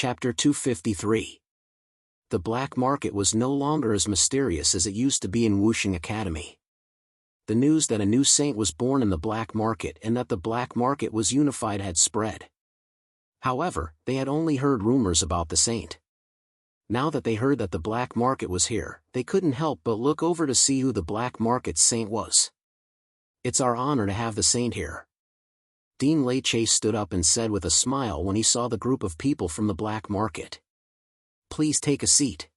Chapter 253. The black market was no longer as mysterious as it used to be in Wuxing Academy. The news that a new saint was born in the black market and that the black market was unified had spread. However, they had only heard rumors about the saint. Now that they heard that the black market was here, they couldn't help but look over to see who the black market's saint was. "It's our honor to have the saint here." Dean Lei Chase stood up and said with a smile when he saw the group of people from the black market. "Please take a seat."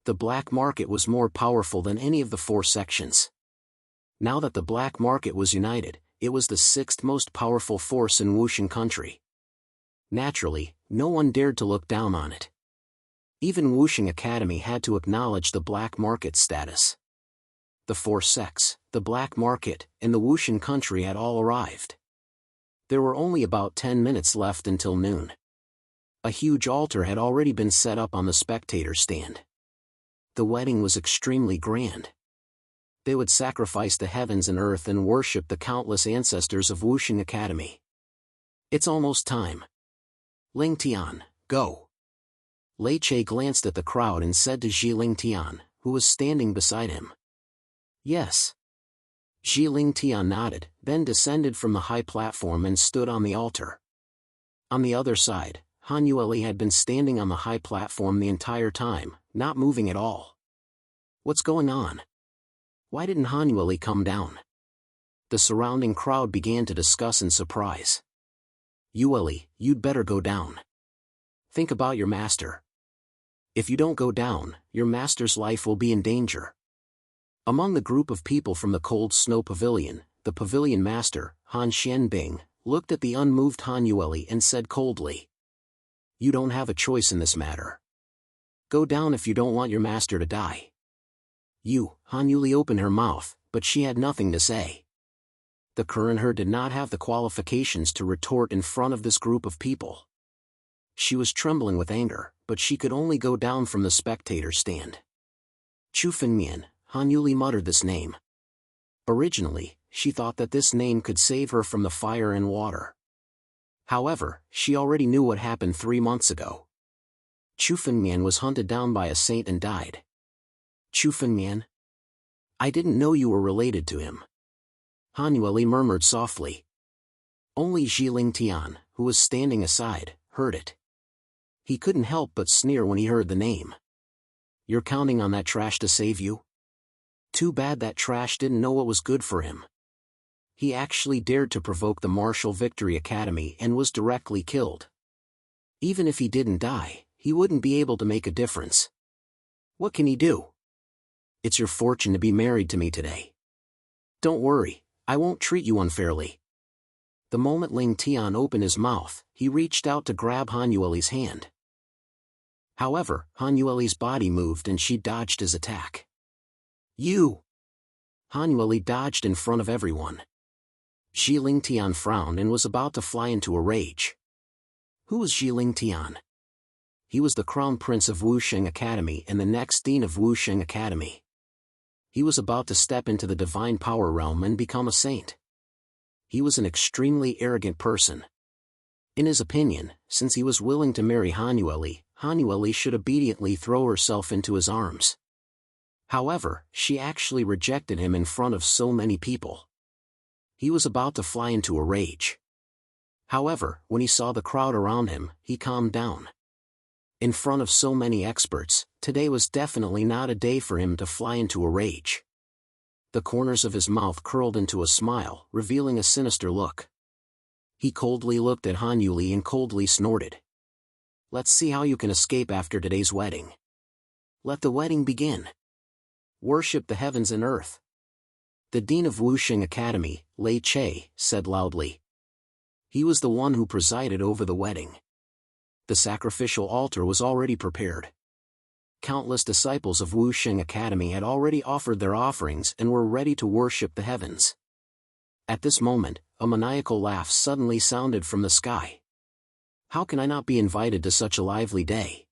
The black market was more powerful than any of the four sections. Now that the black market was united, it was the sixth most powerful force in Wuxing country. Naturally, no one dared to look down on it. Even Wuxing Academy had to acknowledge the black market's status. The four sects, the black market, and the Wuxing country had all arrived. There were only about 10 minutes left until noon. A huge altar had already been set up on the spectator stand. The wedding was extremely grand. They would sacrifice the heavens and earth and worship the countless ancestors of Wuxing Academy. "It's almost time. Ling Tian, go." Lei Che glanced at the crowd and said to Ling Tian, who was standing beside him. "Yes." Ling Tian nodded, then descended from the high platform and stood on the altar. On the other side, Han Yueli had been standing on the high platform the entire time, not moving at all. "What's going on? Why didn't Han Yueli come down?" The surrounding crowd began to discuss in surprise. "Yueli, you'd better go down. Think about your master. If you don't go down, your master's life will be in danger." Among the group of people from the cold snow pavilion, the pavilion master, Han Xianbing, looked at the unmoved Han Yueli and said coldly, "You don't have a choice in this matter. Go down if you don't want your master to die." Han Yueli opened her mouth, but she had nothing to say. The current her did not have the qualifications to retort in front of this group of people. She was trembling with anger, but she could only go down from the spectator stand. Chu Fenmian, Han Yueli muttered this name. Originally, she thought that this name could save her from the fire and water. However, she already knew what happened 3 months ago. Chu Fenmian was hunted down by a saint and died. "Chu Fenmian? I didn't know you were related to him." Han Yueli murmured softly. Only Ling Tian, who was standing aside, heard it. He couldn't help but sneer when he heard the name. "You're counting on that trash to save you? Too bad that trash didn't know what was good for him. He actually dared to provoke the Martial Victory Academy and was directly killed. Even if he didn't die, he wouldn't be able to make a difference. What can he do? It's your fortune to be married to me today. Don't worry, I won't treat you unfairly." The moment Ling Tian opened his mouth, he reached out to grab Han Yueli's hand. However, Han Yueli's body moved and she dodged his attack. "You!" Han Yueli dodged in front of everyone. Ling Tian frowned and was about to fly into a rage. Who was Ling Tian? He was the crown prince of Wuxing Academy and the next dean of Wuxing Academy. He was about to step into the divine power realm and become a saint. He was an extremely arrogant person. In his opinion, since he was willing to marry Han Yueli should obediently throw herself into his arms. However, she actually rejected him in front of so many people. He was about to fly into a rage. However, when he saw the crowd around him, he calmed down. In front of so many experts, today was definitely not a day for him to fly into a rage. The corners of his mouth curled into a smile, revealing a sinister look. He coldly looked at Han Yueli and coldly snorted. "Let's see how you can escape after today's wedding. Let the wedding begin. Worship the heavens and earth." The dean of Wuxing Academy, Lei Che, said loudly. He was the one who presided over the wedding. The sacrificial altar was already prepared. Countless disciples of Wuxing Academy had already offered their offerings and were ready to worship the heavens. At this moment, a maniacal laugh suddenly sounded from the sky. "How can I not be invited to such a lively day?"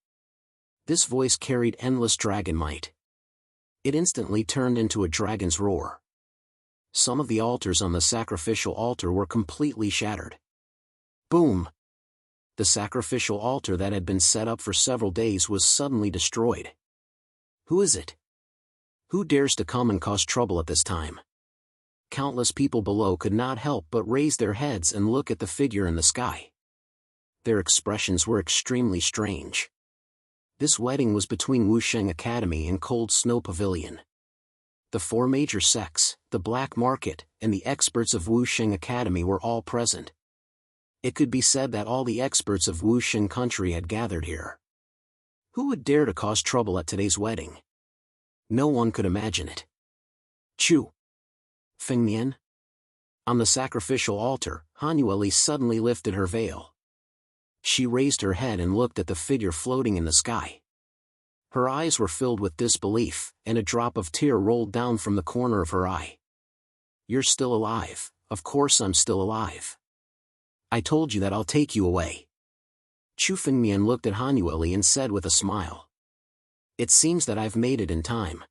This voice carried endless dragon might. It instantly turned into a dragon's roar. Some of the altars on the sacrificial altar were completely shattered. Boom! The sacrificial altar that had been set up for several days was suddenly destroyed. Who is it? Who dares to come and cause trouble at this time? Countless people below could not help but raise their heads and look at the figure in the sky. Their expressions were extremely strange. This wedding was between Wusheng Academy and Cold Snow Pavilion. The four major sects, the black market, and the experts of Wusheng Academy were all present. It could be said that all the experts of Wusheng country had gathered here. Who would dare to cause trouble at today's wedding? No one could imagine it. Chu Fengmian? On the sacrificial altar, Hanueli suddenly lifted her veil. She raised her head and looked at the figure floating in the sky. Her eyes were filled with disbelief, and a drop of tear rolled down from the corner of her eye. You're still alive. Of course I'm still alive. I told you that I'll take you away. Chu Fengmian looked at Hanueli and said with a smile. It seems that I've made it in time.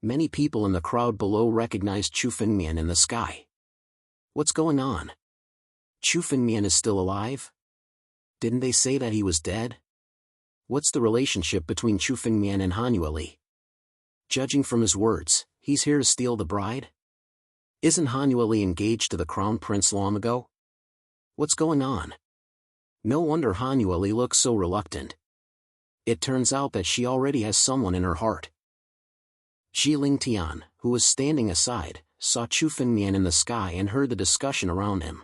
Many people in the crowd below recognized Chu Fengmian in the sky. What's going on? Chu Fengmian is still alive? Didn't they say that he was dead? What's the relationship between Chu Fengmian and Hanueli? Judging from his words, he's here to steal the bride? Isn't Hanueli engaged to the crown prince long ago? What's going on? No wonder Hanueli looks so reluctant. It turns out that she already has someone in her heart. Zhi Lingtian, who was standing aside, saw Chu Fengmian in the sky and heard the discussion around him.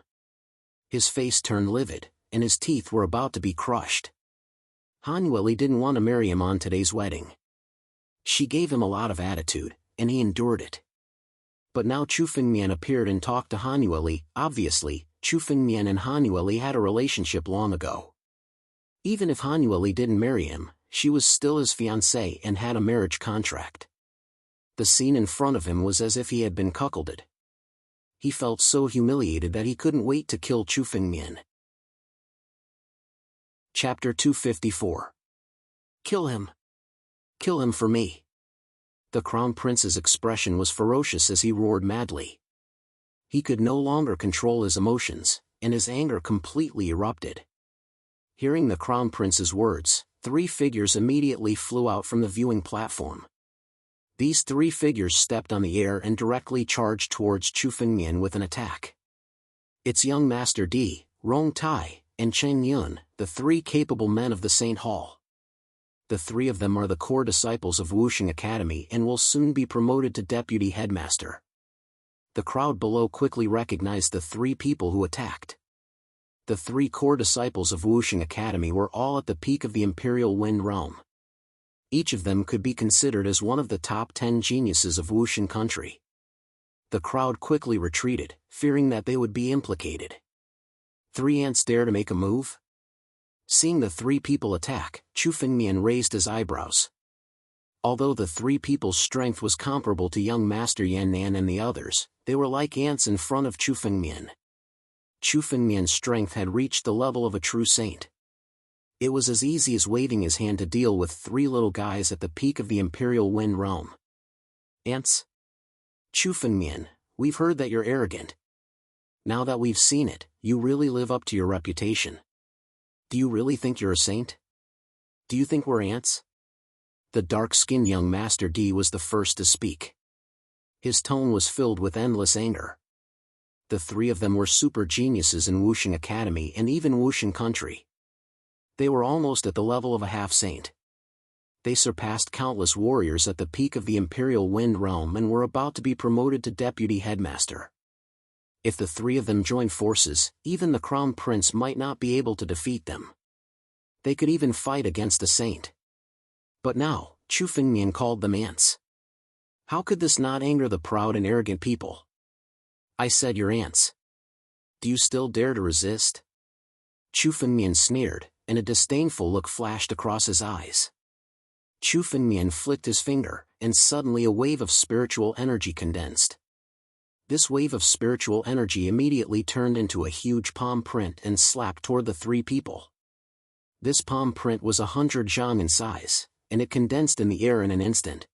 His face turned livid, and his teeth were about to be crushed. Hanueli didn't want to marry him on today's wedding. She gave him a lot of attitude, and he endured it. But now Chu Fengmian appeared and talked to Hanueli. Obviously, Chu Fengmian and Hanueli had a relationship long ago. Even if Hanueli didn't marry him, she was still his fiancée and had a marriage contract. The scene in front of him was as if he had been cuckolded. He felt so humiliated that he couldn't wait to kill Chu Fengmian. Chapter 254. Kill him. Kill him for me. The crown prince's expression was ferocious as he roared madly. He could no longer control his emotions, and his anger completely erupted. Hearing the crown prince's words, three figures immediately flew out from the viewing platform. These three figures stepped on the air and directly charged towards Chu Fengmian with an attack. It's young Master Di, Rong Tai, and Cheng Yun, the three capable men of the Saint Hall. The three of them are the core disciples of Wusheng Academy and will soon be promoted to deputy headmaster. The crowd below quickly recognized the three people who attacked. The three core disciples of Wusheng Academy were all at the peak of the Imperial Wind Realm. Each of them could be considered as one of the top 10 geniuses of Wusheng country. The crowd quickly retreated, fearing that they would be implicated. Three ants dare to make a move? Seeing the three people attack, Chu Fengmian raised his eyebrows. Although the three people's strength was comparable to young Master Yannan and the others, they were like ants in front of Chu Fengmian. Chu Fengmian's strength had reached the level of a true saint. It was as easy as waving his hand to deal with three little guys at the peak of the Imperial Wind Realm. Ants? Chu Fengmian, we've heard that you're arrogant. Now that we've seen it, you really live up to your reputation. Do you really think you're a saint? Do you think we're ants? The dark-skinned young Master Di was the first to speak. His tone was filled with endless anger. The three of them were super geniuses in Wusheng Academy and even Wusheng country. They were almost at the level of a half-saint. They surpassed countless warriors at the peak of the Imperial Wind Realm and were about to be promoted to deputy headmaster. If the three of them joined forces, even the crown prince might not be able to defeat them. They could even fight against a saint. But now, Chu Fengmian called them ants. How could this not anger the proud and arrogant people? I said you're ants. Do you still dare to resist? Chu Fengmian sneered, and a disdainful look flashed across his eyes. Chu Fengmian flicked his finger, and suddenly a wave of spiritual energy condensed. This wave of spiritual energy immediately turned into a huge palm print and slapped toward the three people. This palm print was 100 zhang in size, and it condensed in the air in an instant.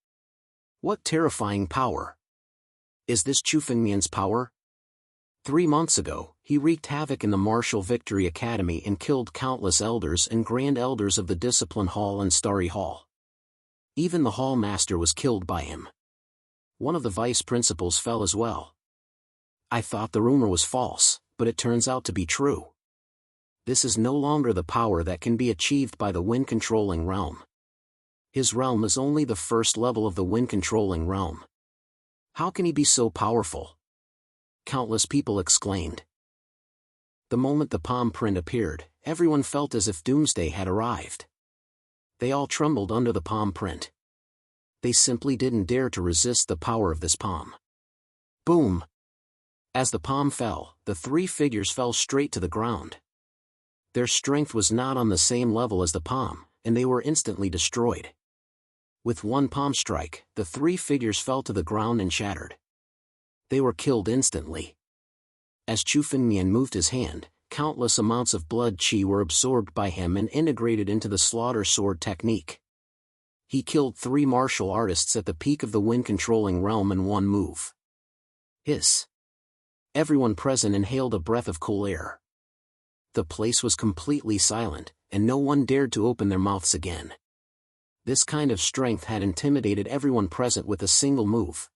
What terrifying power! Is this Chu Fengmian's power? 3 months ago, he wreaked havoc in the Martial Victory Academy and killed countless elders and grand elders of the Discipline Hall and Starry Hall. Even the Hall Master was killed by him. One of the vice principals fell as well. I thought the rumor was false, but it turns out to be true. This is no longer the power that can be achieved by the wind-controlling realm. His realm is only the first level of the wind-controlling realm. How can he be so powerful? Countless people exclaimed. The moment the palm print appeared, everyone felt as if doomsday had arrived. They all trembled under the palm print. They simply didn't dare to resist the power of this palm. Boom! As the palm fell, the three figures fell straight to the ground. Their strength was not on the same level as the palm, and they were instantly destroyed. With one palm strike, the three figures fell to the ground and shattered. They were killed instantly. As Chu Fengmian moved his hand, countless amounts of blood qi were absorbed by him and integrated into the slaughter sword technique. He killed 3 martial artists at the peak of the wind-controlling realm in one move. Hiss! Everyone present inhaled a breath of cool air. The place was completely silent, and no one dared to open their mouths again. This kind of strength had intimidated everyone present with a single move.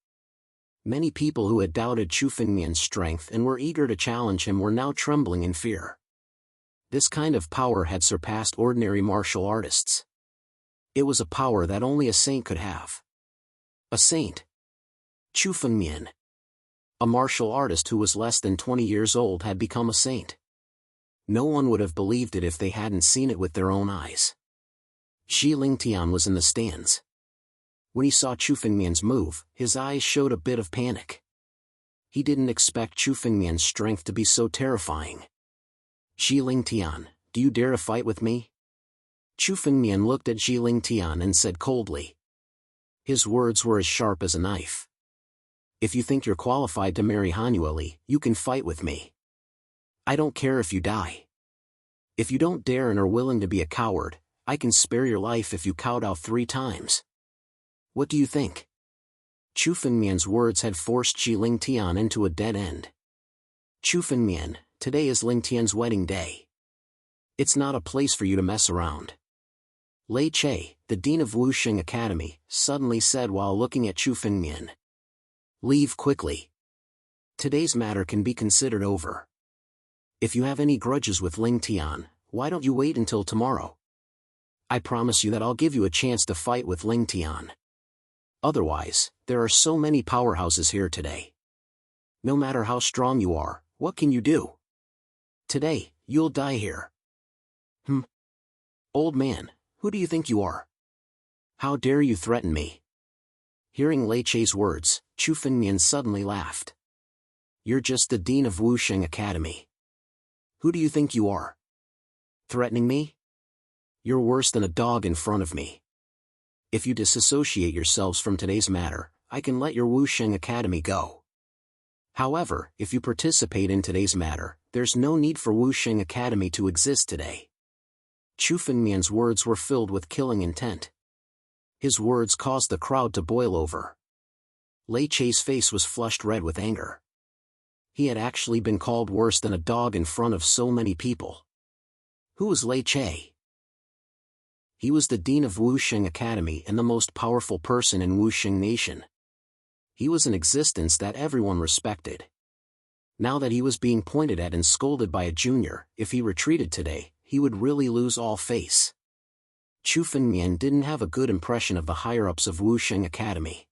Many people who had doubted Chu Fengmian's strength and were eager to challenge him were now trembling in fear. This kind of power had surpassed ordinary martial artists. It was a power that only a saint could have. A saint. Chu Fengmian. A martial artist who was less than 20 years old had become a saint. No one would have believed it if they hadn't seen it with their own eyes. Xi Lingtian was in the stands. When he saw Chu Fengmian's move, his eyes showed a bit of panic. He didn't expect Chu Fengmian's strength to be so terrifying. Xi Lingtian, do you dare to fight with me? Chu Fengmian looked at Xi Lingtian and said coldly. His words were as sharp as a knife. If you think you're qualified to marry Hanueli, you can fight with me. I don't care if you die. If you don't dare and are willing to be a coward, I can spare your life if you kowtow 3 times. What do you think? Chu Fengmian's words had forced Xi Lingtian into a dead end. Chu Fengmian, today is Lingtian's wedding day. It's not a place for you to mess around. Lei Che, the dean of Wuxing Academy, suddenly said while looking at Chu Fengmian. Leave quickly. Today's matter can be considered over. If you have any grudges with Lingtian, why don't you wait until tomorrow? I promise you that I'll give you a chance to fight with Lingtian. Otherwise, there are so many powerhouses here today. No matter how strong you are, what can you do? Today, you'll die here. Old man, who do you think you are? How dare you threaten me? Hearing Lei Che's words, Chu Fengmian suddenly laughed. You're just the dean of Wuxing Academy. Who do you think you are? Threatening me? You're worse than a dog in front of me. If you disassociate yourselves from today's matter, I can let your Wuxing Academy go. However, if you participate in today's matter, there's no need for Wuxing Academy to exist today. Chu Fengmian's words were filled with killing intent. His words caused the crowd to boil over. Lei Che's face was flushed red with anger. He had actually been called worse than a dog in front of so many people. Who was Lei Che? He was the dean of Wuxing Academy and the most powerful person in Wuxing Nation. He was an existence that everyone respected. Now that he was being pointed at and scolded by a junior, if he retreated today, he would really lose all face. Chu Fengmian didn't have a good impression of the higher-ups of Wuxing Academy.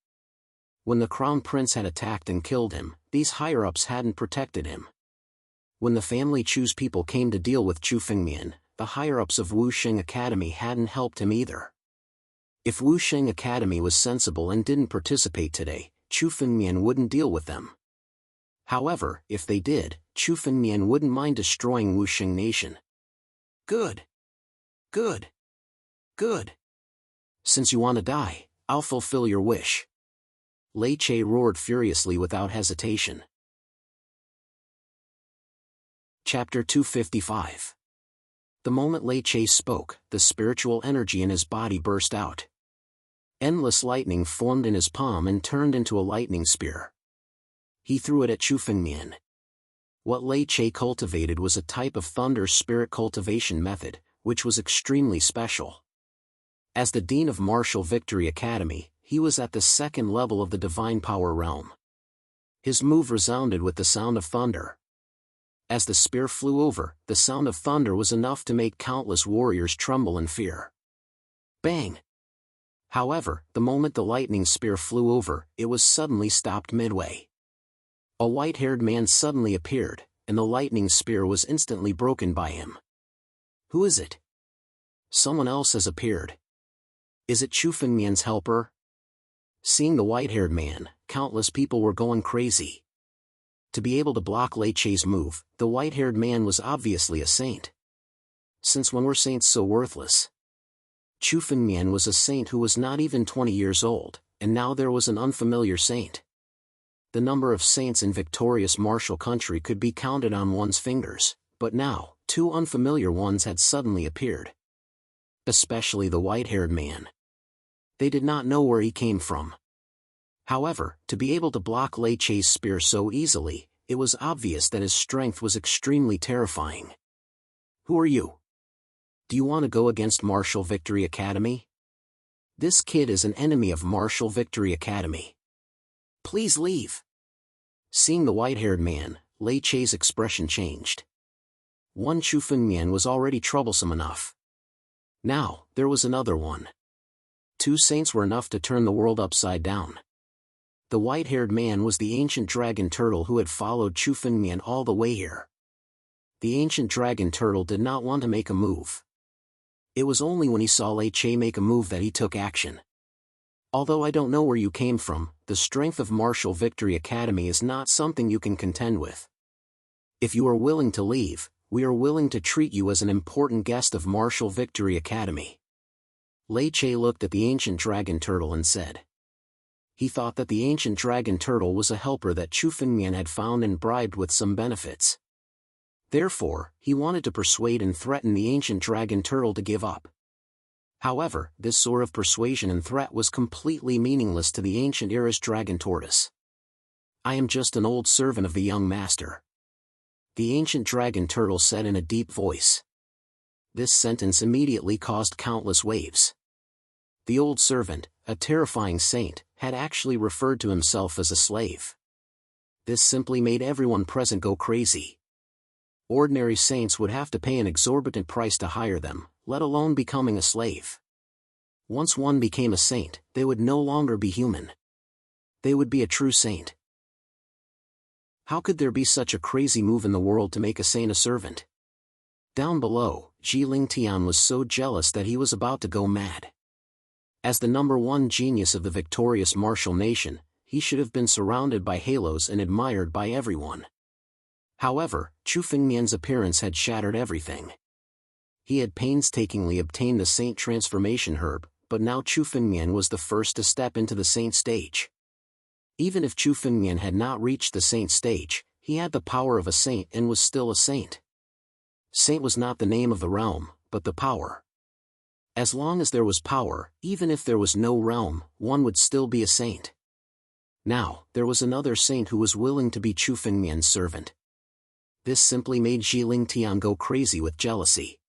When the Crown Prince had attacked and killed him, these higher-ups hadn't protected him. When the family Chu's people came to deal with Chu Fengmian, the higher-ups of Wuxing Academy hadn't helped him either. If Wuxing Academy was sensible and didn't participate today, Chu Fengmian wouldn't deal with them. However, if they did, Chu Fengmian wouldn't mind destroying Wuxing Nation. Good. Good. Good. Since you want to die, I'll fulfill your wish. Lei Che roared furiously without hesitation. Chapter 255. The moment Lei Che spoke, the spiritual energy in his body burst out. Endless lightning formed in his palm and turned into a lightning spear. He threw it at Chu Fengmian. What Lei Che cultivated was a type of thunder spirit cultivation method, which was extremely special. As the Dean of Martial Victory Academy, he was at the second level of the Divine Power realm. His move resounded with the sound of thunder. As the spear flew over, the sound of thunder was enough to make countless warriors tremble in fear. Bang! However, the moment the lightning spear flew over, it was suddenly stopped midway. A white-haired man suddenly appeared, and the lightning spear was instantly broken by him. Who is it? Someone else has appeared. Is it Chu Fengmian's helper? Seeing the white-haired man, countless people were going crazy. To be able to block Lei Che's move, the white-haired man was obviously a saint. Since when were saints so worthless? Chu Fengmian was a saint who was not even 20 years old, and now there was an unfamiliar saint. The number of saints in victorious martial country could be counted on one's fingers, but now, two unfamiliar ones had suddenly appeared. Especially the white-haired man. They did not know where he came from. However, to be able to block Lei Che's spear so easily, it was obvious that his strength was extremely terrifying. Who are you? Do you want to go against Martial Victory Academy? This kid is an enemy of Martial Victory Academy. Please leave. Seeing the white-haired man, Lei Che's expression changed. One Chu Fengmian was already troublesome enough. Now, there was another one. Two saints were enough to turn the world upside down. The white-haired man was the ancient dragon turtle who had followed Chu Fengmian all the way here. The ancient dragon turtle did not want to make a move. It was only when he saw Lei Che make a move that he took action. Although I don't know where you came from, the strength of Martial Victory Academy is not something you can contend with. If you are willing to leave, we are willing to treat you as an important guest of Martial Victory Academy. Lei Che looked at the ancient dragon turtle and said. He thought that the ancient dragon turtle was a helper that Chu Fengmian had found and bribed with some benefits. Therefore, he wanted to persuade and threaten the ancient dragon turtle to give up. However, this sort of persuasion and threat was completely meaningless to the ancient Era's dragon tortoise. I am just an old servant of the young master. The ancient dragon turtle said in a deep voice. This sentence immediately caused countless waves. The old servant, a terrifying saint, had actually referred to himself as a slave. This simply made everyone present go crazy. Ordinary saints would have to pay an exorbitant price to hire them, let alone becoming a slave. Once one became a saint, they would no longer be human. They would be a true saint. How could there be such a crazy move in the world to make a saint a servant? Down below, Jiling Tian was so jealous that he was about to go mad. As the #1 genius of the victorious martial nation, he should have been surrounded by halos and admired by everyone. However, Chu Fengmian's appearance had shattered everything. He had painstakingly obtained the Saint Transformation Herb, but now Chu Fengmian was the first to step into the Saint stage. Even if Chu Fengmian had not reached the Saint stage, he had the power of a saint and was still a saint. Saint was not the name of the realm, but the power. As long as there was power, even if there was no realm, one would still be a saint. Now, there was another saint who was willing to be Chu Fengmian's servant. This simply made Jiling Tian go crazy with jealousy.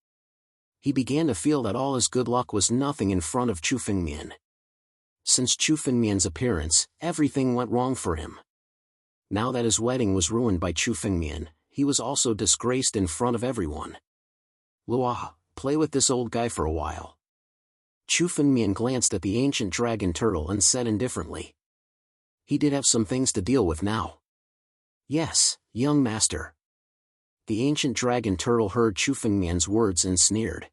He began to feel that all his good luck was nothing in front of Chu Fengmian. Since Chu Fengmian's appearance, everything went wrong for him. Now that his wedding was ruined by Chu Fengmian, he was also disgraced in front of everyone. Luah, play with this old guy for a while. Chu Fengmian glanced at the ancient dragon turtle and said indifferently. He did have some things to deal with now. Yes, young master. The ancient dragon turtle heard Chu Fengmian's words and sneered.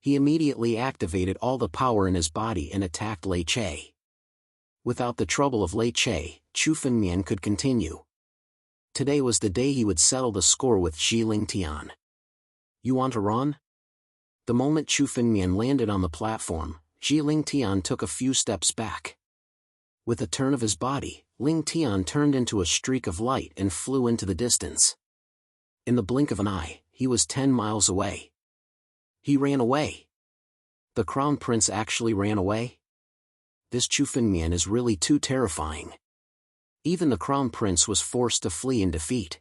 He immediately activated all the power in his body and attacked Lei Che. Without the trouble of Lei Che, Chu Fengmian could continue. Today was the day he would settle the score with Jiling Tian. You want to run? The moment Chu Fengmian landed on the platform, Jiling Tian took a few steps back. With a turn of his body, Ling Tian turned into a streak of light and flew into the distance. In the blink of an eye, he was 10 miles away. He ran away. The Crown Prince actually ran away? This Chu Fengmian is really too terrifying. Even the Crown Prince was forced to flee in defeat.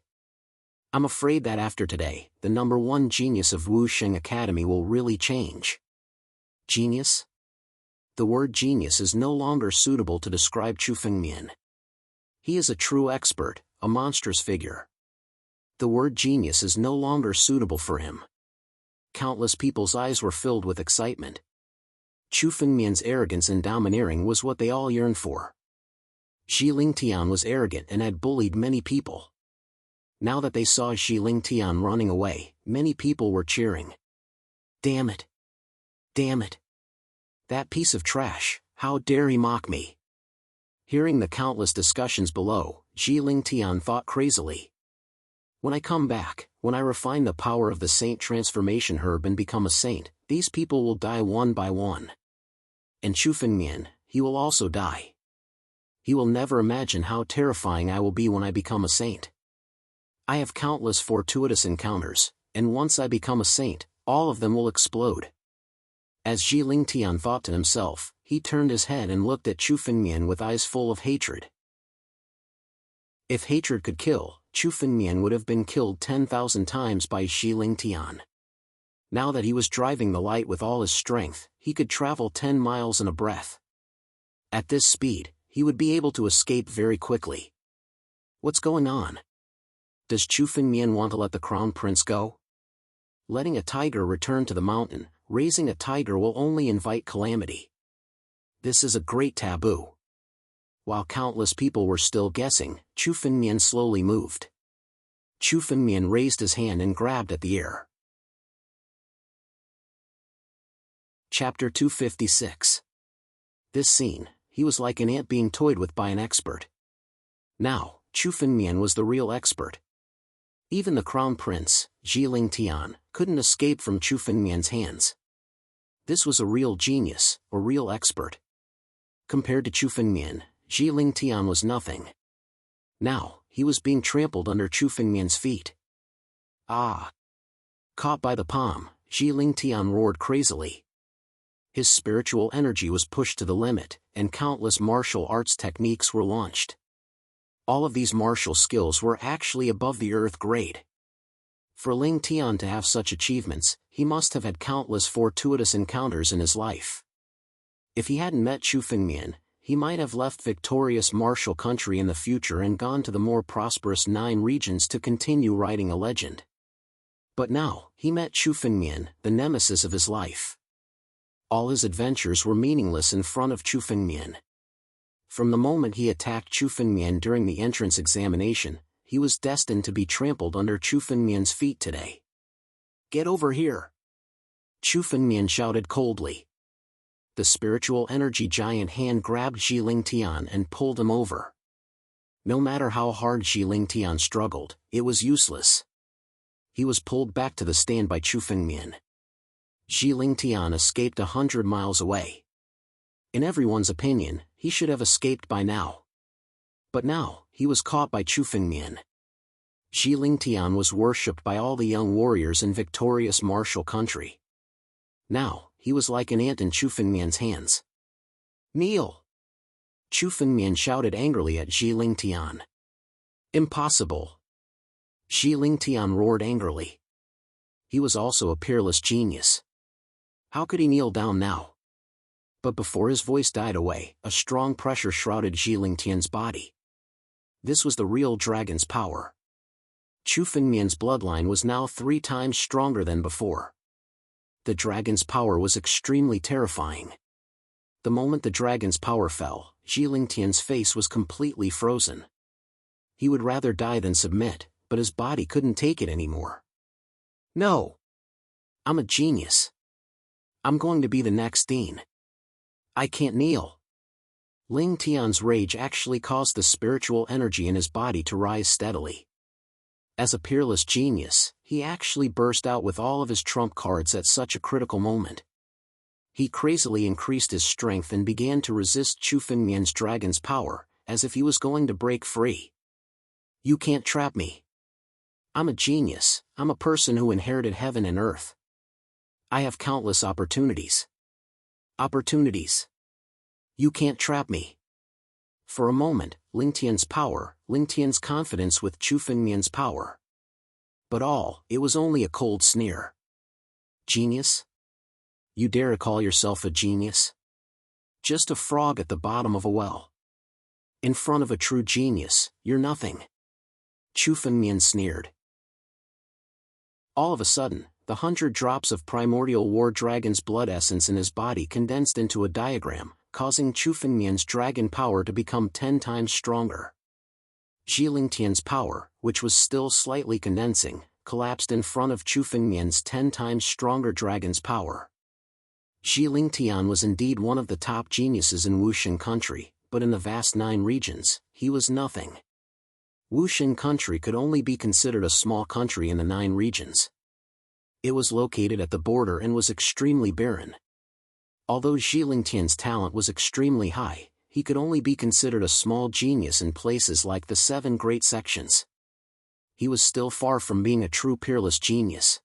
I'm afraid that after today, the #1 genius of Wuxing Academy will really change. Genius? The word genius is no longer suitable to describe Chu Fengmian. He is a true expert, a monstrous figure. The word genius is no longer suitable for him. Countless people's eyes were filled with excitement. Chu Fengmian's arrogance and domineering was what they all yearned for. Xi Lingtian was arrogant and had bullied many people. Now that they saw Xi Lingtian running away, many people were cheering. Damn it! Damn it! That piece of trash, how dare he mock me! Hearing the countless discussions below, Xi Lingtian thought crazily. When I come back, when I refine the power of the saint transformation herb and become a saint, these people will die one by one. And Chu Fengmian, he will also die. He will never imagine how terrifying I will be when I become a saint. I have countless fortuitous encounters, and once I become a saint, all of them will explode. As Xi Lingtian thought to himself, he turned his head and looked at Chu Fengmian with eyes full of hatred. If hatred could kill, Chu Fengmian would have been killed 10,000 times by Xi Lingtian. Now that he was driving the light with all his strength, he could travel 10 miles in a breath. At this speed, he would be able to escape very quickly. What's going on? Does Chu Fengmian want to let the crown prince go? Letting a tiger return to the mountain, raising a tiger will only invite calamity. This is a great taboo. While countless people were still guessing, Chu Fengmian slowly moved. Chu Fengmian raised his hand and grabbed at the air. Chapter 256. This scene, he was like an ant being toyed with by an expert. Now, Chu Fengmian was the real expert. Even the crown prince, Xi Lingtian, couldn't escape from Chu Fengmian's hands. This was a real genius, a real expert. Compared to Chu Fengmian, Xi Lingtian was nothing. Now, he was being trampled under Chu Fengmian's feet. Ah! Caught by the palm, Xi Lingtian roared crazily. His spiritual energy was pushed to the limit, and countless martial arts techniques were launched. All of these martial skills were actually above the earth grade. For Lingtian to have such achievements, he must have had countless fortuitous encounters in his life. If he hadn't met Chu Fengmian, he might have left victorious martial country in the future and gone to the more prosperous 9 regions to continue writing a legend. But now, he met Chu Fengmian, the nemesis of his life. All his adventures were meaningless in front of Chu Fengmian. From the moment he attacked Chu Fengmian during the entrance examination, he was destined to be trampled under Chu Fengmian's feet today. Get over here! Chu Fengmian shouted coldly. The spiritual energy giant hand grabbed Xi Lingtian and pulled him over. No matter how hard Xi Lingtian struggled, it was useless. He was pulled back to the stand by Chu Fengmian. Xi Lingtian escaped 100 miles away. In everyone's opinion, he should have escaped by now. But now, he was caught by Chu Fengmian. Xi Lingtian was worshipped by all the young warriors in victorious martial country. Now, he was like an ant in Chu Fengmian's hands. Kneel! Chu Fengmian shouted angrily at Xi Lingtian. Impossible! Xi Lingtian roared angrily. He was also a peerless genius. How could he kneel down now? But before his voice died away, a strong pressure shrouded Xi Lingtian's body. This was the real dragon's power. Chu Fengmian's bloodline was now 3 times stronger than before. The dragon's power was extremely terrifying. The moment the dragon's power fell, Xi Lingtian's face was completely frozen. He would rather die than submit, but his body couldn't take it anymore. No! I'm a genius. I'm going to be the next Dean. I can't kneel. Lingtian's rage actually caused the spiritual energy in his body to rise steadily. As a peerless genius, he actually burst out with all of his trump cards at such a critical moment. He crazily increased his strength and began to resist Chu Fengmian's dragon's power, as if he was going to break free. You can't trap me. I'm a genius, I'm a person who inherited heaven and earth. I have countless opportunities. Opportunities. You can't trap me. For a moment, Lingtian's confidence with Chu Fengmian's power. But it was only a cold sneer. Genius? You dare to call yourself a genius? Just a frog at the bottom of a well. In front of a true genius, you're nothing. Chu Fengmian sneered. All of a sudden, the 100 drops of primordial war dragon's blood essence in his body condensed into a diagram, causing Chu Fengmian's dragon power to become 10 times stronger. Ji Lingtian's power, which was still slightly condensing, collapsed in front of Chu Fengmian's 10 times stronger dragon's power. Ji Lingtian was indeed one of the top geniuses in Wuxing country, but in the vast 9 regions, he was nothing. Wuxing country could only be considered a small country in the 9 regions. It was located at the border and was extremely barren. Although Ji Lingtian's talent was extremely high, he could only be considered a small genius in places like the 7 great sections. He was still far from being a true peerless genius.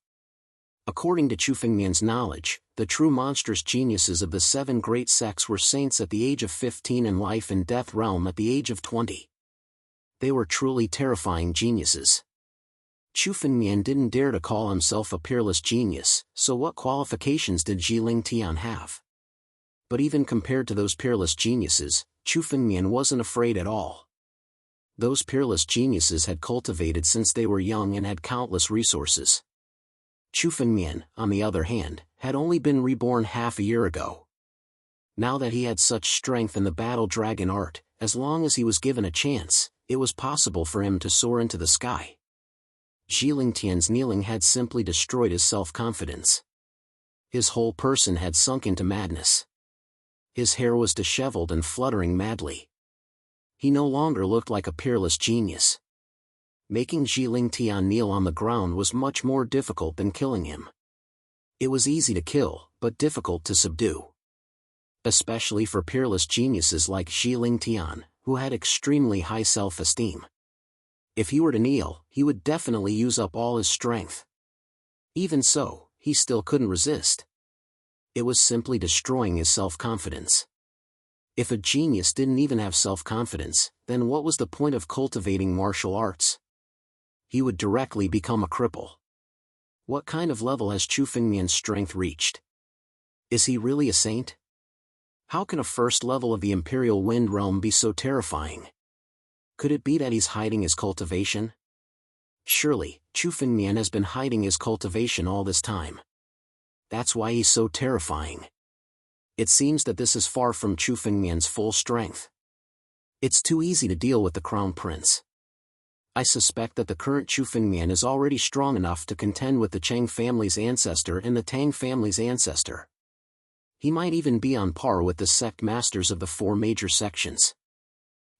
According to Chu Fengmian's knowledge, the true monstrous geniuses of the 7 great sects were saints at the age of 15 and life and death realm at the age of 20. They were truly terrifying geniuses. Chu Fengmian didn't dare to call himself a peerless genius, so what qualifications did Ji Lingtian have? But even compared to those peerless geniuses, Chu Fengmian wasn't afraid at all. Those peerless geniuses had cultivated since they were young and had countless resources. Chu Fengmian, on the other hand, had only been reborn half a year ago. Now that he had such strength in the battle dragon art, as long as he was given a chance, it was possible for him to soar into the sky. Ji Lingtian's kneeling had simply destroyed his self-confidence. His whole person had sunk into madness. His hair was disheveled and fluttering madly. He no longer looked like a peerless genius. Making Ji Lingtian kneel on the ground was much more difficult than killing him. It was easy to kill, but difficult to subdue. Especially for peerless geniuses like Ji Lingtian, who had extremely high self-esteem. If he were to kneel, he would definitely use up all his strength. Even so, he still couldn't resist. It was simply destroying his self-confidence. If a genius didn't even have self-confidence, then what was the point of cultivating martial arts? He would directly become a cripple. What kind of level has Chu Fengmian's strength reached? Is he really a saint? How can a first level of the Imperial Wind Realm be so terrifying? Could it be that he's hiding his cultivation? Surely, Chu Fengmian has been hiding his cultivation all this time. That's why he's so terrifying. It seems that this is far from Chu Fengmian's full strength. It's too easy to deal with the Crown Prince. I suspect that the current Chu Fengmian is already strong enough to contend with the Cheng family's ancestor and the Tang family's ancestor. He might even be on par with the sect masters of the 4 major sections.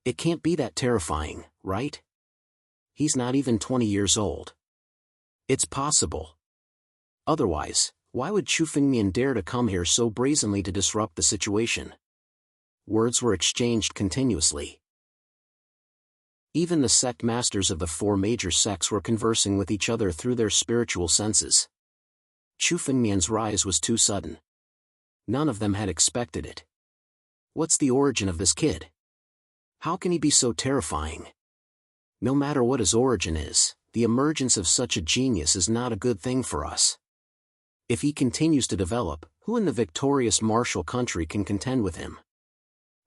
It can't be that terrifying, right? He's not even 20 years old. It's possible. Otherwise, why would Chu Fengmian dare to come here so brazenly to disrupt the situation? Words were exchanged continuously. Even the sect masters of the 4 major sects were conversing with each other through their spiritual senses. Chu Fengmian's rise was too sudden. None of them had expected it. What's the origin of this kid? How can he be so terrifying? No matter what his origin is, the emergence of such a genius is not a good thing for us. If he continues to develop, who in the victorious martial country can contend with him?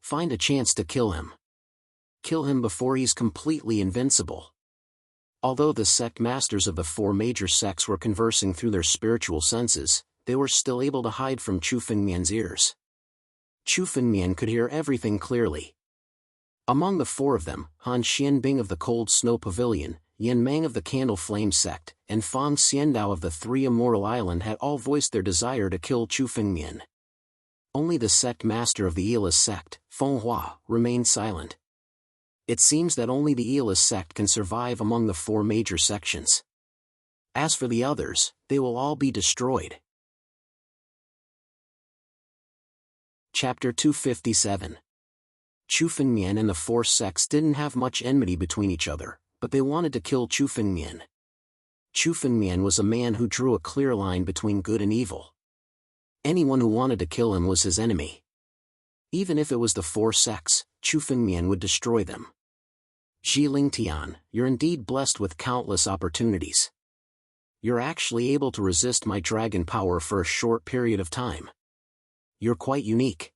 Find a chance to kill him. Kill him before he's completely invincible. Although the sect masters of the 4 major sects were conversing through their spiritual senses, they were still able to hide from Chu Fengmian's ears. Chu Fengmian could hear everything clearly. Among the 4 of them, Han Xianbing of the Cold Snow Pavilion, Yan Mang of the Candle Flame Sect, and Fang Xiandao of the 3 Immortal Island had all voiced their desire to kill Chu Fengmian. Only the sect master of the Eelis sect, Feng Hua, remained silent. It seems that only the Eelis sect can survive among the 4 major sections. As for the others, they will all be destroyed. Chapter 257. Chu Fengmian and the 4 sects didn't have much enmity between each other, but they wanted to kill Chu Fengmian. Chu Fengmian was a man who drew a clear line between good and evil. Anyone who wanted to kill him was his enemy. Even if it was the 4 sects, Chu Fengmian would destroy them. Ji Lingtian, you're indeed blessed with countless opportunities. You're actually able to resist my dragon power for a short period of time. You're quite unique.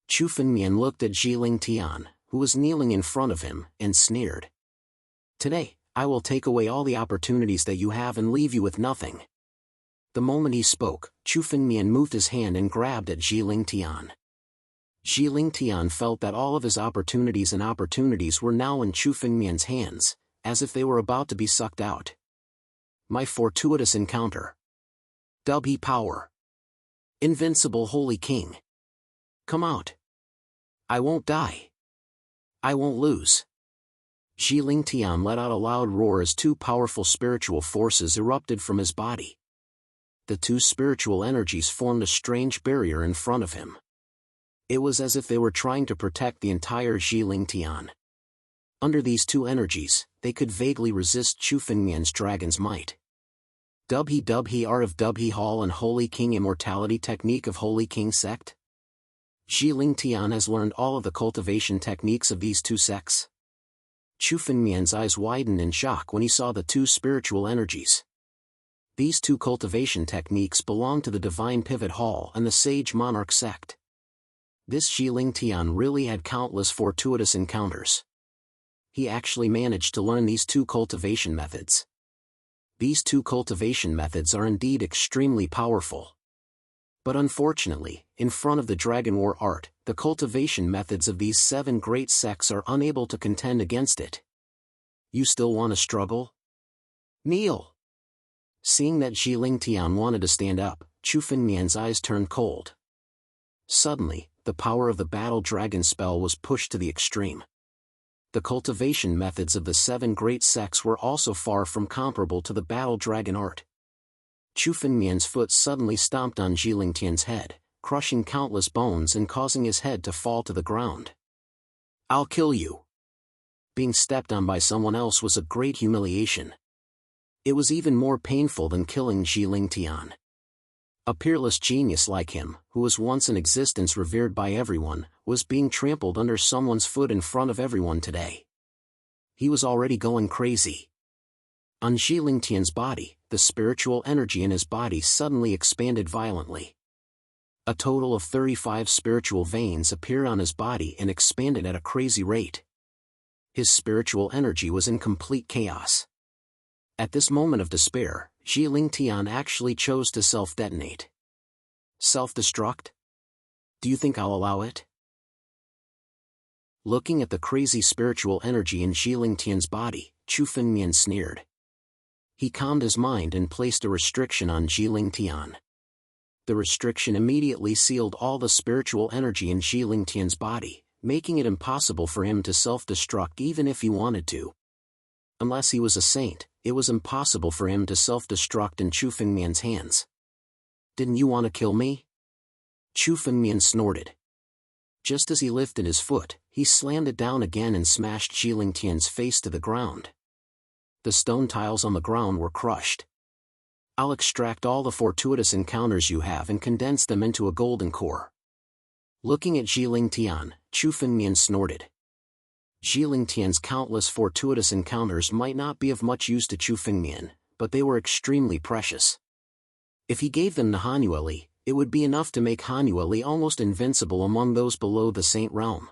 Chu Fengmian looked at Jiling Tian, who was kneeling in front of him, and sneered. Today, I will take away all the opportunities that you have and leave you with nothing. The moment he spoke, Chu Fengmian moved his hand and grabbed at Jiling Tian. Jiling Tian felt that all of his opportunities were now in Chu Fengmian's hands, as if they were about to be sucked out. My fortuitous encounter. Dub he power. Invincible Holy King. Come out. I won't die. I won't lose. Jiling Tian let out a loud roar as two powerful spiritual forces erupted from his body. The two spiritual energies formed a strange barrier in front of him. It was as if they were trying to protect the entire Jiling Tian. Under these two energies, they could vaguely resist Chu Fengmian's dragon's might. Dub he art of Dub he Hall and Holy King immortality technique of Holy King sect? Jiling Tian has learned all of the cultivation techniques of these two sects. Chu Fengmian's eyes widened in shock when he saw the two spiritual energies. These two cultivation techniques belong to the Divine Pivot Hall and the Sage Monarch sect. This Jiling Tian really had countless fortuitous encounters. He actually managed to learn these two cultivation methods. These two cultivation methods are indeed extremely powerful. But unfortunately, in front of the Dragon War art, the cultivation methods of these 7 great sects are unable to contend against it. You still want to struggle? Kneel! Seeing that Jiling Tian wanted to stand up, Chu Fengmian's eyes turned cold. Suddenly, the power of the Battle Dragon spell was pushed to the extreme. The cultivation methods of the 7 great sects were also far from comparable to the Battle Dragon art. Chu Fengmian's foot suddenly stomped on Jiling Tian's head, crushing countless bones and causing his head to fall to the ground. I'll kill you. Being stepped on by someone else was a great humiliation. It was even more painful than killing Jiling Tian. A peerless genius like him, who was once in existence revered by everyone, was being trampled under someone's foot in front of everyone today. He was already going crazy. On Jiling Tian's body, the spiritual energy in his body suddenly expanded violently. A total of 35 spiritual veins appeared on his body and expanded at a crazy rate. His spiritual energy was in complete chaos. At this moment of despair, Jiling Tian actually chose to self-detonate. Self-destruct? Do you think I'll allow it? Looking at the crazy spiritual energy in Jiling Tian's body, Chu Fengmian sneered. He calmed his mind and placed a restriction on Jiling Tian. The restriction immediately sealed all the spiritual energy in Jiling Tian's body, making it impossible for him to self-destruct even if he wanted to. Unless he was a saint, it was impossible for him to self-destruct in Chu Fengmian's hands. Didn't you want to kill me? Chu Fengmian snorted. Just as he lifted his foot, he slammed it down again and smashed Jiling Tian's face to the ground. The stone tiles on the ground were crushed. I'll extract all the fortuitous encounters you have and condense them into a golden core. Looking at Jiling Tian, Chu Fengmian snorted. Jiling Tian's countless fortuitous encounters might not be of much use to Chu Fengmian, but they were extremely precious. If he gave them to Hanueli, it would be enough to make Hanueli almost invincible among those below the Saint Realm.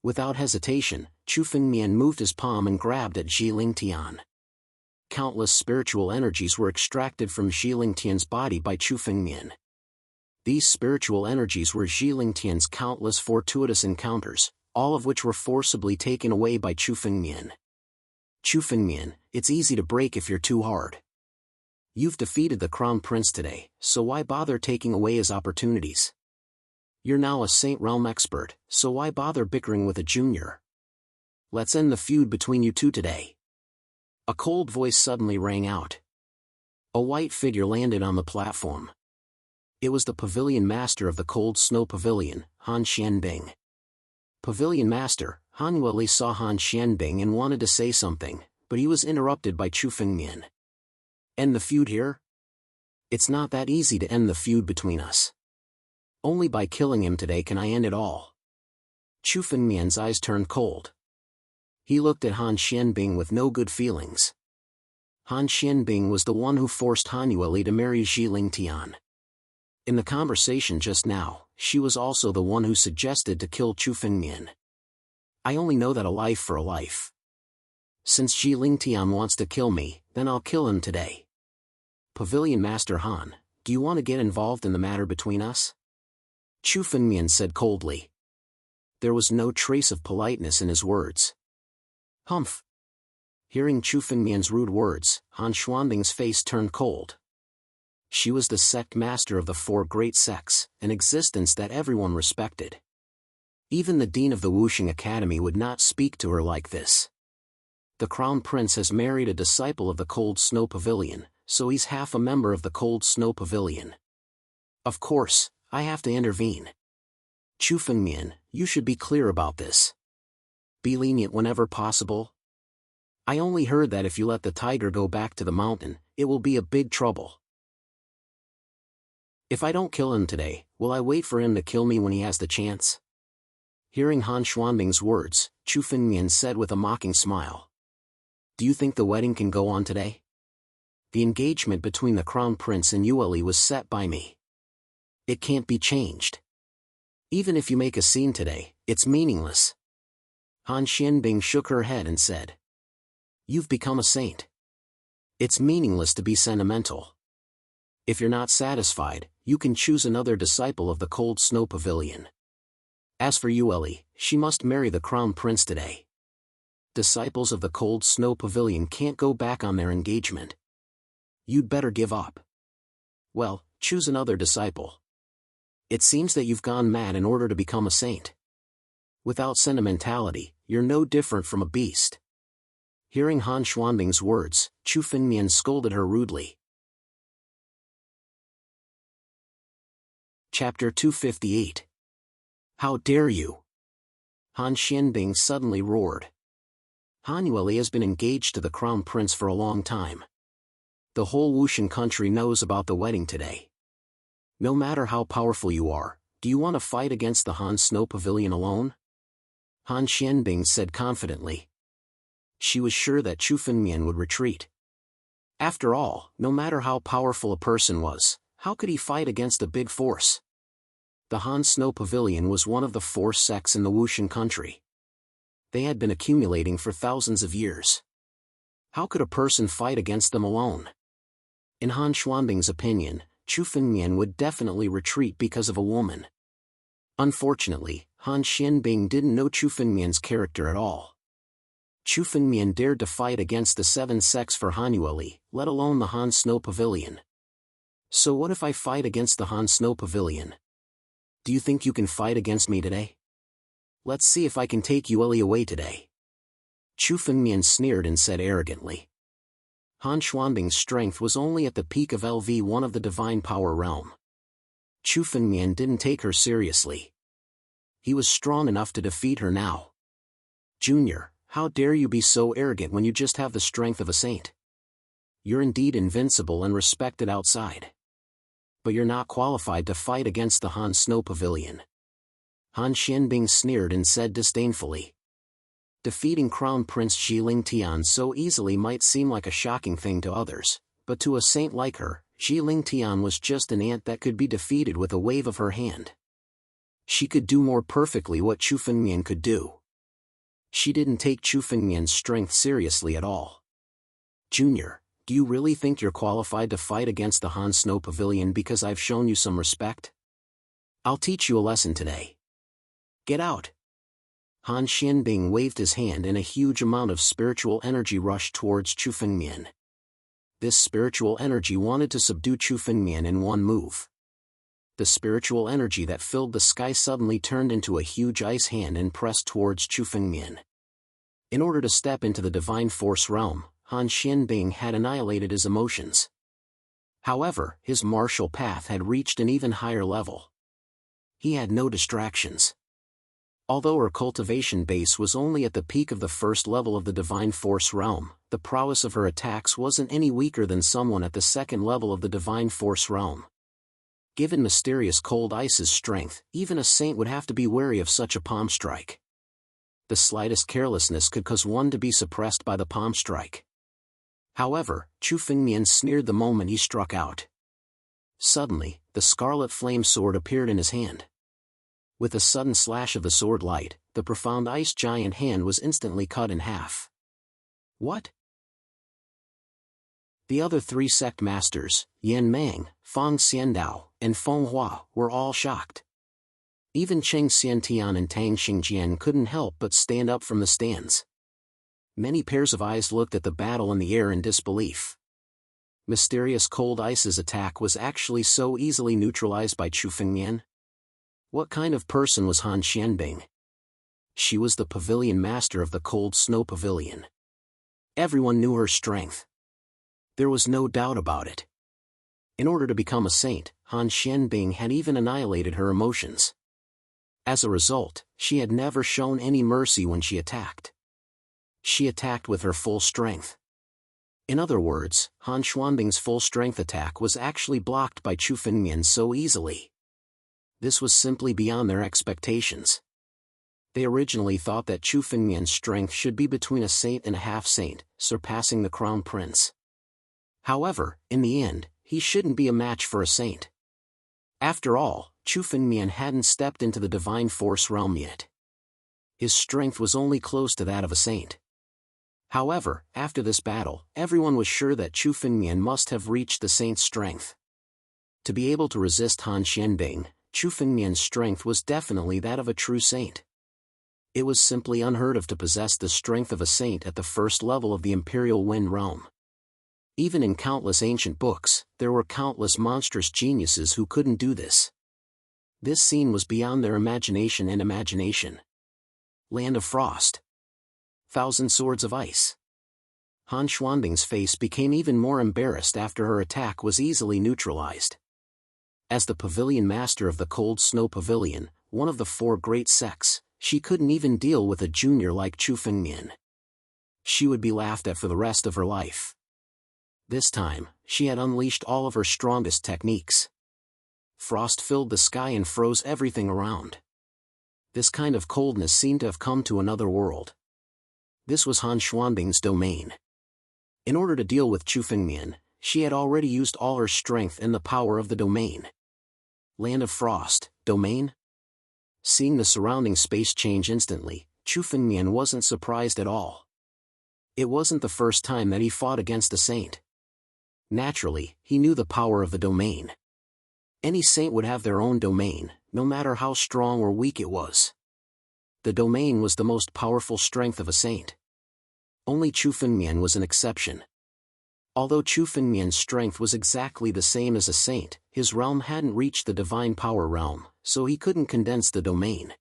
Without hesitation, Chu Fengmian moved his palm and grabbed at Jiling Tian. Countless spiritual energies were extracted from Jiling Tian's body by Chu Fengmian. These spiritual energies were Jiling Tian's countless fortuitous encounters, all of which were forcibly taken away by Chu Fengmian. Chu Fengmian, it's easy to break if you're too hard. You've defeated the Crown Prince today, so why bother taking away his opportunities? You're now a Saint Realm expert, so why bother bickering with a junior? Let's end the feud between you two today. A cold voice suddenly rang out. A white figure landed on the platform. It was the pavilion master of the Cold Snow Pavilion, Han Xianbing. Pavilion Master, Hanueli saw Han Xianbing and wanted to say something, but he was interrupted by Chu Fengmian. End the feud here? It's not that easy to end the feud between us. Only by killing him today can I end it all. Chu Fengmian's eyes turned cold. He looked at Han Xianbing with no good feelings. Han Xianbing was the one who forced Han Yueli to marry Zhiling Tian. In the conversation just now, she was also the one who suggested to kill Chu Fengmian. I only know that a life for a life. Since Zhiling Tian wants to kill me, then I'll kill him today. Pavilion Master Han, do you want to get involved in the matter between us? Chu Fengmian said coldly. There was no trace of politeness in his words. Humph. Hearing Chu Fengmian's rude words, Han Xuanbing's face turned cold. She was the sect master of the 4 great sects, an existence that everyone respected. Even the dean of the Wuxing Academy would not speak to her like this. The Crown Prince has married a disciple of the Cold Snow Pavilion, so he's half a member of the Cold Snow Pavilion. Of course, I have to intervene. Chu Fengmian, you should be clear about this. Be lenient whenever possible. I only heard that if you let the tiger go back to the mountain, it will be a big trouble. If I don't kill him today, will I wait for him to kill me when he has the chance? Hearing Han Xuanbing's words, Chu Fengmian said with a mocking smile. Do you think the wedding can go on today? The engagement between the Crown Prince and Yueli was set by me. It can't be changed. Even if you make a scene today, it's meaningless. Han Xianbing shook her head and said. You've become a saint. It's meaningless to be sentimental. If you're not satisfied, you can choose another disciple of the Cold Snow Pavilion. As for Yueli, she must marry the Crown Prince today. Disciples of the Cold Snow Pavilion can't go back on their engagement. You'd better give up. Well, choose another disciple. It seems that you've gone mad in order to become a saint. Without sentimentality, you're no different from a beast. Hearing Han Xuanbing's words, Chu Fengmian scolded her rudely. Chapter 258. How dare you? Han Xianbing suddenly roared. Han Yueli has been engaged to the Crown Prince for a long time. The whole Wuxing country knows about the wedding today. No matter how powerful you are, do you want to fight against the Han Snow Pavilion alone? Han Xianbing said confidently. She was sure that Chu Fengmian would retreat. After all, no matter how powerful a person was, how could he fight against a big force? The Han Snow Pavilion was one of the 4 sects in the Wuxing country. They had been accumulating for thousands of years. How could a person fight against them alone? In Han Xuanbing's opinion, Chu Fengmian would definitely retreat because of a woman. Unfortunately, Han Xianbing didn't know Chu Fengmian's character at all. Chu Fengmian dared to fight against the 7 sects for Han Yueli, let alone the Han Snow Pavilion. So what if I fight against the Han Snow Pavilion? Do you think you can fight against me today? Let's see if I can take Yueli away today. Chu Fengmian sneered and said arrogantly. Han Xuanbing's strength was only at the peak of LV1 of the Divine Power Realm. Chu Fengmian didn't take her seriously. He was strong enough to defeat her now. Junior, how dare you be so arrogant when you just have the strength of a saint? You're indeed invincible and respected outside. But you're not qualified to fight against the Han Snow Pavilion. Han Xianbing sneered and said disdainfully. Defeating Crown Prince Zhiling Tian so easily might seem like a shocking thing to others, but to a saint like her, Zhiling Tian was just an ant that could be defeated with a wave of her hand. She could do more perfectly what Chu Fengmian could do. She didn't take Chu Fengmian's strength seriously at all. Junior, do you really think you're qualified to fight against the Han Snow Pavilion because I've shown you some respect? I'll teach you a lesson today. Get out. Han Xianbing waved his hand and a huge amount of spiritual energy rushed towards Chu Fengmian. This spiritual energy wanted to subdue Chu Fengmian in one move. The spiritual energy that filled the sky suddenly turned into a huge ice hand and pressed towards Chu Fengmian. In order to step into the divine force realm, Han Xianbing had annihilated his emotions. However, his martial path had reached an even higher level. He had no distractions. Although her cultivation base was only at the peak of the 1st level of the divine force realm, the prowess of her attacks wasn't any weaker than someone at the 2nd level of the divine force realm. Given mysterious cold ice's strength, even a saint would have to be wary of such a palm strike. The slightest carelessness could cause one to be suppressed by the palm strike. However, Chu Fengmian sneered the moment he struck out. Suddenly, the scarlet flame sword appeared in his hand. With a sudden slash of the sword light, the profound ice giant hand was instantly cut in half. What? The other three sect masters, Jianwang, Feng Xiandao, and Feng Hua, were all shocked. Even Cheng Xiantian and Tang Xingjian couldn't help but stand up from the stands. Many pairs of eyes looked at the battle in the air in disbelief. Mysterious cold ice's attack was actually so easily neutralized by Chu Fengmian? What kind of person was Han Xianbing? She was the pavilion master of the Cold Snow Pavilion. Everyone knew her strength. There was no doubt about it. In order to become a saint, Han Xianbing had even annihilated her emotions. As a result, she had never shown any mercy when she attacked. She attacked with her full strength. In other words, Han Xuanbing's full strength attack was actually blocked by Chu Fengmian so easily. This was simply beyond their expectations. They originally thought that Chu Fengmian's strength should be between a saint and a half-saint, surpassing the crown prince. However, in the end, he shouldn't be a match for a saint. After all, Chu Fengmian hadn't stepped into the divine force realm yet. His strength was only close to that of a saint. However, after this battle, everyone was sure that Chu Fengmian must have reached the saint's strength. To be able to resist Han Xianbing, Chu Fengmian's strength was definitely that of a true saint. It was simply unheard of to possess the strength of a saint at the first level of the Imperial Wind Realm. Even in countless ancient books, there were countless monstrous geniuses who couldn't do this. This scene was beyond their imagination and imagination. Land of Frost. Thousand Swords of Ice. Han Xuanbing's face became even more embarrassed after her attack was easily neutralized. As the pavilion master of the Cold Snow Pavilion, one of the four great sects, she couldn't even deal with a junior like Chu Fengmian. She would be laughed at for the rest of her life. This time, she had unleashed all of her strongest techniques. Frost filled the sky and froze everything around. This kind of coldness seemed to have come to another world. This was Han Xuanbing's domain. In order to deal with Chu Fengmian, she had already used all her strength and the power of the domain. Land of Frost, domain? Seeing the surrounding space change instantly, Chu Fengmian wasn't surprised at all. It wasn't the first time that he fought against a saint. Naturally, he knew the power of the domain. Any saint would have their own domain, no matter how strong or weak it was. The domain was the most powerful strength of a saint. Only Chu Fengmian was an exception. Although Chu Fengmian's strength was exactly the same as a saint, his realm hadn't reached the divine power realm, so he couldn't condense the domain.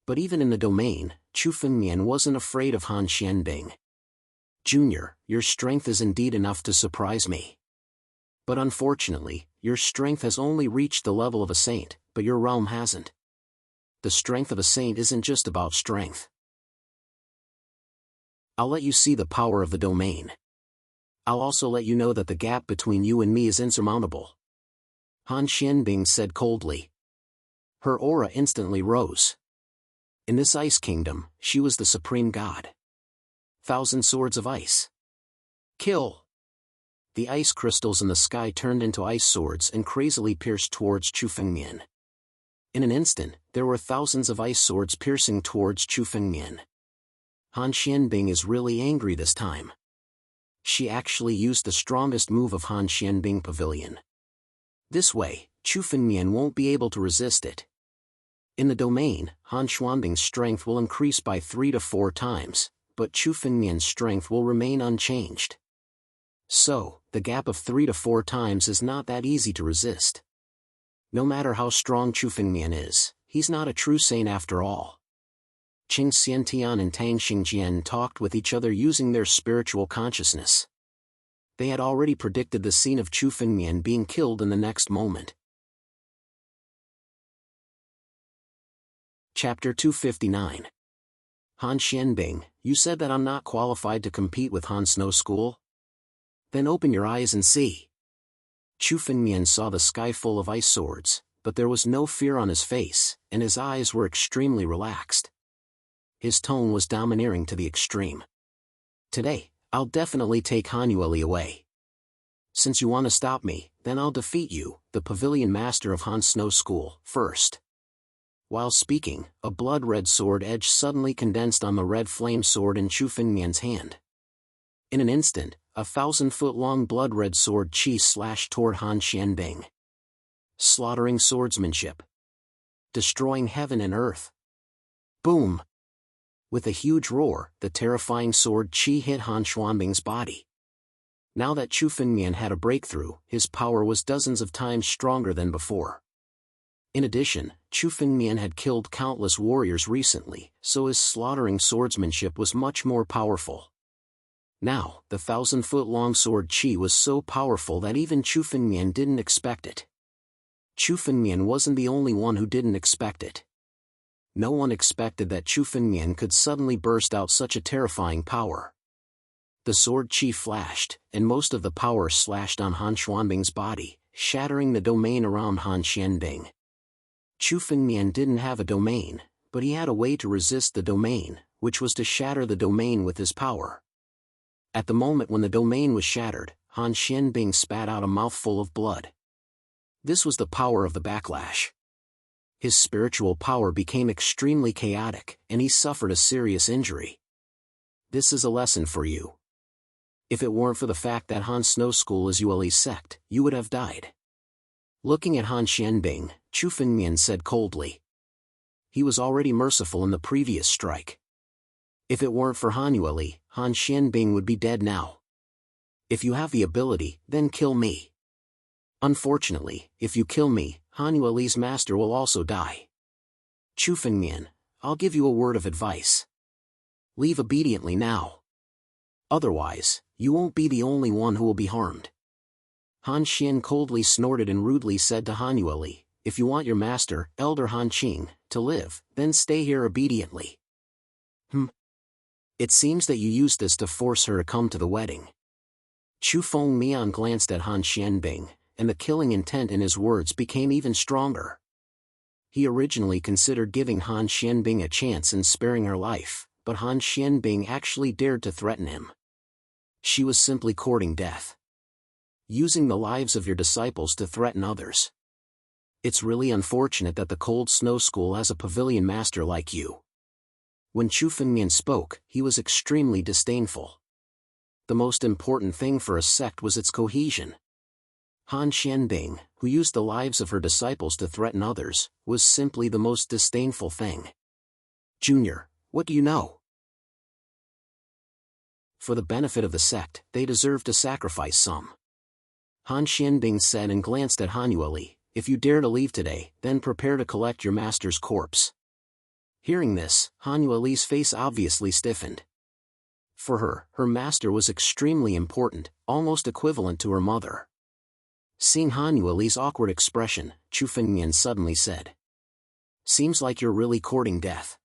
But even in the domain, Chu Fengmian wasn't afraid of Han Xianbing. Junior, your strength is indeed enough to surprise me. But unfortunately, your strength has only reached the level of a saint, but your realm hasn't. The strength of a saint isn't just about strength. I'll let you see the power of the domain. I'll also let you know that the gap between you and me is insurmountable. Han Xianbing said coldly. Her aura instantly rose. In this ice kingdom, she was the supreme god. Thousand Swords of Ice. Kill! The ice crystals in the sky turned into ice swords and crazily pierced towards Chu Fengmian. In an instant, there were thousands of ice swords piercing towards Chu Fengmian. Han Xianbing is really angry this time. She actually used the strongest move of Han Xianbing Pavilion. This way, Chu Fengmian won't be able to resist it. In the domain, Han Xuanbing's strength will increase by 3 to 4 times, but Chu Fengmian's strength will remain unchanged. So, the gap of 3 to 4 times is not that easy to resist. No matter how strong Chu Fengmian is, he's not a true saint after all. Cheng Xiantian and Tang Xingjian talked with each other using their spiritual consciousness. They had already predicted the scene of Chu Fengmian being killed in the next moment. Chapter 259. Han Xianbing, you said that I'm not qualified to compete with Han Snow School? Then open your eyes and see. Chu Fengmian saw the sky full of ice swords, but there was no fear on his face, and his eyes were extremely relaxed. His tone was domineering to the extreme. Today, I'll definitely take Hanueli away. Since you want to stop me, then I'll defeat you, the pavilion master of Han Snow School, first. While speaking, a blood-red sword edge suddenly condensed on the red flame sword in Chu Fengmian's hand. In an instant, a 1,000-foot-long blood-red sword chi slashed toward Han Xianbing. Slaughtering swordsmanship. Destroying heaven and earth. Boom! With a huge roar, the terrifying sword chi hit Han Xuanbing's body. Now that Chu Fengmian had a breakthrough, his power was dozens of times stronger than before. In addition, Chu Fengmian had killed countless warriors recently, so his slaughtering swordsmanship was much more powerful. Now, the 1,000-foot-long sword chi was so powerful that even Chu Fengmian didn't expect it. Chu Fengmian wasn't the only one who didn't expect it. No one expected that Chu Fengmian could suddenly burst out such a terrifying power. The sword chi flashed, and most of the power slashed on Han Xuanbing's body, shattering the domain around Han Xianbing. Chu Fengmian didn't have a domain, but he had a way to resist the domain, which was to shatter the domain with his power. At the moment when the domain was shattered, Han Xianbing spat out a mouthful of blood. This was the power of the backlash. His spiritual power became extremely chaotic, and he suffered a serious injury. This is a lesson for you. If it weren't for the fact that Han Snow School is Yueli's sect, you would have died. Looking at Han Xianbing, Chu Fengmian said coldly. He was already merciful in the previous strike. If it weren't for Hanueli, Han Xianbing would be dead now. If you have the ability, then kill me. Unfortunately, if you kill me, Hanueli's master will also die. Chu Fengmian, I'll give you a word of advice. Leave obediently now. Otherwise, you won't be the only one who will be harmed. Han Xian coldly snorted and rudely said to Hanueli, if you want your master, Elder Han Qing, to live, then stay here obediently. It seems that you used this to force her to come to the wedding. Chu Fengmian glanced at Han Xianbing, and the killing intent in his words became even stronger. He originally considered giving Han Xianbing a chance and sparing her life, but Han Xianbing actually dared to threaten him. She was simply courting death. Using the lives of your disciples to threaten others. It's really unfortunate that the Cold Snow School has a pavilion master like you. When Chu Fengmian spoke, he was extremely disdainful. The most important thing for a sect was its cohesion. Han Xianbing, who used the lives of her disciples to threaten others, was simply the most disdainful thing. Junior, what do you know? For the benefit of the sect, they deserve to sacrifice some. Han Xianbing said and glanced at Hanueli, if you dare to leave today, then prepare to collect your master's corpse. Hearing this, Hanueli's face obviously stiffened. For her, her master was extremely important, almost equivalent to her mother. Seeing Hanueli's awkward expression, Chu Fengmian suddenly said. Seems like you're really courting death.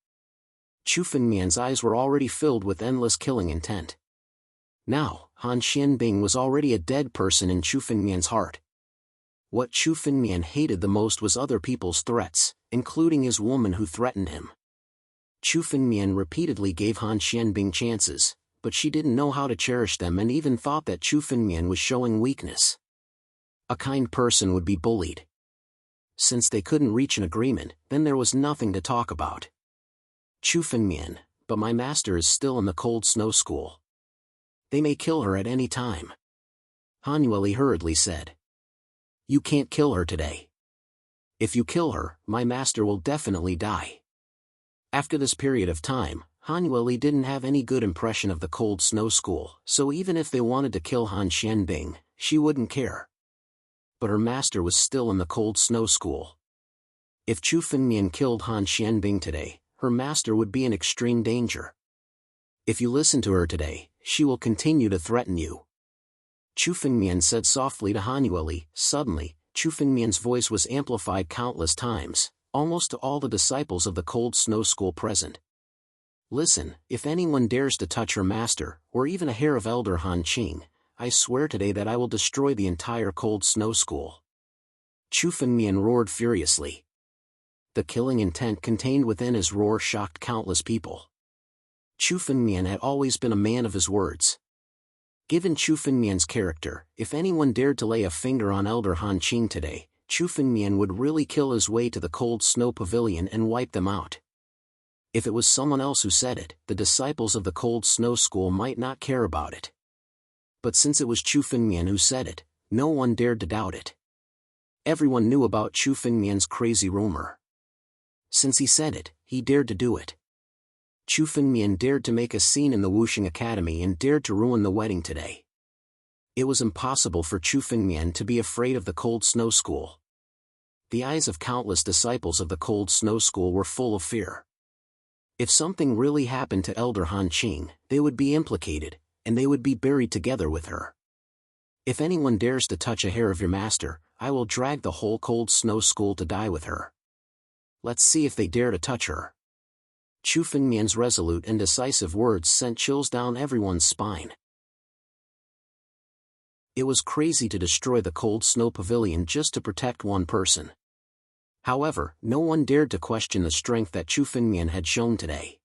Chu Fengmian's eyes were already filled with endless killing intent. Now, Han Xianbing was already a dead person in Chu Fengmian's heart. What Chu Fengmian hated the most was other people's threats, including his woman who threatened him. Chu Fengmian repeatedly gave Han Xianbing chances, but she didn't know how to cherish them and even thought that Chu Fengmian was showing weakness. A kind person would be bullied. Since they couldn't reach an agreement, then there was nothing to talk about. Chu Fengmian, but my master is still in the Cold Snow School. They may kill her at any time. Hanueli hurriedly said. You can't kill her today. If you kill her, my master will definitely die. After this period of time, Hanueli didn't have any good impression of the Cold Snow School, so even if they wanted to kill Han Xianbing, she wouldn't care. But her master was still in the Cold Snow School. If Chu Fengmian killed Han Xianbing today, her master would be in extreme danger. If you listen to her today, she will continue to threaten you. Chu Fengmian said softly to Hanueli. Suddenly, Chu Fengmian's voice was amplified countless times, almost to all the disciples of the Cold Snow School present. Listen, if anyone dares to touch her master, or even a hair of Elder Han Qing, I swear today that I will destroy the entire Cold Snow School. Chu Fengmian roared furiously. The killing intent contained within his roar shocked countless people. Chu Fengmian had always been a man of his words. Given Chu Fengmian's character, if anyone dared to lay a finger on Elder Han Qing today, Chu Fengmian would really kill his way to the cold snow pavilion and wipe them out. If it was someone else who said it, the disciples of the cold snow school might not care about it. But since it was Chu Fengmian who said it, no one dared to doubt it. Everyone knew about Chu Fengmian's crazy rumor. Since he said it, he dared to do it. Chu Fengmian dared to make a scene in the Wuxing Academy and dared to ruin the wedding today. It was impossible for Chu Fengmian to be afraid of the cold snow school. The eyes of countless disciples of the cold snow school were full of fear. If something really happened to Elder Han Qing, they would be implicated, and they would be buried together with her. If anyone dares to touch a hair of your master, I will drag the whole cold snow school to die with her. Let's see if they dare to touch her. Chu Fengmian's resolute and decisive words sent chills down everyone's spine. It was crazy to destroy the cold snow pavilion just to protect one person. However, no one dared to question the strength that Chu Fengmian had shown today.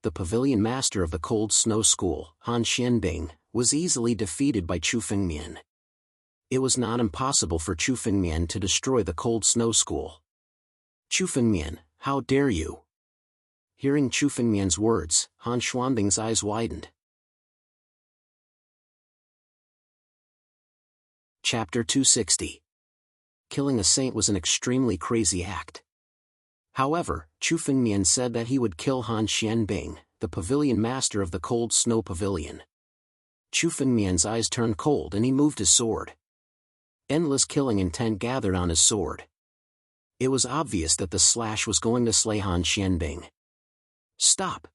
The pavilion master of the cold snow school, Han Xianbing, was easily defeated by Chu Fengmian. It was not impossible for Chu Fengmian to destroy the cold snow school. Chu Fengmian, how dare you? Hearing Chu Fengmian's words, Han Xuanbing's eyes widened. Chapter 260. Killing a saint was an extremely crazy act. However, Chu Fengmian said that he would kill Han Xianbing, the pavilion master of the cold snow pavilion. Chu Fengmian's eyes turned cold and he moved his sword. Endless killing intent gathered on his sword. It was obvious that the slash was going to slay Han Xianbing. Stop!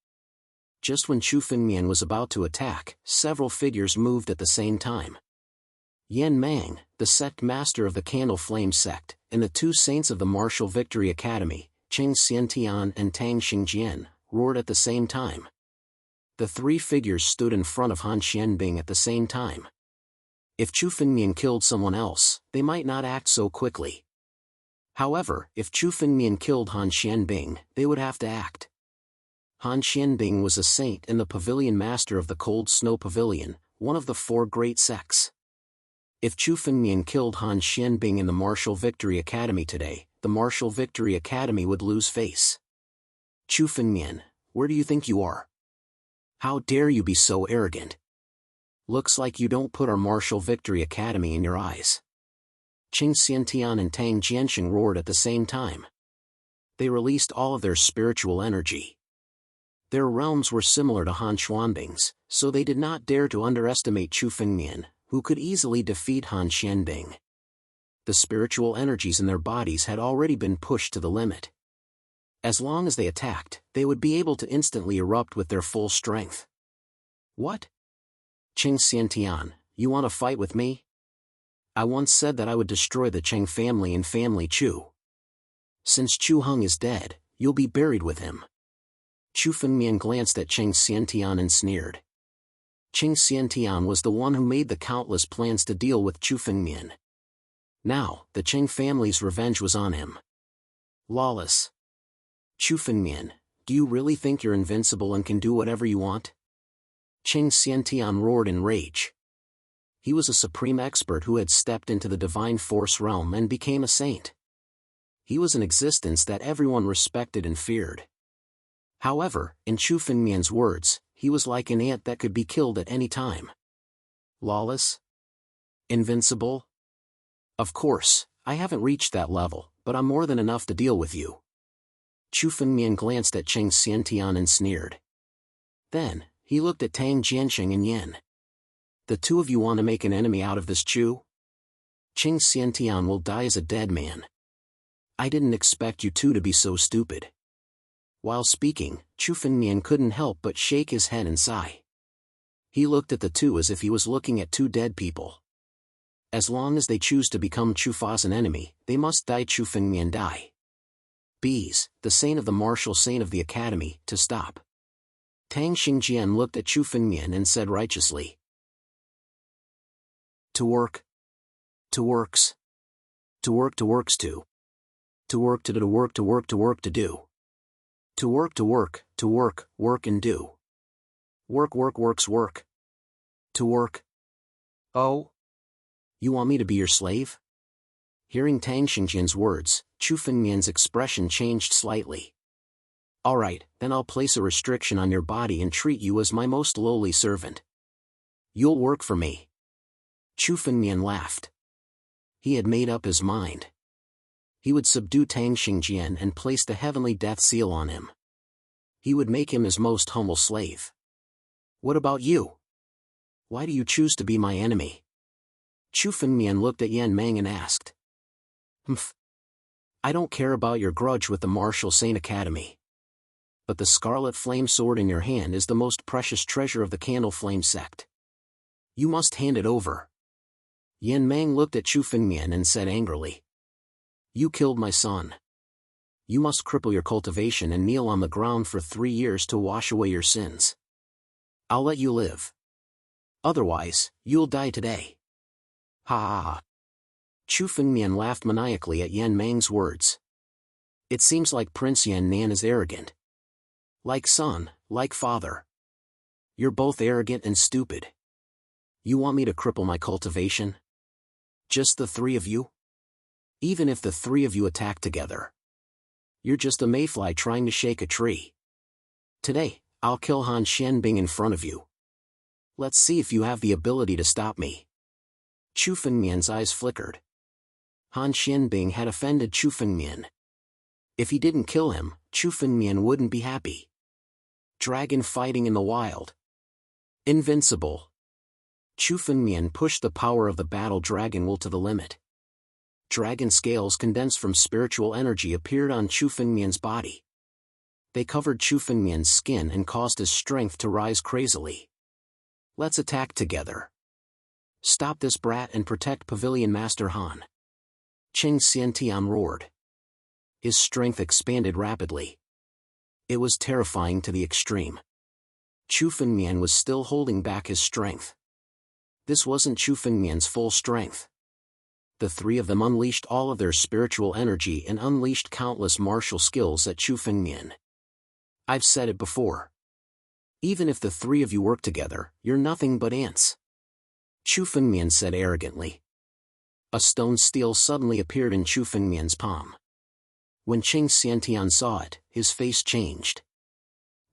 Just when Chu Fengmian was about to attack, several figures moved at the same time. Yan Mang, the sect master of the Candle Flame sect, and the two saints of the Martial Victory Academy, Qing Xiantian and Tang Xingjian, roared at the same time. The three figures stood in front of Han Xianbing at the same time. If Chu Fengmian killed someone else, they might not act so quickly. However, if Chu Fengmian killed Han Xianbing, they would have to act. Han Xianbing was a saint and the pavilion master of the Cold Snow Pavilion, one of the four great sects. If Chu Fengmian killed Han Xianbing in the Martial Victory Academy today, the Martial Victory Academy would lose face. Chu Fengmian, where do you think you are? How dare you be so arrogant? Looks like you don't put our Martial Victory Academy in your eyes. Qing Xiantian and Tang Jianxing roared at the same time. They released all of their spiritual energy. Their realms were similar to Han Xuanbing's, so they did not dare to underestimate Chu Fengmian, who could easily defeat Han Xianbing. The spiritual energies in their bodies had already been pushed to the limit. As long as they attacked, they would be able to instantly erupt with their full strength. What? Qing Xiantian, you want to fight with me? I once said that I would destroy the Cheng family and family Chu. Since Chu Heng is dead, you'll be buried with him. Chu Fengmian glanced at Qing Xiantian and sneered. Qing Xiantian was the one who made the countless plans to deal with Chu Fengmian. Now, the Cheng family's revenge was on him. Lawless. Chu Fengmian, do you really think you're invincible and can do whatever you want? Qing Xiantian roared in rage. He was a supreme expert who had stepped into the divine force realm and became a saint. He was an existence that everyone respected and feared. However, in Chu Fengmian's words, he was like an ant that could be killed at any time. Lawless? Invincible? Of course, I haven't reached that level, but I'm more than enough to deal with you. Chu Fengmian glanced at Qing Xiantian and sneered. Then, he looked at Tang Jianxing and Yan. The two of you want to make an enemy out of this Chu? Qing Xiantian will die as a dead man. I didn't expect you two to be so stupid. While speaking, Chu Fengmian couldn't help but shake his head and sigh. He looked at the two as if he was looking at two dead people. As long as they choose to become Chu Fa's an enemy, they must die. Chu Fengmian die. Bees, the saint of the martial saint of the academy, to stop. Tang Xingjian looked at Chu Fengmian and said righteously. To work. To works. To work to works to. To work to do to work to work to work to do. To work, work and do. Work works work. To work? Oh? You want me to be your slave? Hearing Tang Xingjian's words, Chu Fengmian's expression changed slightly. Alright, then I'll place a restriction on your body and treat you as my most lowly servant. You'll work for me. Chu Fengmian laughed. He had made up his mind. He would subdue Tang Xingjian and place the heavenly death seal on him. He would make him his most humble slave. What about you? Why do you choose to be my enemy? Chu Fengmian looked at Jianwang and asked. I don't care about your grudge with the Martial Saint Academy. But the scarlet flame sword in your hand is the most precious treasure of the Candle Flame sect. You must hand it over. Jianwang looked at Chu Fengmian and said angrily. You killed my son. You must cripple your cultivation and kneel on the ground for 3 years to wash away your sins. I'll let you live. Otherwise, you'll die today. Ha ha ha. Chu Fengmian laughed maniacally at Jianwang's words. It seems like Prince Yannan is arrogant. Like son, like father. You're both arrogant and stupid. You want me to cripple my cultivation? Just the 3 of you? Even if the 3 of you attack together. You're just a mayfly trying to shake a tree. Today, I'll kill Han Xianbing in front of you. Let's see if you have the ability to stop me. Chu Fengmian's eyes flickered. Han Xianbing had offended Chu Fengmian. If he didn't kill him, Chu Fengmian wouldn't be happy. Dragon fighting in the wild. Invincible. Chu Fengmian pushed the power of the battle dragon will to the limit. Dragon scales condensed from spiritual energy appeared on Chu Fengmian's body. They covered Chu Fengmian's skin and caused his strength to rise crazily. Let's attack together. Stop this brat and protect Pavilion Master Han. Qing Xiantian roared. His strength expanded rapidly. It was terrifying to the extreme. Chu Fengmian was still holding back his strength. This wasn't Chu Fengmian's full strength. The 3 of them unleashed all of their spiritual energy and unleashed countless martial skills at Chu Fengmian. I've said it before. Even if the 3 of you work together, you're nothing but ants. Chu Fengmian said arrogantly. A stone steel suddenly appeared in Chu Fengmian's palm. When Qing Xiantian saw it, his face changed.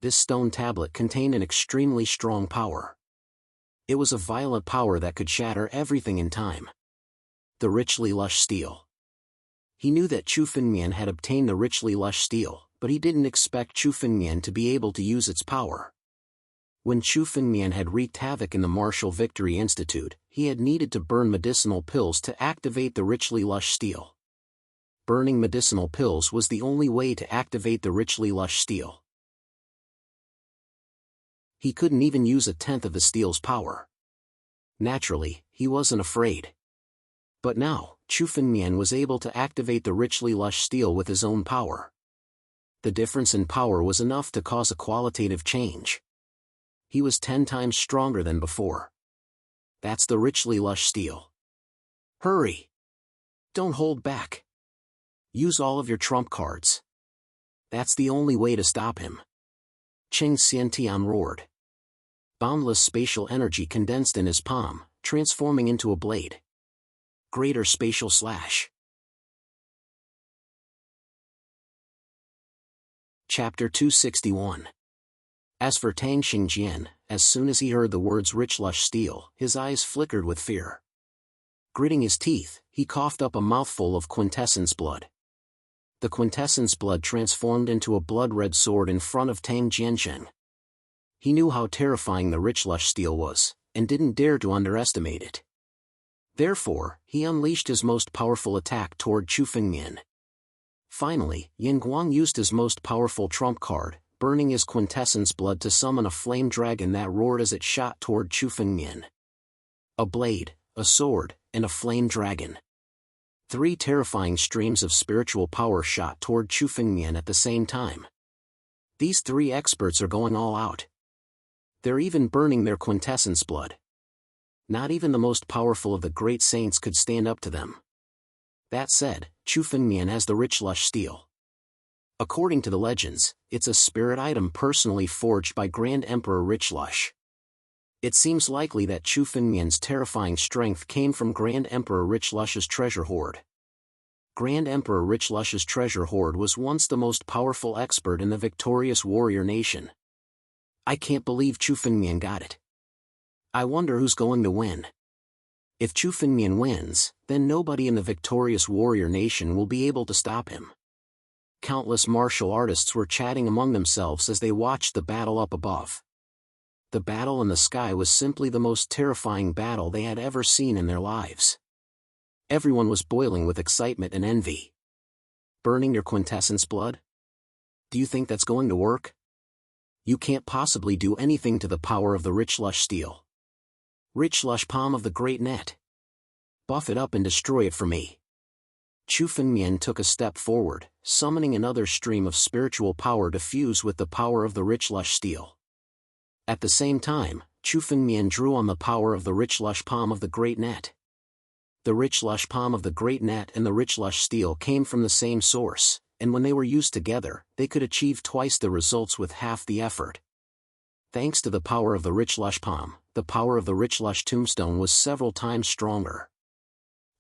This stone tablet contained an extremely strong power. It was a violent power that could shatter everything in time. The richly lush steel. He knew that Chu Fengmian had obtained the richly lush steel, but he didn't expect Chu Fengmian to be able to use its power. When Chu Fengmian had wreaked havoc in the Martial Victory Institute, he had needed to burn medicinal pills to activate the richly lush steel. Burning medicinal pills was the only way to activate the richly lush steel. He couldn't even use 1/10 of the steel's power. Naturally, he wasn't afraid. But now, Chu Fengmian was able to activate the richly lush steel with his own power. The difference in power was enough to cause a qualitative change. He was 10 times stronger than before. That's the richly lush steel. Hurry! Don't hold back. Use all of your trump cards. That's the only way to stop him. Qing Xiantian roared. Boundless spatial energy condensed in his palm, transforming into a blade. Greater spatial slash. Chapter 261. As for Tang Xingjian, as soon as he heard the words rich lush steel, his eyes flickered with fear. Gritting his teeth, he coughed up a mouthful of quintessence blood. The quintessence blood transformed into a blood-red sword in front of Tang Jianzheng. He knew how terrifying the rich lush steel was, and didn't dare to underestimate it. Therefore, he unleashed his most powerful attack toward Chu Fengmian. Finally, Jianwang used his most powerful trump card, burning his quintessence blood to summon a flame dragon that roared as it shot toward Chu Fengmian. A blade, a sword, and a flame dragon. 3 terrifying streams of spiritual power shot toward Chu Fengmian at the same time. These 3 experts are going all out. They're even burning their quintessence blood. Not even the most powerful of the great saints could stand up to them. That said, Chu Fengmian has the rich lush steel. According to the legends, it's a spirit item personally forged by Grand Emperor Richlush. It seems likely that Chu Fengmian's terrifying strength came from Grand Emperor Richlush's treasure hoard. Grand Emperor Richlush's treasure hoard was once the most powerful expert in the victorious warrior nation. I can't believe Chu Fengmian got it. I wonder who's going to win. If Chu Fengmian wins, then nobody in the victorious warrior nation will be able to stop him. Countless martial artists were chatting among themselves as they watched the battle up above. The battle in the sky was simply the most terrifying battle they had ever seen in their lives. Everyone was boiling with excitement and envy. Burning your quintessence blood? Do you think that's going to work? You can't possibly do anything to the power of the Richlush steel. Richlush palm of the great net. Buff it up and destroy it for me. Chu Fengmian took a step forward, summoning another stream of spiritual power to fuse with the power of the Richlush steel. At the same time, Chu Fengmian drew on the power of the Richlush palm of the great net. The Richlush palm of the great net and the Richlush steel came from the same source, and when they were used together, they could achieve twice the results with half the effort. Thanks to the power of the Richlush palm, the power of the Richlush tombstone was several times stronger.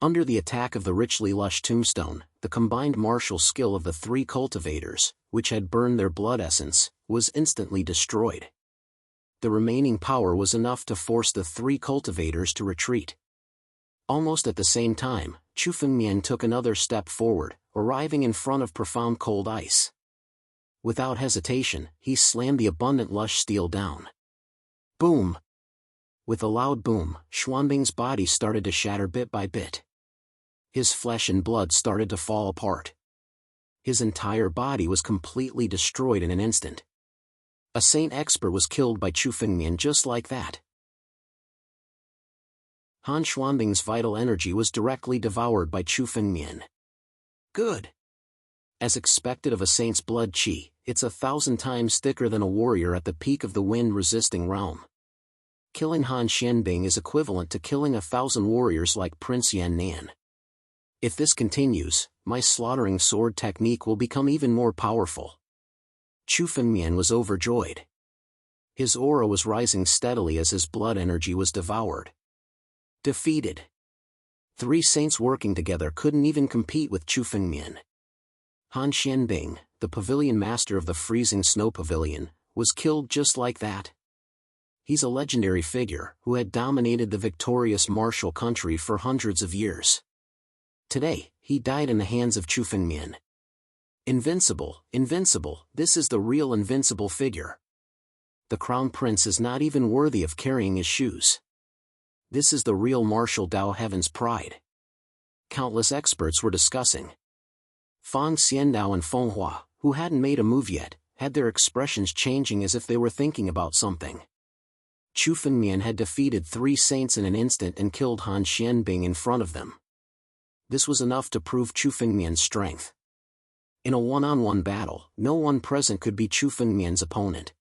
Under the attack of the richly lush tombstone, the combined martial skill of the three cultivators, which had burned their blood essence, was instantly destroyed. The remaining power was enough to force the three cultivators to retreat. Almost at the same time, Chu Fengmian took another step forward, arriving in front of profound cold ice. Without hesitation, he slammed the abundant lush steel down. Boom! With a loud boom, Xuanbing's body started to shatter bit by bit. His flesh and blood started to fall apart. His entire body was completely destroyed in an instant. A saint expert was killed by Chu Fengmian just like that. Han Xuanbing's vital energy was directly devoured by Chu Fengmian. Good. As expected of a saint's blood qi, it's 1,000 times thicker than a warrior at the peak of the wind-resisting realm. Killing Han Xuanbing is equivalent to killing 1,000 warriors like Prince Yan Nan. If this continues, my slaughtering sword technique will become even more powerful. Chu Fengmian was overjoyed. His aura was rising steadily as his blood energy was devoured. Defeated. 3 saints working together couldn't even compete with Chu Fengmian. Han Xuanbing, the pavilion master of the freezing snow pavilion, was killed just like that. He's a legendary figure who had dominated the victorious martial country for hundreds of years. Today, he died in the hands of Chu Fengmian. Invincible, invincible, this is the real invincible figure. The crown prince is not even worthy of carrying his shoes. This is the real martial Dao Heaven's pride. Countless experts were discussing. Fang Xiandao and Feng Hua, who hadn't made a move yet, had their expressions changing as if they were thinking about something. Chu Fengmian had defeated 3 saints in an instant and killed Han Xuanbing in front of them. This was enough to prove Chu Fengmian's strength. In a one-on-one battle, no one present could be Chu Fengmian's opponent.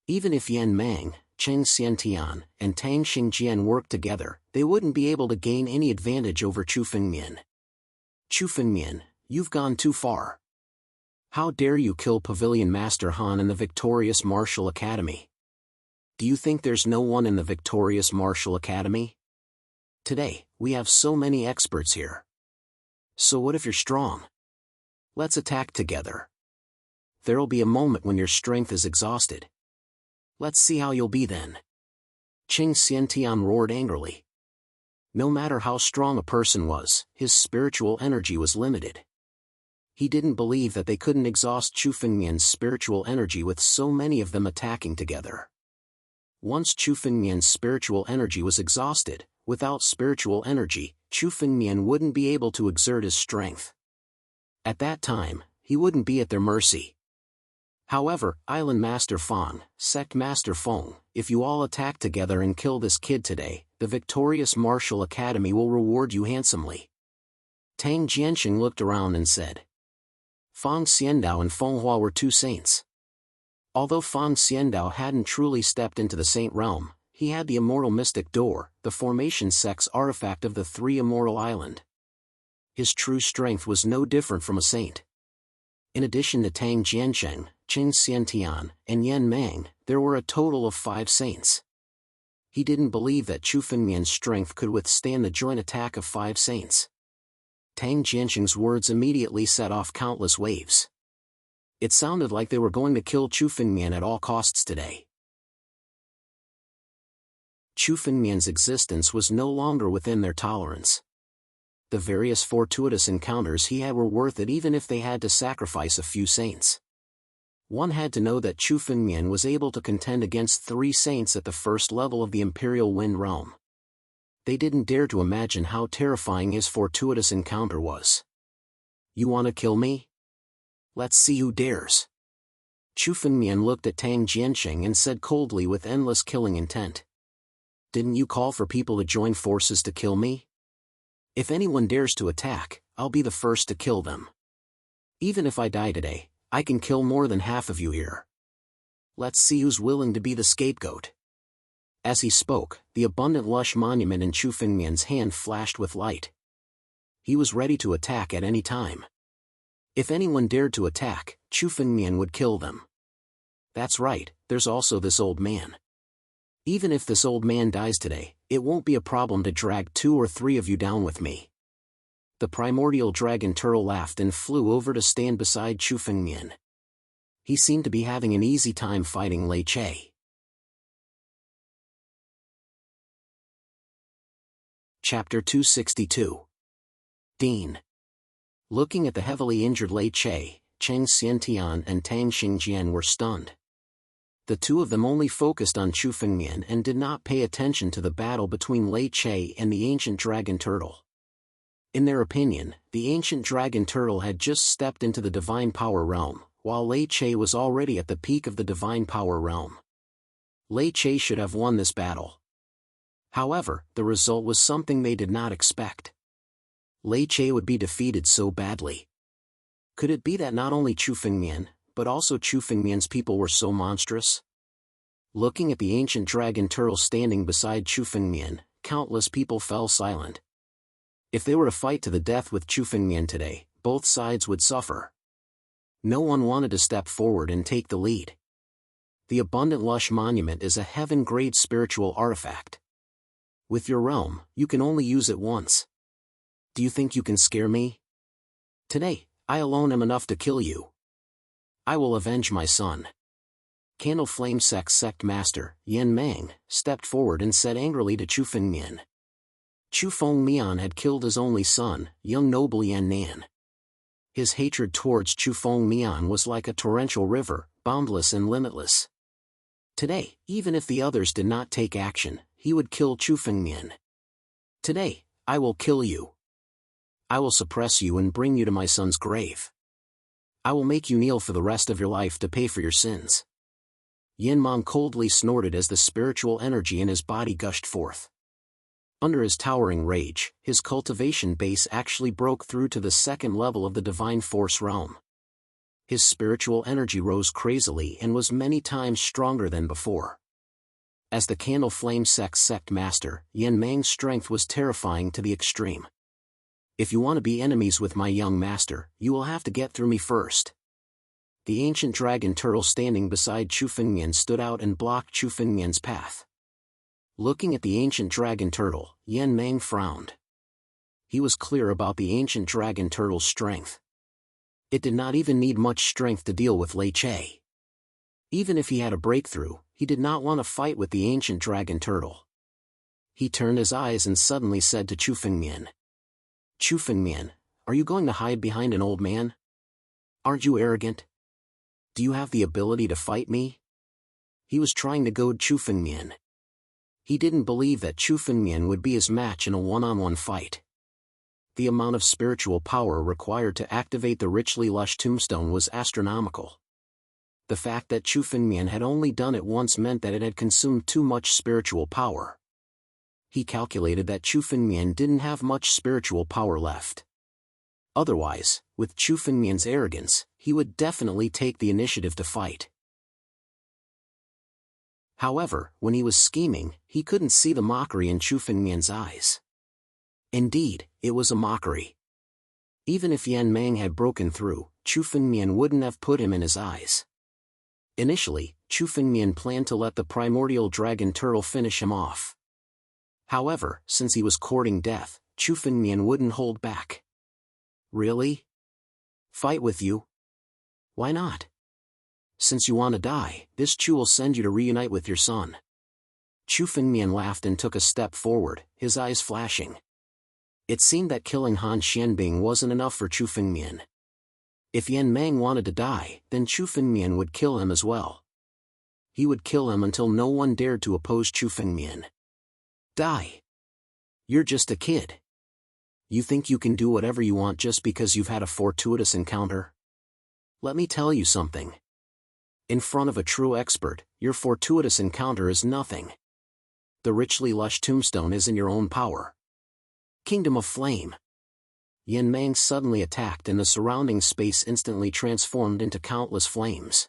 Even if Yan Mang, Cheng Xiantian, and Tang Xingjian worked together, they wouldn't be able to gain any advantage over Chu Fengmian. Chu Fengmian, you've gone too far. How dare you kill Pavilion Master Han in the Victorious Martial Academy? Do you think there's no one in the Victorious Martial Academy? Today, we have so many experts here. So what if you're strong? Let's attack together. There'll be a moment when your strength is exhausted. Let's see how you'll be then. Cheng Xiantian roared angrily. No matter how strong a person was, his spiritual energy was limited. He didn't believe that they couldn't exhaust Chu Fengmian's spiritual energy with so many of them attacking together. Once Chu Fengmian's spiritual energy was exhausted, without spiritual energy, Chu Fengmian wouldn't be able to exert his strength. At that time, he wouldn't be at their mercy. However, Island Master Fang, Sect Master Feng, if you all attack together and kill this kid today, the Victorious Martial Academy will reward you handsomely. Tang Jianxing looked around and said. Fang Xiandao and Feng Hua were 2 saints. Although Fang Xiandao hadn't truly stepped into the saint realm, he had the immortal mystic door, the formation sect's artifact of the 3 immortal island. His true strength was no different from a saint. In addition to Tang Jiansheng, Cheng Xiantian, and Yan Mang, there were a total of 5 saints. He didn't believe that Chu Fengmian's strength could withstand the joint attack of 5 saints. Tang Jianqing's words immediately set off countless waves. It sounded like they were going to kill Chu Fengmian at all costs today. Chu Fengmian's existence was no longer within their tolerance. The various fortuitous encounters he had were worth it even if they had to sacrifice a few saints. One had to know that Chu Fengmian was able to contend against 3 saints at the first level of the Imperial Wind Realm. They didn't dare to imagine how terrifying his fortuitous encounter was. "You want to kill me? Let's see who dares." Chu Fengmian looked at Tang Jianqing and said coldly with endless killing intent. "Didn't you call for people to join forces to kill me? If anyone dares to attack, I'll be the first to kill them. Even if I die today, I can kill more than half of you here. Let's see who's willing to be the scapegoat." As he spoke, the abundant lush monument in Chu Fengmian's hand flashed with light. He was ready to attack at any time. If anyone dared to attack, Chu Fengmian would kill them. That's right, there's also this old man. Even if this old man dies today, it won't be a problem to drag 2 or 3 of you down with me. The primordial dragon turtle laughed and flew over to stand beside Chu Fengmian. He seemed to be having an easy time fighting Lei Che. Chapter 262. Dean. Looking at the heavily injured Lei Che, Cheng Xiantian and Tang Xingjian were stunned. The two of them only focused on Chu Fengmian and did not pay attention to the battle between Lei Che and the ancient dragon turtle. In their opinion, the ancient dragon turtle had just stepped into the divine power realm, while Lei Che was already at the peak of the divine power realm. Lei Che should have won this battle. However, the result was something they did not expect. Lei Che would be defeated so badly. Could it be that not only Chu Fengmian, but also Chu Fengmian's people were so monstrous? Looking at the ancient dragon turtle standing beside Chu Fengmian, countless people fell silent. If they were to fight to the death with Chu Fengmian today, both sides would suffer. No one wanted to step forward and take the lead. The abundant lush monument is a heaven-grade spiritual artifact. With your realm, you can only use it once. Do you think you can scare me? Today, I alone am enough to kill you. I will avenge my son. Candle Flame Sect Master, Jianwang, stepped forward and said angrily to Chu Fengmian. Chu Fengmian had killed his only son, young noble Yan Nan. His hatred towards Chu Fengmian was like a torrential river, boundless and limitless. Today, even if the others did not take action, he would kill Chu Fengmian. Today, I will kill you. I will suppress you and bring you to my son's grave. I will make you kneel for the rest of your life to pay for your sins. Jianwang coldly snorted as the spiritual energy in his body gushed forth. Under his towering rage, his cultivation base actually broke through to the 2nd level of the divine force realm. His spiritual energy rose crazily and was many times stronger than before. As the Candle Flame Sect Master, Jianwang's strength was terrifying to the extreme. If you want to be enemies with my young master, you will have to get through me first. The ancient dragon turtle standing beside Chu Fengmian stood out and blocked Chu Fengmian's path. Looking at the ancient dragon turtle, Jianwang frowned. He was clear about the ancient dragon turtle's strength. It did not even need much strength to deal with Lei Che. Even if he had a breakthrough, he did not want to fight with the ancient dragon turtle. He turned his eyes and suddenly said to Chu Fengmian. Chu Fengmian, are you going to hide behind an old man? Aren't you arrogant? Do you have the ability to fight me? He was trying to goad Chu Fengmian. He didn't believe that Chu Fengmian would be his match in a one-on-one fight. The amount of spiritual power required to activate the richly lush tombstone was astronomical. The fact that Chu Fengmian had only done it once meant that it had consumed too much spiritual power. He calculated that Chu Fengmian didn't have much spiritual power left. Otherwise, with Chu Fengmian's arrogance, he would definitely take the initiative to fight. However, when he was scheming, he couldn't see the mockery in Chu Fengmian's eyes. Indeed, it was a mockery. Even if Jianwang had broken through, Chu Fengmian wouldn't have put him in his eyes. Initially, Chu Fengmian planned to let the primordial dragon turtle finish him off. However, since he was courting death, Chu Fengmian wouldn't hold back. Really? Fight with you? Why not? Since you want to die, this Chu will send you to reunite with your son. Chu Fengmian laughed and took a step forward, his eyes flashing. It seemed that killing Han Xianbing wasn't enough for Chu Fengmian. If Yan Meng wanted to die, then Chu Fengmian would kill him as well. He would kill him until no one dared to oppose Chu Fengmian. Die. You're just a kid. You think you can do whatever you want just because you've had a fortuitous encounter? Let me tell you something. In front of a true expert, your fortuitous encounter is nothing. The richly lush tombstone is in your own power. Kingdom of Flame. Yan Meng suddenly attacked and the surrounding space instantly transformed into countless flames.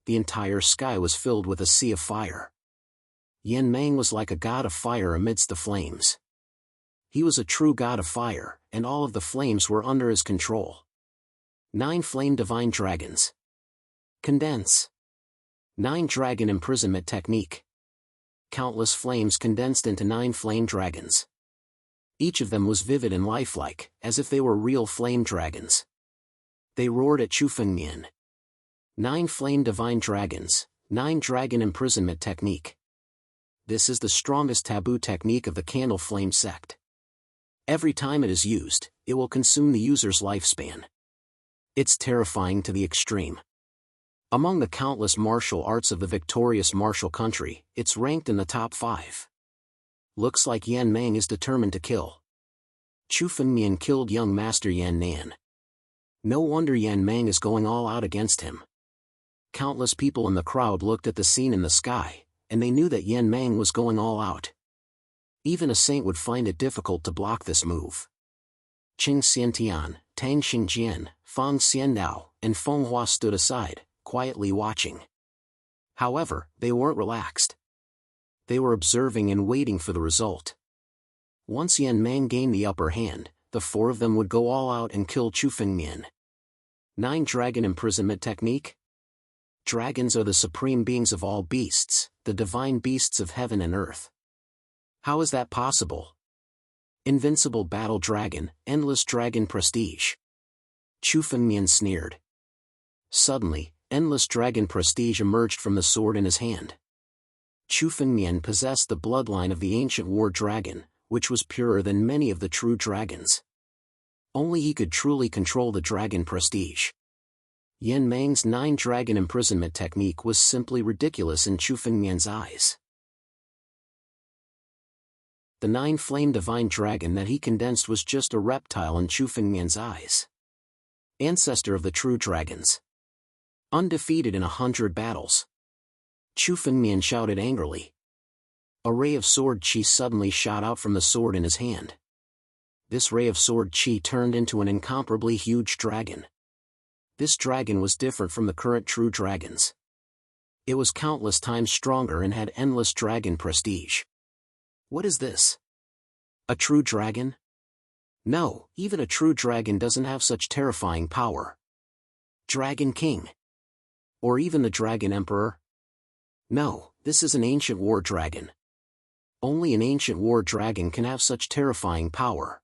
The entire sky was filled with a sea of fire. Yan Meng was like a god of fire amidst the flames. He was a true god of fire, and all of the flames were under his control. 9 Flame Divine Dragons. Condense. 9 Dragon Imprisonment Technique. Countless flames condensed into 9 flame dragons. Each of them was vivid and lifelike, as if they were real flame dragons. They roared at Chu Fengmian. 9 Flame Divine Dragons, 9 Dragon Imprisonment Technique. This is the strongest taboo technique of the Candle Flame sect. Every time it is used, it will consume the user's lifespan. It's terrifying to the extreme. Among the countless martial arts of the victorious martial country, it's ranked in the top 5. Looks like Yan Meng is determined to kill. Chu Fengmian killed young Master Yan Nan. No wonder Yan Meng is going all out against him. Countless people in the crowd looked at the scene in the sky, and they knew that Yan Meng was going all out. Even a saint would find it difficult to block this move. Qing Xiantian, Tang Xingjian, Fang Xiandao, and Feng Hua stood aside, quietly watching. However, they weren't relaxed. They were observing and waiting for the result. Once Yan Meng gained the upper hand, the 4 of them would go all out and kill Chu Fengmian. 9 Dragon Imprisonment Technique. Dragons are the supreme beings of all beasts, the divine beasts of heaven and earth. How is that possible? Invincible Battle Dragon, Endless Dragon Prestige. Chu Fengmian sneered. Suddenly, Endless Dragon Prestige emerged from the sword in his hand. Chu Fengmian possessed the bloodline of the ancient war dragon, which was purer than many of the true dragons. Only he could truly control the dragon prestige. Yan Meng's 9 Dragon Imprisonment Technique was simply ridiculous in Chu Fengmian's eyes. The 9 Flame Divine Dragon that he condensed was just a reptile in Chu Fengmian's eyes. Ancestor of the true dragons. Undefeated in 100 battles. Chu Fengmian shouted angrily. A ray of sword chi suddenly shot out from the sword in his hand. This ray of sword chi turned into an incomparably huge dragon. This dragon was different from the current true dragons. It was countless times stronger and had endless dragon prestige. What is this? A true dragon? No, even a true dragon doesn't have such terrifying power. Dragon King? Or even the Dragon Emperor? No, this is an ancient war dragon. Only an ancient war dragon can have such terrifying power.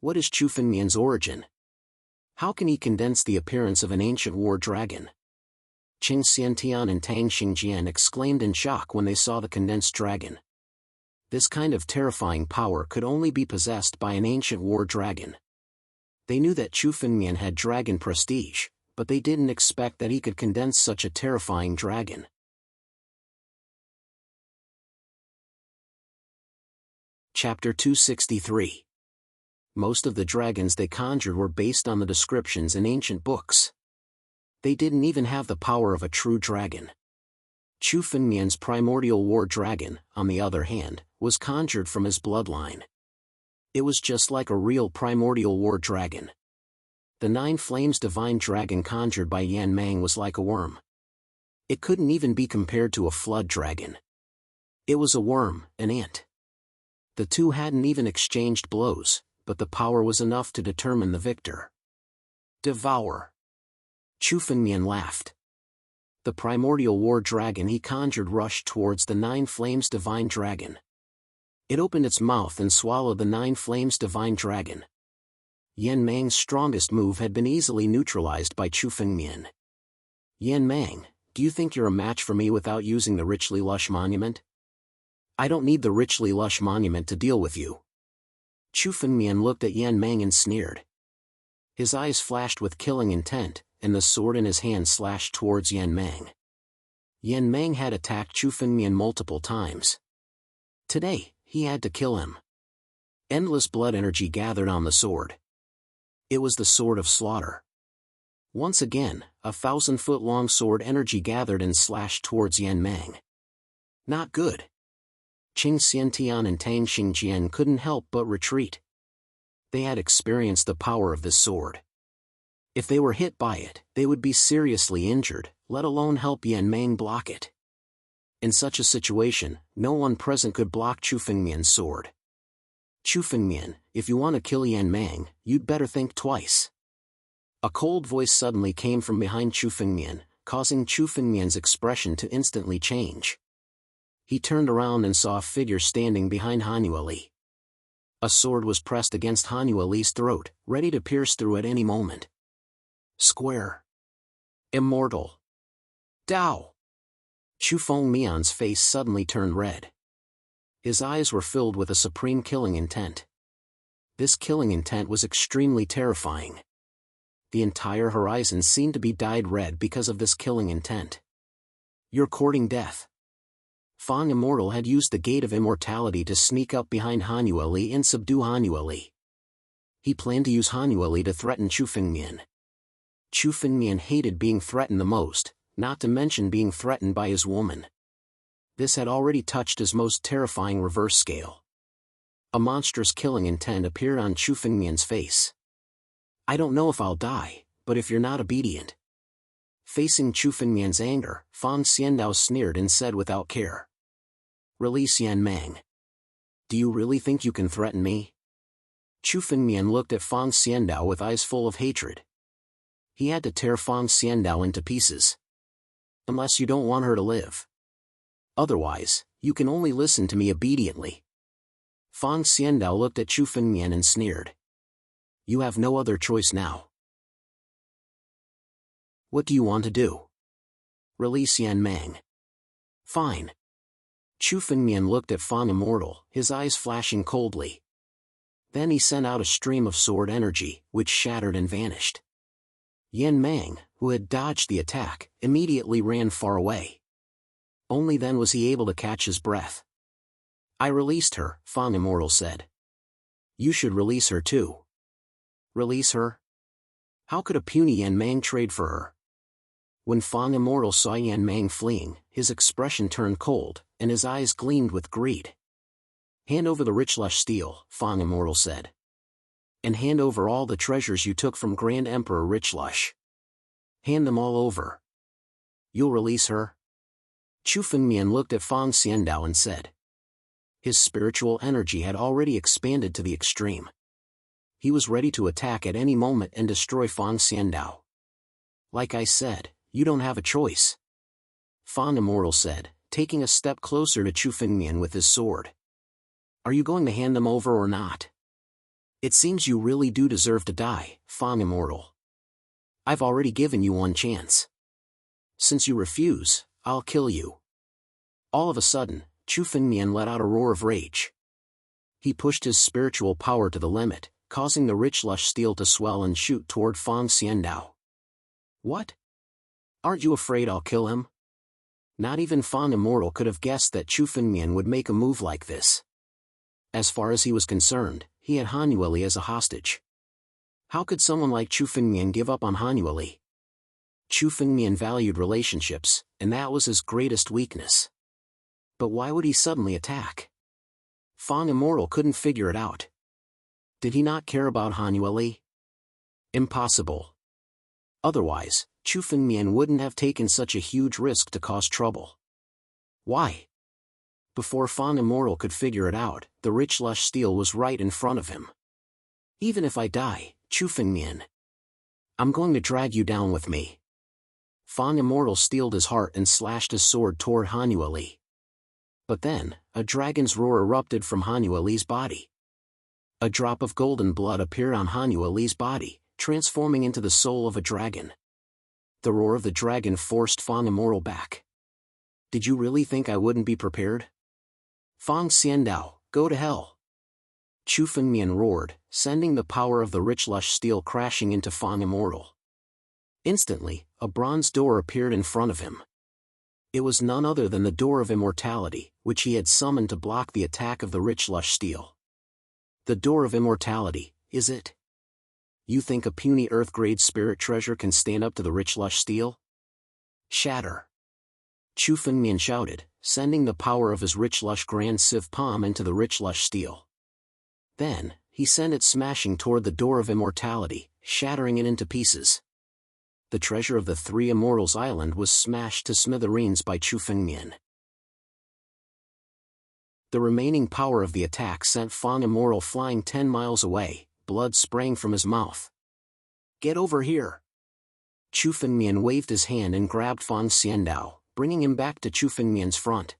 What is Chu Fengmian's origin? How can he condense the appearance of an ancient war dragon? Qing Xiantian and Tang Xingjian exclaimed in shock when they saw the condensed dragon. This kind of terrifying power could only be possessed by an ancient war dragon. They knew that Chu Fengmian had dragon prestige, but they didn't expect that he could condense such a terrifying dragon. Chapter 263. Most of the dragons they conjured were based on the descriptions in ancient books. They didn't even have the power of a true dragon. Chu Fengmian's primordial war dragon, on the other hand, was conjured from his bloodline. It was just like a real primordial war dragon. The 9 Flames Divine Dragon conjured by Yan Meng was like a worm. It couldn't even be compared to a flood dragon. It was a worm, an ant. The 2 hadn't even exchanged blows, but the power was enough to determine the victor. Devour. Chu Fengmian laughed. The primordial war dragon he conjured rushed towards the 9 flames divine dragon. It opened its mouth and swallowed the 9 flames divine dragon. Jianwang's strongest move had been easily neutralized by Chu Fengmian. Jianwang, do you think you're a match for me without using the richly lush monument? I don't need the richly lush monument to deal with you. Chu Fengmian looked at Jianwang and sneered. His eyes flashed with killing intent, and the sword in his hand slashed towards Jianwang. Jianwang had attacked Chu Fengmian multiple times. Today, he had to kill him. Endless blood energy gathered on the sword. It was the sword of slaughter. Once again, a 1,000-foot-long sword energy gathered and slashed towards Jianwang. Not good. Qing Xiantian and Tang Xingjian couldn't help but retreat. They had experienced the power of this sword. If they were hit by it, they would be seriously injured, let alone help Jianwang block it. In such a situation, no one present could block Chu Fengmian's sword. Chu Fengmian, if you want to kill Jianwang, you'd better think twice. A cold voice suddenly came from behind Chu Fengmian, causing Chu Fengmian's expression to instantly change. He turned around and saw a figure standing behind Han Yueli. A sword was pressed against Han Yueli's throat, ready to pierce through at any moment. Square. Immortal. Dao. Chu Fengmian's face suddenly turned red. His eyes were filled with a supreme killing intent. This killing intent was extremely terrifying. The entire horizon seemed to be dyed red because of this killing intent. You're courting death. Fang Immortal had used the Gate of Immortality to sneak up behind Han Yueli and subdue Han Yueli. He planned to use Han Yueli to threaten Chu Fengmian. Chu Fengmian hated being threatened the most, not to mention being threatened by his woman. This had already touched his most terrifying reverse scale. A monstrous killing intent appeared on Chu Fengmian's face. I don't know if I'll die, but if you're not obedient. Facing Chu Fengmian's anger, Fang Xiandao sneered and said without care. Release Jianwang. Do you really think you can threaten me? Chu Fengmian looked at Fang Xiandao with eyes full of hatred. He had to tear Fang Xiandao into pieces. Unless you don't want her to live. Otherwise, you can only listen to me obediently. Fang Xiandao looked at Chu Fengmian and sneered. You have no other choice now. What do you want to do? Release Jianwang. Fine. Chu Fengmian looked at Fang Immortal, his eyes flashing coldly. Then he sent out a stream of sword energy, which shattered and vanished. Jianwang, who had dodged the attack, immediately ran far away. Only then was he able to catch his breath. I released her, Fang Immortal said. You should release her too. Release her? How could a puny Jianwang trade for her? When Fang Immortal saw Jianwang fleeing, his expression turned cold, and his eyes gleamed with greed. Hand over the rich lush steel, Fang Immortal said. And hand over all the treasures you took from Grand Emperor Richlush. Hand them all over. You'll release her? Chu Fengmian looked at Fang Xiandao and said. His spiritual energy had already expanded to the extreme. He was ready to attack at any moment and destroy Fang Xiandao. Like I said, you don't have a choice. Fang Immortal said, taking a step closer to Chu Fengmian with his sword. Are you going to hand them over or not? It seems you really do deserve to die, Fang Immortal. I've already given you one chance. Since you refuse, I'll kill you. All of a sudden, Chu Fengmian let out a roar of rage. He pushed his spiritual power to the limit, causing the rich lush steel to swell and shoot toward Fang Xiandao. What? Aren't you afraid I'll kill him? Not even Fang Immortal could have guessed that Chu Fengmian would make a move like this. As far as he was concerned, he had Han Yueli as a hostage. How could someone like Chu Fengmian give up on Han Yueli? Chu Fengmian valued relationships, and that was his greatest weakness. But why would he suddenly attack? Fang Immortal couldn't figure it out. Did he not care about Han Yueli? Impossible. Otherwise, Chu Fengmian wouldn't have taken such a huge risk to cause trouble. Why? Before Fang Immortal could figure it out, the rich lush steel was right in front of him. Even if I die, Chu Fengmian, I'm going to drag you down with me. Fang Immortal steeled his heart and slashed his sword toward Hanyu Li. But then, a dragon's roar erupted from Hanyu Li's body. A drop of golden blood appeared on Hanyu Li's body, transforming into the soul of a dragon. The roar of the dragon forced Fang Immortal back. Did you really think I wouldn't be prepared? Fang Xiandao, go to hell! Chu Fengmian roared, sending the power of the rich lush steel crashing into Fang Immortal. Instantly, a bronze door appeared in front of him. It was none other than the Door of Immortality, which he had summoned to block the attack of the rich lush steel. The Door of Immortality, is it? You think a puny earth-grade spirit treasure can stand up to the rich lush steel? Shatter! Chu Fengmian shouted, sending the power of his rich lush grand sieve palm into the rich lush steel. Then, he sent it smashing toward the Door of Immortality, shattering it into pieces. The treasure of the Three Immortals Island was smashed to smithereens by Chu Fengmian. The remaining power of the attack sent Fang Immortal flying 10 miles away, blood spraying from his mouth. Get over here! Chu Fengmian waved his hand and grabbed Fang Xiandao, bringing him back to Chu Fengmian's front.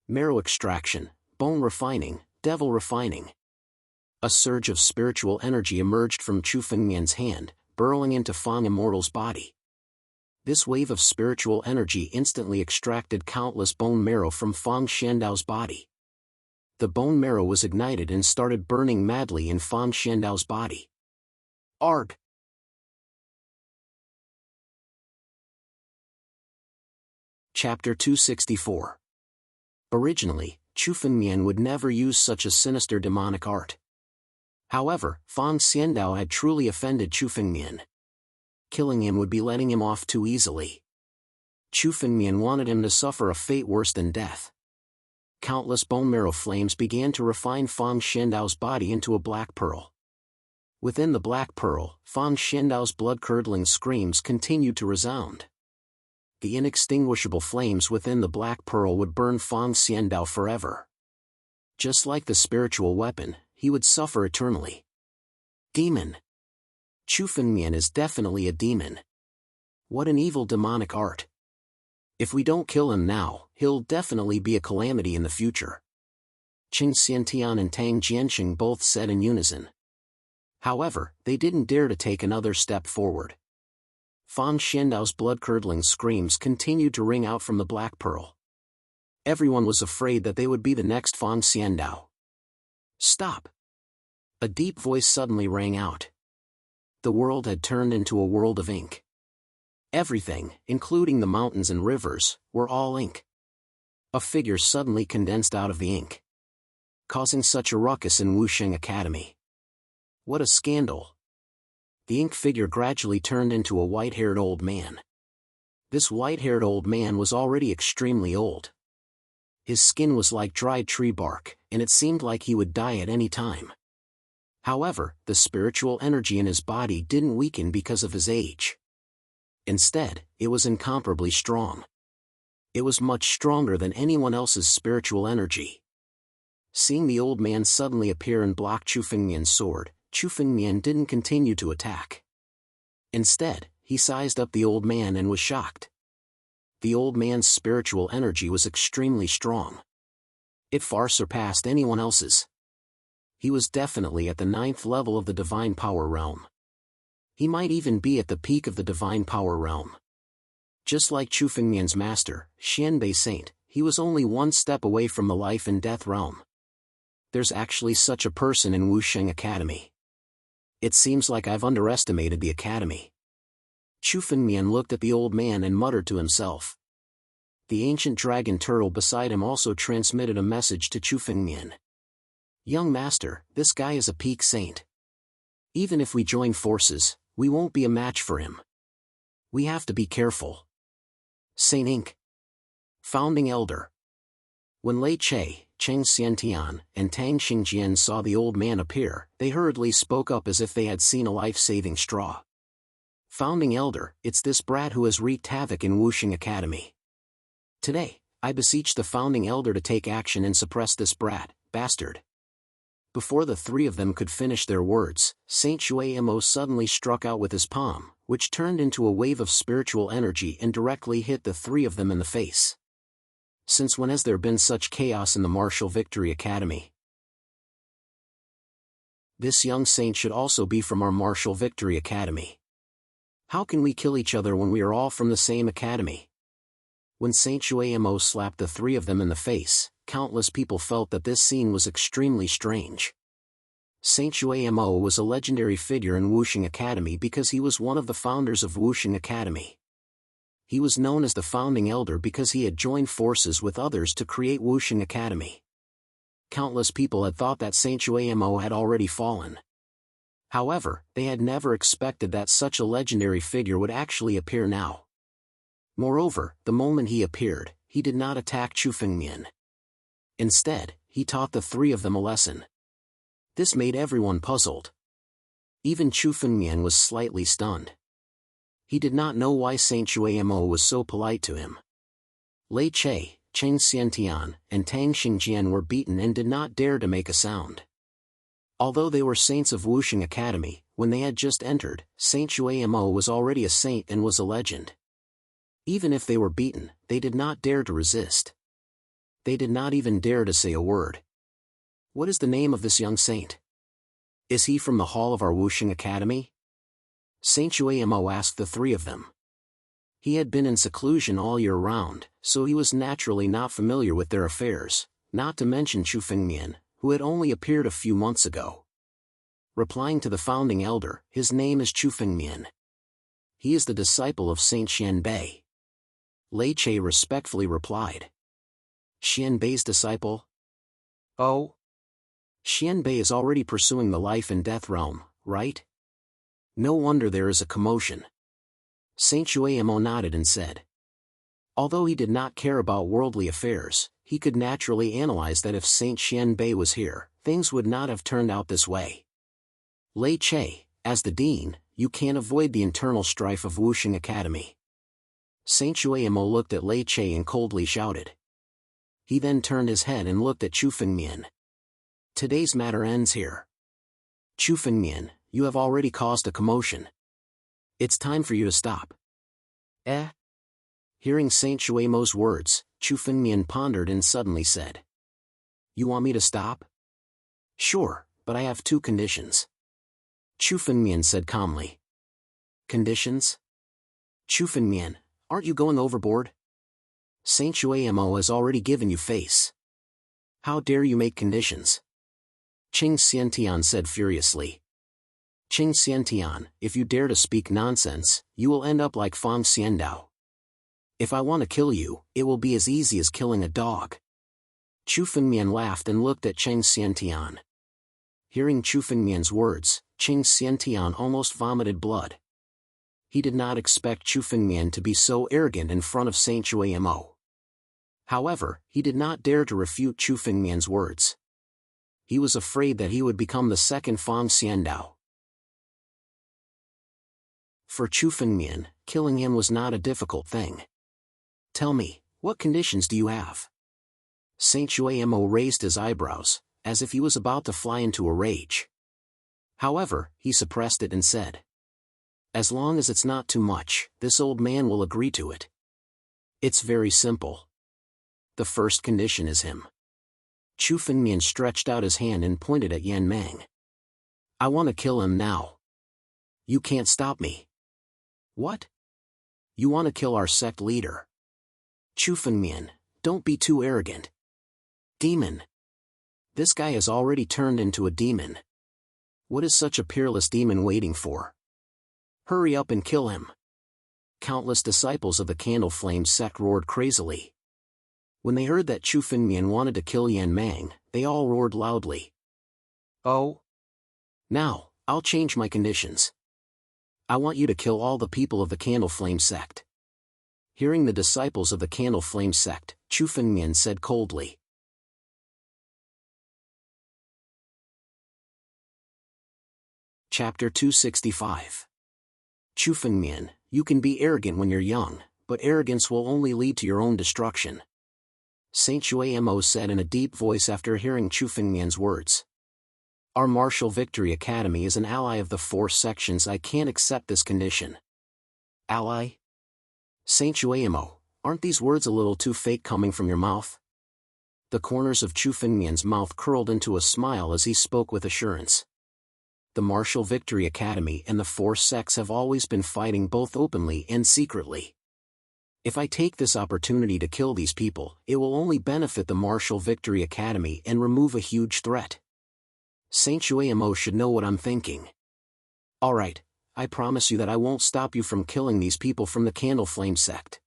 Marrow extraction, bone refining, devil refining. A surge of spiritual energy emerged from Chu Fengmian's hand, burrowing into Fang Immortal's body. This wave of spiritual energy instantly extracted countless bone marrow from Fang Xiandao's body. The bone marrow was ignited and started burning madly in Fang Xiandao's body. Arg! Chapter 264. Originally, Chu Fengmian would never use such a sinister demonic art. However, Fang Xiandao had truly offended Chu Fengmian. Killing him would be letting him off too easily. Chu Fengmian wanted him to suffer a fate worse than death. Countless bone marrow flames began to refine Fang Xiandao's body into a black pearl. Within the black pearl, Fang Xiandao's blood-curdling screams continued to resound. The inextinguishable flames within the black pearl would burn Fang Xiandao forever. Just like the spiritual weapon, he would suffer eternally. Demon! Chu Fengmian is definitely a demon. What an evil demonic art. If we don't kill him now, he'll definitely be a calamity in the future. Qing Xiantian and Tang Jianxing both said in unison. However, they didn't dare to take another step forward. Fang Xiandao's blood-curdling screams continued to ring out from the black pearl. Everyone was afraid that they would be the next Fang Xiandao. Stop! A deep voice suddenly rang out. The world had turned into a world of ink. Everything, including the mountains and rivers, were all ink. A figure suddenly condensed out of the ink, causing such a ruckus in Wusheng Academy. What a scandal! The ink figure gradually turned into a white-haired old man. This white-haired old man was already extremely old. His skin was like dried tree bark, and it seemed like he would die at any time. However, the spiritual energy in his body didn't weaken because of his age. Instead, it was incomparably strong. It was much stronger than anyone else's spiritual energy. Seeing the old man suddenly appear and block Chu Fengmian's sword, Chu Fengmian didn't continue to attack. Instead, he sized up the old man and was shocked. The old man's spiritual energy was extremely strong. It far surpassed anyone else's. He was definitely at the 9th level of the Divine Power Realm. He might even be at the peak of the Divine Power Realm. Just like Chu Fengmian's master, Xianbei Saint, he was only one step away from the life and death realm. There's actually such a person in Wusheng Academy. It seems like I've underestimated the academy. Chu Fengmian looked at the old man and muttered to himself. The ancient dragon turtle beside him also transmitted a message to Chu Fengmian. Young master, this guy is a peak saint. Even if we join forces, we won't be a match for him. We have to be careful. Saint Inc. Founding Elder. When Lei Che, Cheng Xiantian, and Tang Xingjian saw the old man appear, they hurriedly spoke up as if they had seen a life-saving straw. Founding Elder, it's this brat who has wreaked havoc in Wusheng Academy. Today, I beseech the Founding Elder to take action and suppress this brat, bastard. Before the three of them could finish their words, Saint Chuamo suddenly struck out with his palm, which turned into a wave of spiritual energy and directly hit the three of them in the face. Since when has there been such chaos in the Martial Victory Academy? This young saint should also be from our Martial Victory Academy. How can we kill each other when we are all from the same academy? When Saint Chuamo slapped the three of them in the face, countless people felt that this scene was extremely strange. Saint Chuamo was a legendary figure in Wuxing Academy because he was one of the founders of Wuxing Academy. He was known as the founding elder because he had joined forces with others to create Wuxing Academy. Countless people had thought that Saint Chuamo had already fallen. However, they had never expected that such a legendary figure would actually appear now. Moreover, the moment he appeared, he did not attack Chu Fengmian. Instead, he taught the three of them a lesson. This made everyone puzzled. Even Chu Fengmian was slightly stunned. He did not know why Saint Chuamo was so polite to him. Lei Che, Cheng Xiantian, and Tang Xingjian were beaten and did not dare to make a sound. Although they were saints of Wuxing Academy, when they had just entered, Saint Chuamo was already a saint and was a legend. Even if they were beaten, they did not dare to resist. They did not even dare to say a word. What is the name of this young saint? Is he from the hall of our Wuxing Academy? Saint Chuamo asked the three of them. He had been in seclusion all year round, so he was naturally not familiar with their affairs, not to mention Chu Fengmian, who had only appeared a few months ago. Replying to the founding elder, his name is Chu Fengmian. He is the disciple of Saint Xianbei. Lei Che respectfully replied. Xianbei's disciple? Oh? Xianbei is already pursuing the life and death realm, right? No wonder there is a commotion. Saint Chuamo nodded and said. Although he did not care about worldly affairs, he could naturally analyze that if Saint Xianbei was here, things would not have turned out this way. Lei Che, as the dean, you can't avoid the internal strife of Wuxing Academy. Saint Chuamo looked at Lei Che and coldly shouted. He then turned his head and looked at Chu Fengmian. Today's matter ends here. Chu Fengmian, you have already caused a commotion. It's time for you to stop. Eh? Hearing Saint Chuamo's words, Chu Fengmian pondered and suddenly said. You want me to stop? Sure, but I have two conditions. Chu Fengmian said calmly. Conditions? Chu Fengmian, aren't you going overboard? Saint Chuamo has already given you face. How dare you make conditions? Cheng Xiantian said furiously. Cheng Xiantian, if you dare to speak nonsense, you will end up like Fang Xiandao. If I want to kill you, it will be as easy as killing a dog. Chu Fengmian laughed and looked at Cheng Xiantian. Hearing Chu Fengmian's words, Cheng Xiantian almost vomited blood. He did not expect Chu Fengmian to be so arrogant in front of Saint Chuamo. However, he did not dare to refute Chu Fengmian's words. He was afraid that he would become the second Fang Xiandao. For Chu Fengmian, killing him was not a difficult thing. Tell me, what conditions do you have? Saint Chuamo raised his eyebrows, as if he was about to fly into a rage. However, he suppressed it and said. As long as it's not too much, this old man will agree to it. It's very simple. The first condition is him. Chu Fengmian stretched out his hand and pointed at Yan Mang. I want to kill him now. You can't stop me. What? You want to kill our sect leader? Chu Fengmian, don't be too arrogant. Demon. This guy has already turned into a demon. What is such a peerless demon waiting for? Hurry up and kill him. Countless disciples of the Candle Flame sect roared crazily. When they heard that Chu Fengmian wanted to kill Yan Mang, they all roared loudly. Oh? Now, I'll change my conditions. I want you to kill all the people of the Candle Flame sect. Hearing the disciples of the Candle Flame sect, Chu Fengmian said coldly. Chapter 265. Chu Fengmian, you can be arrogant when you're young, but arrogance will only lead to your own destruction. Saint Chuamo said in a deep voice after hearing Chu Fengmian's words. Our Martial Victory Academy is an ally of the Force sections. I can't accept this condition. Ally? Saint Chuayemo, aren't these words a little too fake coming from your mouth? The corners of Chu Fengmian's mouth curled into a smile as he spoke with assurance. The Martial Victory Academy and the Force sects have always been fighting both openly and secretly. If I take this opportunity to kill these people, it will only benefit the Martial Victory Academy and remove a huge threat. Saint Chuayemo should know what I'm thinking. Alright, I promise you that I won't stop you from killing these people from the Candle Flame sect.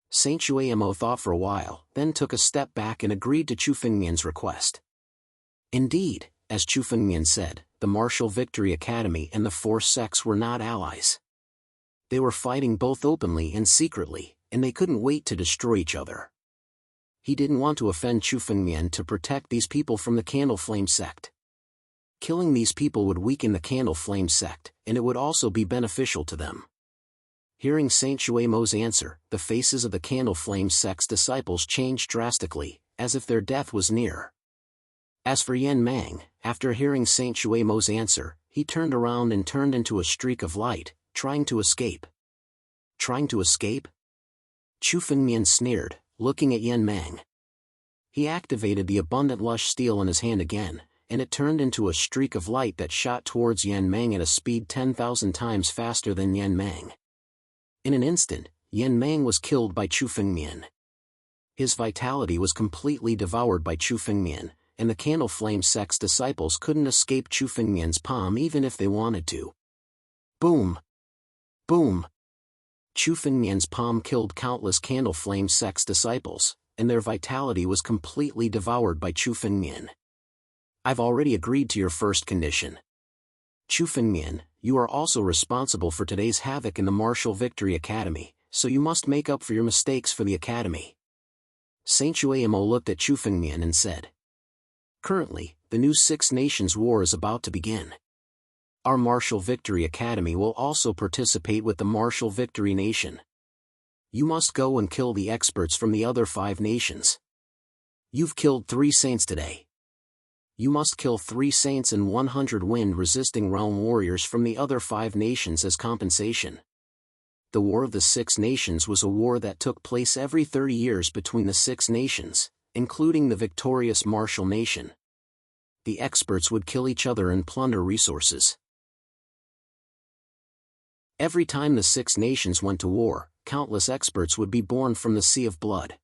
Saint Chuayemo thought for a while, then took a step back and agreed to Chu Fengmian's request. Indeed, as Chu Fengmian said, the Martial Victory Academy and the Force sects were not allies. They were fighting both openly and secretly, and they couldn't wait to destroy each other. He didn't want to offend Chu Fengmian to protect these people from the Candle Flame sect. Killing these people would weaken the Candle Flame sect, and it would also be beneficial to them. Hearing Saint Chuayemo's answer, the faces of the Candle Flame sect's disciples changed drastically, as if their death was near. As for Jianwang, after hearing Saint Chuayemo's answer, he turned around and turned into a streak of light, trying to escape. Trying to escape? Chu Fengmian sneered, looking at Jianwang. He activated the abundant lush steel in his hand again, and it turned into a streak of light that shot towards Jianwang at a speed 10,000 times faster than Jianwang. In an instant, Jianwang was killed by Chu Fengmian. His vitality was completely devoured by Chu Fengmian, and the Candle Flame sect's disciples couldn't escape Chu Fengmian's palm even if they wanted to. Boom! Boom! Chu Fengmian's palm killed countless Candle Flame sect's disciples, and their vitality was completely devoured by Chu Fengmian. I've already agreed to your first condition. Chu Fengmian, you are also responsible for today's havoc in the Martial Victory Academy, so you must make up for your mistakes for the Academy. Saint Chuayemo looked at Chu Fengmian and said. Currently, the new Six Nations War is about to begin. Our Martial Victory Academy will also participate with the Martial Victory Nation. You must go and kill the experts from the other 5 nations. You've killed 3 saints today. You must kill 3 saints and 100 wind-resisting realm warriors from the other 5 nations as compensation. The War of the Six Nations was a war that took place every 30 years between the 6 nations, including the victorious Martial Nation. The experts would kill each other and plunder resources. Every time the 6 nations went to war, countless experts would be born from the Sea of Blood.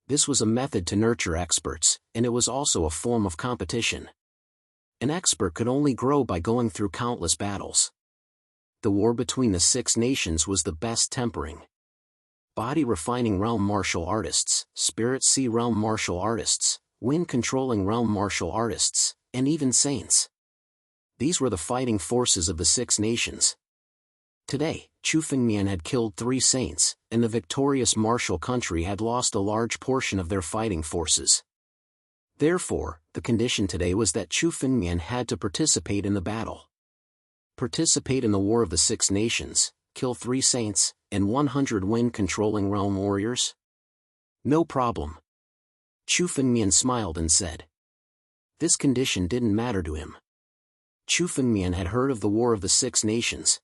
This was a method to nurture experts, and it was also a form of competition. An expert could only grow by going through countless battles. The war between the 6 nations was the best tempering. Body-refining realm martial artists, spirit sea realm martial artists, wind-controlling realm martial artists, and even saints. These were the fighting forces of the 6 nations. Today, Chu Fengmian had killed 3 saints, and the victorious martial country had lost a large portion of their fighting forces. Therefore, the condition today was that Chu Fengmian had to participate in the battle. Participate in the War of the 6 Nations, kill 3 saints, and 100 wind-controlling realm warriors? No problem. Chu Fengmian smiled and said. This condition didn't matter to him. Chu Fengmian had heard of the War of the 6 Nations.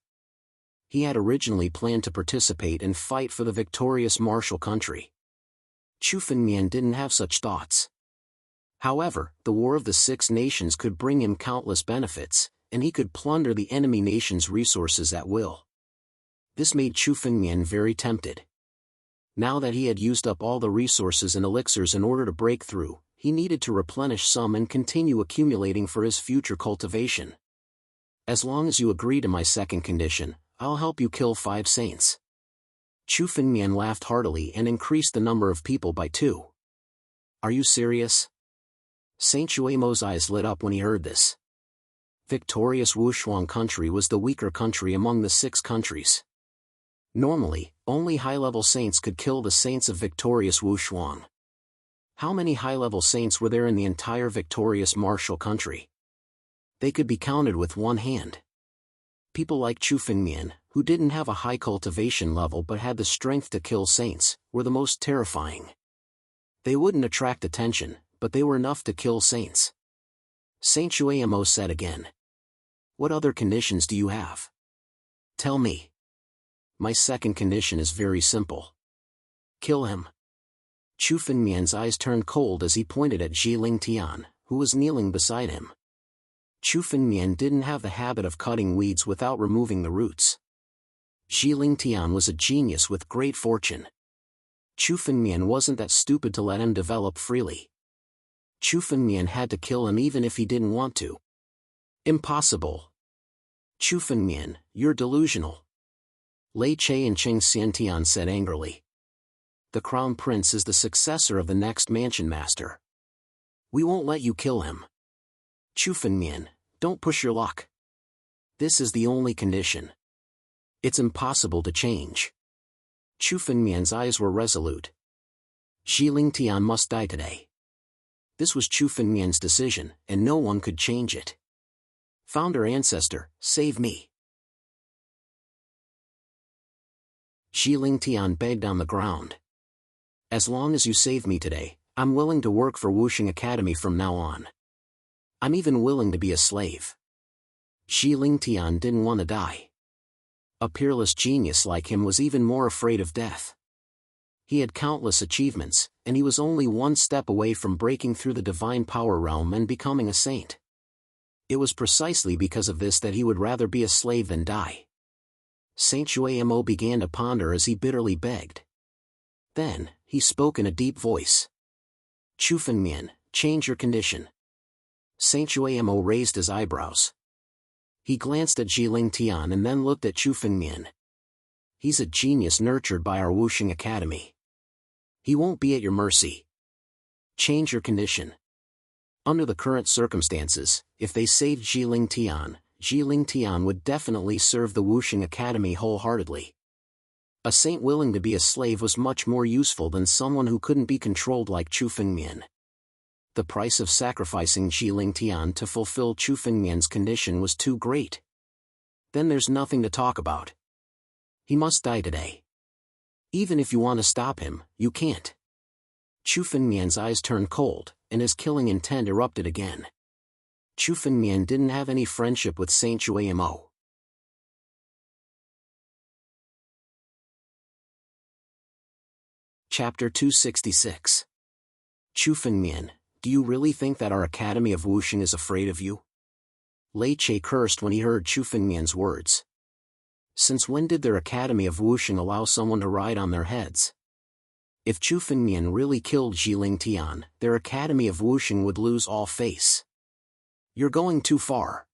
He had originally planned to participate and fight for the victorious martial country. Chu Fengmian didn't have such thoughts. However, the War of the 6 Nations could bring him countless benefits, and he could plunder the enemy nation's resources at will. This made Chu Fengmian very tempted. Now that he had used up all the resources and elixirs in order to break through, he needed to replenish some and continue accumulating for his future cultivation. As long as you agree to my second condition, I'll help you kill 5 saints. Chu Fengmian laughed heartily and increased the number of people by 2. Are you serious? Saint Chuayemo's eyes lit up when he heard this. Victorious Wuxuang country was the weaker country among the 6 countries. Normally, only high-level saints could kill the saints of victorious Wuxuang. How many high-level saints were there in the entire victorious martial country? They could be counted with one hand. People like Chu Fengmian, who didn't have a high cultivation level but had the strength to kill saints, were the most terrifying. They wouldn't attract attention, but they were enough to kill saints. Saint Chuamo said again. What other conditions do you have? Tell me. My second condition is very simple. Kill him. Chu Fengmian's eyes turned cold as he pointed at Ji Lingtian, who was kneeling beside him. Chu Fengmian didn't have the habit of cutting weeds without removing the roots. Ji Lingtian was a genius with great fortune. Chu Fengmian wasn't that stupid to let him develop freely. Chu Fengmian had to kill him even if he didn't want to. Impossible. Chu Fengmian, you're delusional. Lei Che and Cheng Xiantian said angrily. The Crown Prince is the successor of the next Mansion Master. We won't let you kill him. Chu Fengmian, don't push your luck. This is the only condition. It's impossible to change. Chu Fengmian's eyes were resolute. Ji Lingtian must die today. This was Chu Fengmian's decision, and no one could change it. Founder Ancestor, save me. Ji Lingtian begged on the ground. As long as you save me today, I'm willing to work for Wuxing Academy from now on. I'm even willing to be a slave. Ji Lingtian didn't want to die. A peerless genius like him was even more afraid of death. He had countless achievements, and he was only one step away from breaking through the divine power realm and becoming a saint. It was precisely because of this that he would rather be a slave than die. Saint Chuamo began to ponder as he bitterly begged. Then, he spoke in a deep voice. Chu Fengmian, change your condition. Saint Chuamo raised his eyebrows. He glanced at Ji Lingtian and then looked at Chu Fengmian. He's a genius nurtured by our Wuxing Academy. He won't be at your mercy. Change your condition. Under the current circumstances, if they saved Ji Lingtian would definitely serve the Wuxing Academy wholeheartedly. A saint willing to be a slave was much more useful than someone who couldn't be controlled like Chu Fengmian. The price of sacrificing Ji Lingtian to fulfill Chu Fengmian's condition was too great. Then there's nothing to talk about. He must die today. Even if you want to stop him, you can't. Chu Fengmian's eyes turned cold, and his killing intent erupted again. Chu Fengmian didn't have any friendship with Saint Chuamo. Chapter 266. Chu Fengmian, do you really think that our Academy of Wuxing is afraid of you? Lei Che cursed when he heard Chu Fengmian's words. Since when did their Academy of Wuxing allow someone to ride on their heads? If Chu Fengmian really killed Ji Lingtian, their Academy of Wuxing would lose all face. You're going too far.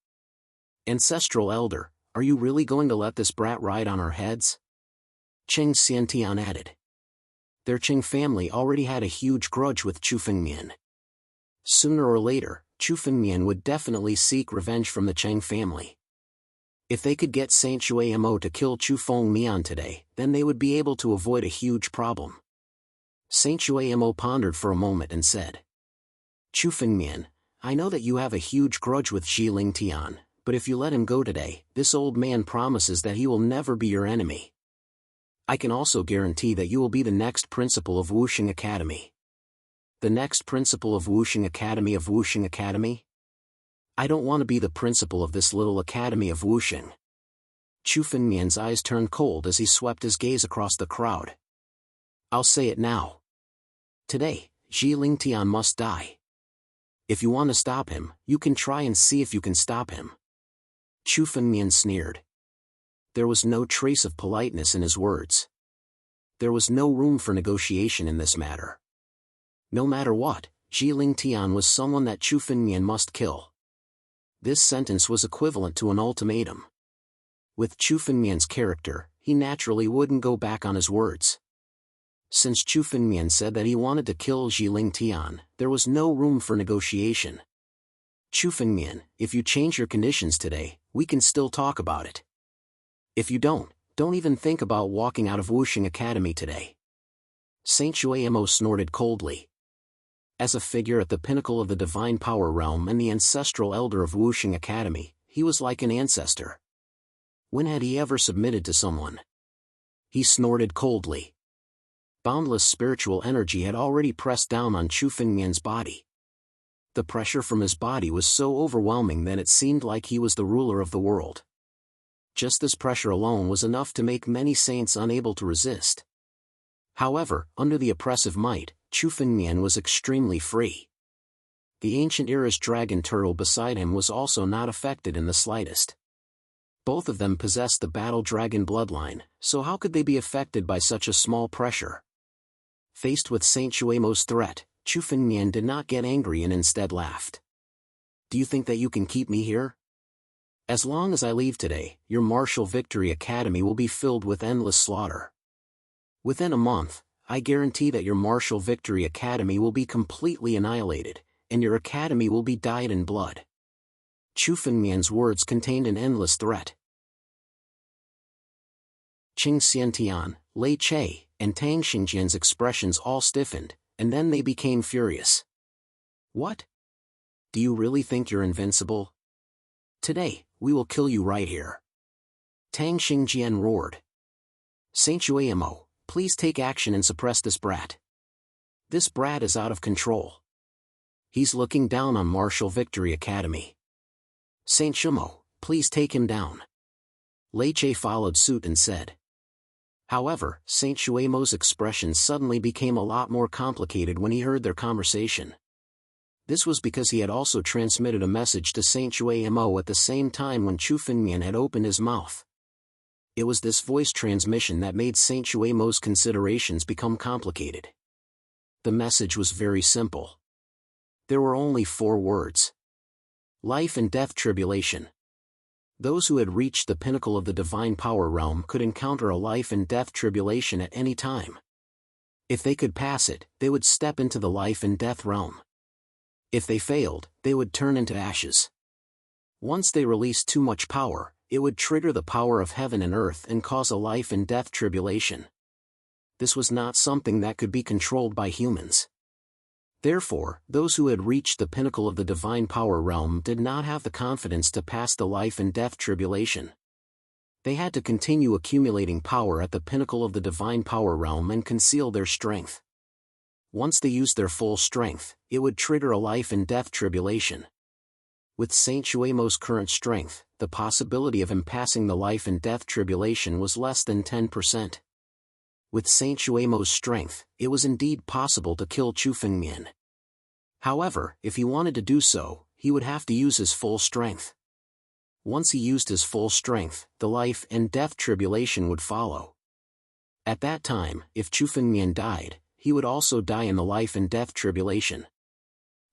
Ancestral Elder, are you really going to let this brat ride on our heads? Cheng Xiantian added. Their Cheng family already had a huge grudge with Chu Fengmian. Sooner or later, Chu Fengmian would definitely seek revenge from the Cheng family. If they could get Saint Chuamo to kill Chu Fengmian today, then they would be able to avoid a huge problem. Saint Chuamo pondered for a moment and said, Chu Fengmian, I know that you have a huge grudge with Ji Lingtian, but if you let him go today, this old man promises that he will never be your enemy. I can also guarantee that you will be the next principal of Wuxing Academy. The next principal of Wuxing Academy? I don't want to be the principal of this little Academy of Wuxing. Chu Fengmian's eyes turned cold as he swept his gaze across the crowd. I'll say it now. Today, Ji Lingtian must die. If you want to stop him, you can try and see if you can stop him. Chu Fengmian sneered. There was no trace of politeness in his words. There was no room for negotiation in this matter. No matter what, Ji Lingtian was someone that Chu Fengmian must kill. This sentence was equivalent to an ultimatum. With Chu Fengmian's character, he naturally wouldn't go back on his words. Since Chu Fengmian said that he wanted to kill Ji Lingtian, there was no room for negotiation. Chu Fengmian, if you change your conditions today, we can still talk about it. If you don't even think about walking out of Wuxing Academy today. Saint Chuamo snorted coldly. As a figure at the pinnacle of the divine power realm and the ancestral elder of Wuxing Academy, he was like an ancestor. When had he ever submitted to someone? He snorted coldly. Boundless spiritual energy had already pressed down on Chu Fengmian's body. The pressure from his body was so overwhelming that it seemed like he was the ruler of the world. Just this pressure alone was enough to make many saints unable to resist. However, under the oppressive might, Chu Fengmian was extremely free. The ancient Era's dragon turtle beside him was also not affected in the slightest. Both of them possessed the battle dragon bloodline, so how could they be affected by such a small pressure? Faced with Saint Shueimo's threat, Chu Fengmian did not get angry and instead laughed. Do you think that you can keep me here? As long as I leave today, your martial victory academy will be filled with endless slaughter. Within a month, I guarantee that your martial victory academy will be completely annihilated, and your academy will be dyed in blood. Chu Fengmian's words contained an endless threat. Qing Xiantian, Lei Che, and Tang Xingjian's expressions all stiffened, and then they became furious. What? Do you really think you're invincible? Today, we will kill you right here. Tang Xingjian roared. Saint Shueimo, please take action and suppress this brat. This brat is out of control. He's looking down on Martial Victory Academy. Saint Shueimo, please take him down. Lei Che followed suit and said. However, Saint Shueimo's expression suddenly became a lot more complicated when he heard their conversation. This was because he had also transmitted a message to Saint Shueimo at the same time when Chu Fengmian had opened his mouth. It was this voice transmission that made Saint Shueimo's considerations become complicated. The message was very simple. There were only 4 words. Life and death tribulation. Those who had reached the pinnacle of the divine power realm could encounter a life and death tribulation at any time. If they could pass it, they would step into the life and death realm. If they failed, they would turn into ashes. Once they released too much power, it would trigger the power of heaven and earth and cause a life and death tribulation. This was not something that could be controlled by humans. Therefore, those who had reached the pinnacle of the divine power realm did not have the confidence to pass the life and death tribulation. They had to continue accumulating power at the pinnacle of the divine power realm and conceal their strength. Once they used their full strength, it would trigger a life and death tribulation. With Saint Shueimo's current strength, the possibility of him passing the life and death tribulation was less than 10%. With Saint Shueimo's strength, it was indeed possible to kill Chu Fengmian. However, if he wanted to do so, he would have to use his full strength. Once he used his full strength, the life and death tribulation would follow. At that time, if Chu Fengmian died, he would also die in the life and death tribulation.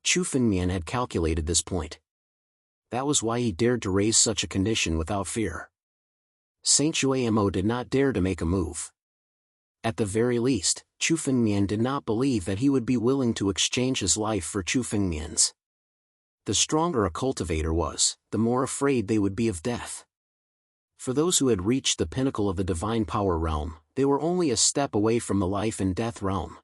Chu Fengmian had calculated this point. That was why he dared to raise such a condition without fear. Saint Shueimo did not dare to make a move. At the very least, Chu Fengmian did not believe that he would be willing to exchange his life for Chu Fengmian's. The stronger a cultivator was, the more afraid they would be of death. For those who had reached the pinnacle of the divine power realm, they were only a step away from the life and death realm.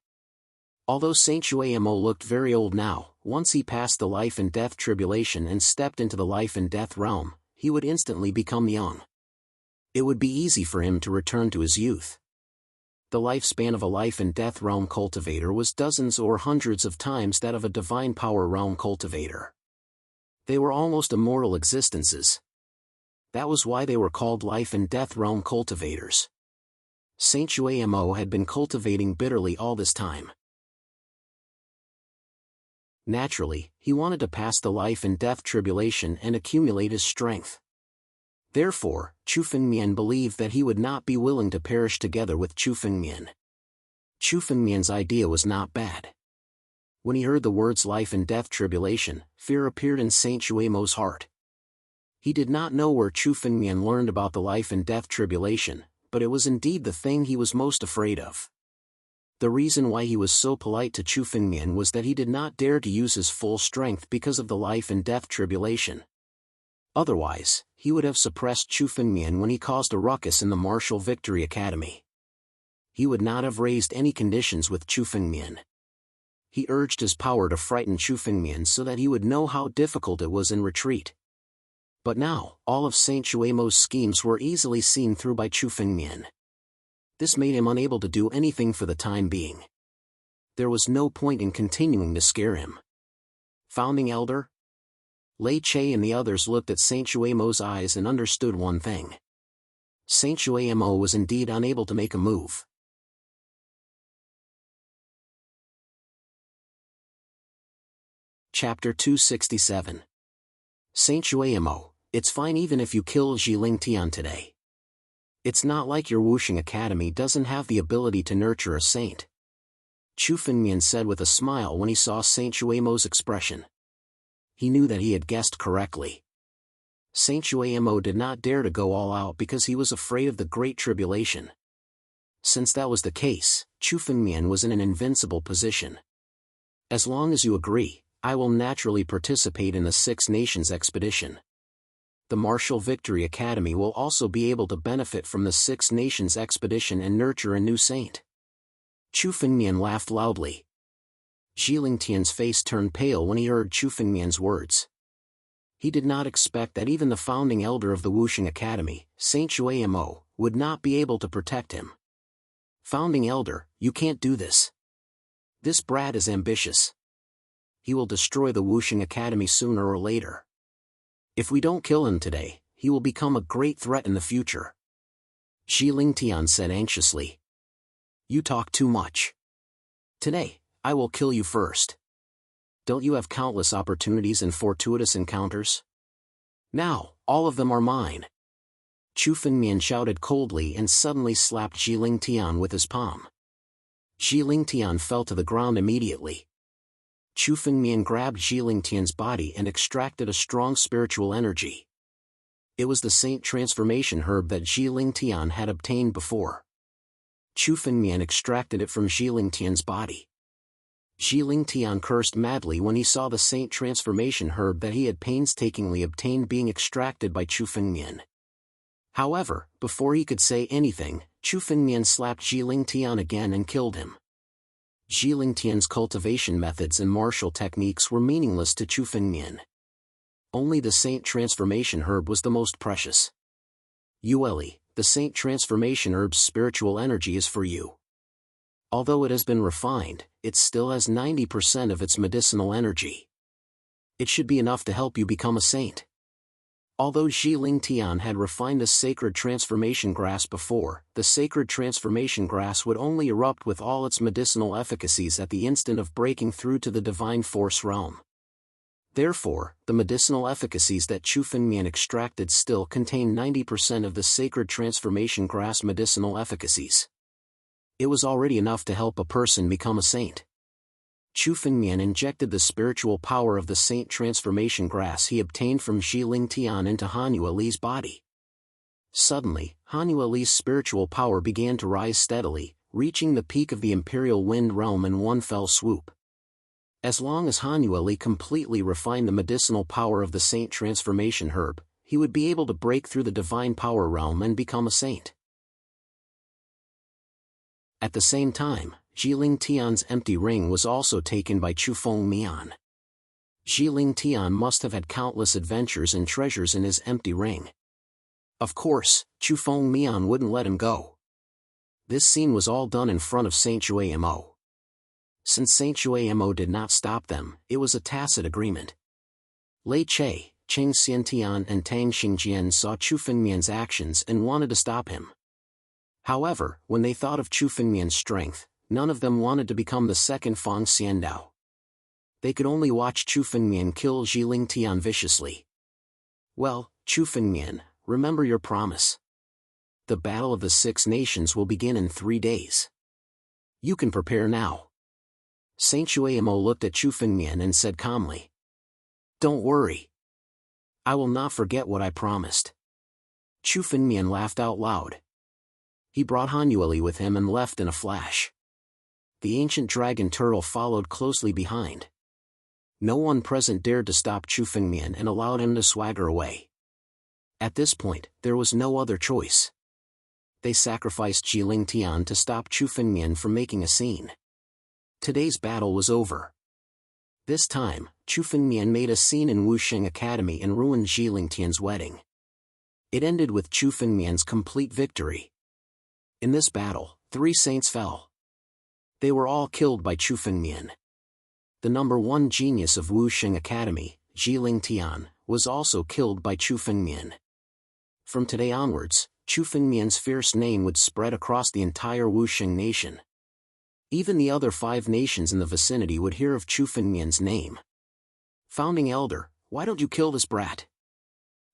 Although Saint Shueimo looked very old now, once he passed the life and death tribulation and stepped into the life and death realm, he would instantly become young. It would be easy for him to return to his youth. The lifespan of a life and death realm cultivator was dozens or hundreds of times that of a divine power realm cultivator. They were almost immortal existences. That was why they were called life and death realm cultivators. Saint Shueimo had been cultivating bitterly all this time. Naturally, he wanted to pass the life and death tribulation and accumulate his strength. Therefore, Chu Fengmian believed that he would not be willing to perish together with Chu Fengmian. Chu Fengmian's idea was not bad. When he heard the words life and death tribulation, fear appeared in Saint Shueimo's heart. He did not know where Chu Fengmian learned about the life and death tribulation, but it was indeed the thing he was most afraid of. The reason why he was so polite to Chu Fengmian was that he did not dare to use his full strength because of the life and death tribulation. Otherwise, he would have suppressed Chu Fengmian when he caused a ruckus in the Martial Victory Academy. He would not have raised any conditions with Chu Fengmian. He urged his power to frighten Chu Fengmian so that he would know how difficult it was in retreat. But now, all of Saint Shueimo's schemes were easily seen through by Chu Fengmian. This made him unable to do anything for the time being. There was no point in continuing to scare him. Founding Elder? Lei Che and the others looked at Saint Chuemo's eyes and understood one thing. Saint Chuemo was indeed unable to make a move. Chapter 267. Saint Chuemo, it's fine even if you kill Zhiling Tian today. It's not like your Wuxing Academy doesn't have the ability to nurture a saint. Chu Fengmian said with a smile when he saw Saint Chuemo's expression. He knew that he had guessed correctly. Saint Chuemo did not dare to go all out because he was afraid of the Great Tribulation. Since that was the case, Chu Fengmian was in an invincible position. As long as you agree, I will naturally participate in the Six Nations expedition. The Martial Victory Academy will also be able to benefit from the Six Nations expedition and nurture a new saint. Chu Fengmian laughed loudly. Zhiling Tian's face turned pale when he heard Chu Fengmian's words. He did not expect that even the founding elder of the Wuxing Academy, Saint Chuemo, would not be able to protect him. Founding elder, you can't do this. This brat is ambitious. He will destroy the Wuxing Academy sooner or later. If we don't kill him today, he will become a great threat in the future. Zhiling Tian said anxiously. You talk too much. Today, I will kill you first. Don't you have countless opportunities and fortuitous encounters? Now, all of them are mine. Chu Fengmian shouted coldly and suddenly slapped Zhiling Tian with his palm. Zhiling Tian fell to the ground immediately. Chu Fengmian grabbed Zhiling Tian's body and extracted a strong spiritual energy. It was the Saint Transformation herb that Zhiling Tian had obtained before. Chu Fengmian extracted it from Zhiling Tian's body. Zhiling Tian cursed madly when he saw the Saint Transformation herb that he had painstakingly obtained being extracted by Chu Fengmian. However, before he could say anything, Chu Fengmian slapped Zhiling Tian again and killed him. Zhiling Tian's cultivation methods and martial techniques were meaningless to Chu Fengmian. Only the Saint Transformation herb was the most precious. Yueli, the Saint Transformation herb's spiritual energy is for you. Although it has been refined, it still has 90% of its medicinal energy. It should be enough to help you become a saint. Although Zhiling Tian had refined the sacred transformation grass before, the sacred transformation grass would only erupt with all its medicinal efficacies at the instant of breaking through to the divine force realm. Therefore, the medicinal efficacies that Chu Fengmian extracted still contain 90% of the sacred transformation grass medicinal efficacies. It was already enough to help a person become a saint. Chu Fengmian injected the spiritual power of the Saint Transformation grass he obtained from Zhiling Tian into Han Yueli's body. Suddenly, Han Yueli's spiritual power began to rise steadily, reaching the peak of the Imperial Wind Realm in one fell swoop. As long as Han Yueli completely refined the medicinal power of the Saint Transformation herb, he would be able to break through the divine power realm and become a saint. At the same time, Zhiling Tian's empty ring was also taken by Chu Fengmian. Zhiling Tian must have had countless adventures and treasures in his empty ring. Of course, Chu Fengmian wouldn't let him go. This scene was all done in front of Saint Chuemo. Since Saint Chuemo did not stop them, it was a tacit agreement. Lei Che, Cheng Xiantian and Tang Xingjian saw Chu Fengmian's actions and wanted to stop him. However, when they thought of Chu Fengmian's strength, none of them wanted to become the second Fang Xiandao. They could only watch Chu Fengmian kill Zhiling Tian viciously. Well, Chu Fengmian, remember your promise. The Battle of the Six Nations will begin in 3 days. You can prepare now. Saint Chuemo looked at Chu Fengmian and said calmly. Don't worry. I will not forget what I promised. Chu Fengmian laughed out loud. He brought Han Yueli with him and left in a flash. The ancient dragon turtle followed closely behind. No one present dared to stop Chu Fengmian and allowed him to swagger away. At this point, there was no other choice. They sacrificed Zhiling Tian to stop Chu Fengmian from making a scene. Today's battle was over. This time, Chu Fengmian made a scene in Wuxing Academy and ruined Zhiling Tian's wedding. It ended with Chu Fengmian's complete victory. In this battle, 3 saints fell. They were all killed by Chu Fengmian. The #1 genius of Wuxing Academy, Jiling Tian, was also killed by Chu Fengmian. From today onwards, Chu Fengmian's fierce name would spread across the entire Wuxing nation. Even the other 5 nations in the vicinity would hear of Chu Fengmian's name. "Founding Elder, why don't you kill this brat?"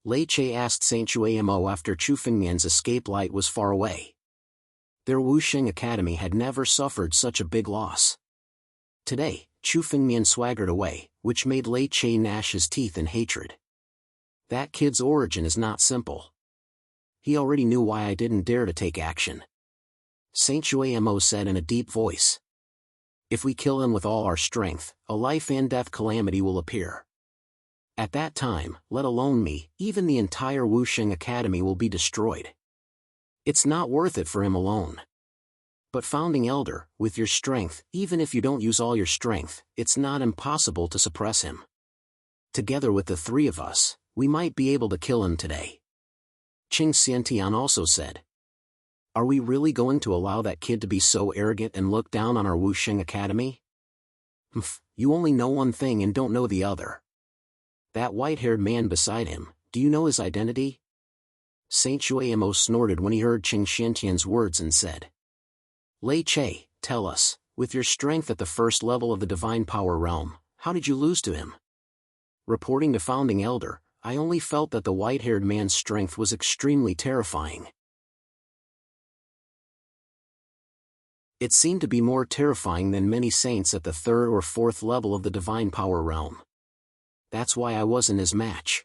Lei Che asked Saint Chuamo after Chu Fengmian's escape light was far away. Their Wuxing Academy had never suffered such a big loss. Today, Chu Fengmian swaggered away, which made Lei Che gnash his teeth in hatred. That kid's origin is not simple. He already knew why I didn't dare to take action. Saint Chuamo said in a deep voice. "If we kill him with all our strength, a life and death calamity will appear. At that time, let alone me, even the entire Wuxing Academy will be destroyed. It's not worth it for him alone. But Founding Elder, with your strength, even if you don't use all your strength, it's not impossible to suppress him. Together with the 3 of us, we might be able to kill him today." Qing Xiantian also said. "Are we really going to allow that kid to be so arrogant and look down on our Wuxing Academy? You only know one thing and don't know the other. That white-haired man beside him, do you know his identity?" Saint Chuamo snorted when he heard Qing Xiantian's words and said. "Lei Che, tell us, with your strength at the first level of the Divine Power Realm, how did you lose to him?" Reporting to Founding Elder, I only felt that the white-haired man's strength was extremely terrifying. It seemed to be more terrifying than many saints at the 3rd or 4th level of the Divine Power Realm. That's why I wasn't his match.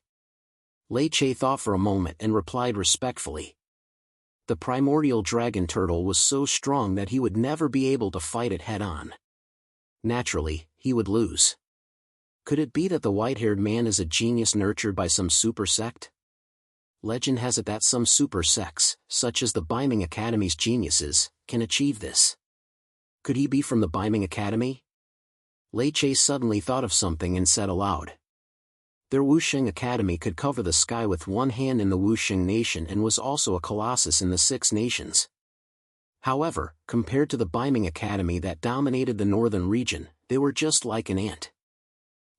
Lei Che thought for a moment and replied respectfully. The primordial dragon turtle was so strong that he would never be able to fight it head-on. Naturally, he would lose. Could it be that the white-haired man is a genius nurtured by some super sect? Legend has it that some super sects, such as the Biming Academy's geniuses, can achieve this. Could he be from the Biming Academy? Lei Che suddenly thought of something and said aloud. Their Wuxing Academy could cover the sky with one hand in the Wuxing nation and was also a colossus in the 6 nations. However, compared to the Biming Academy that dominated the northern region, they were just like an ant.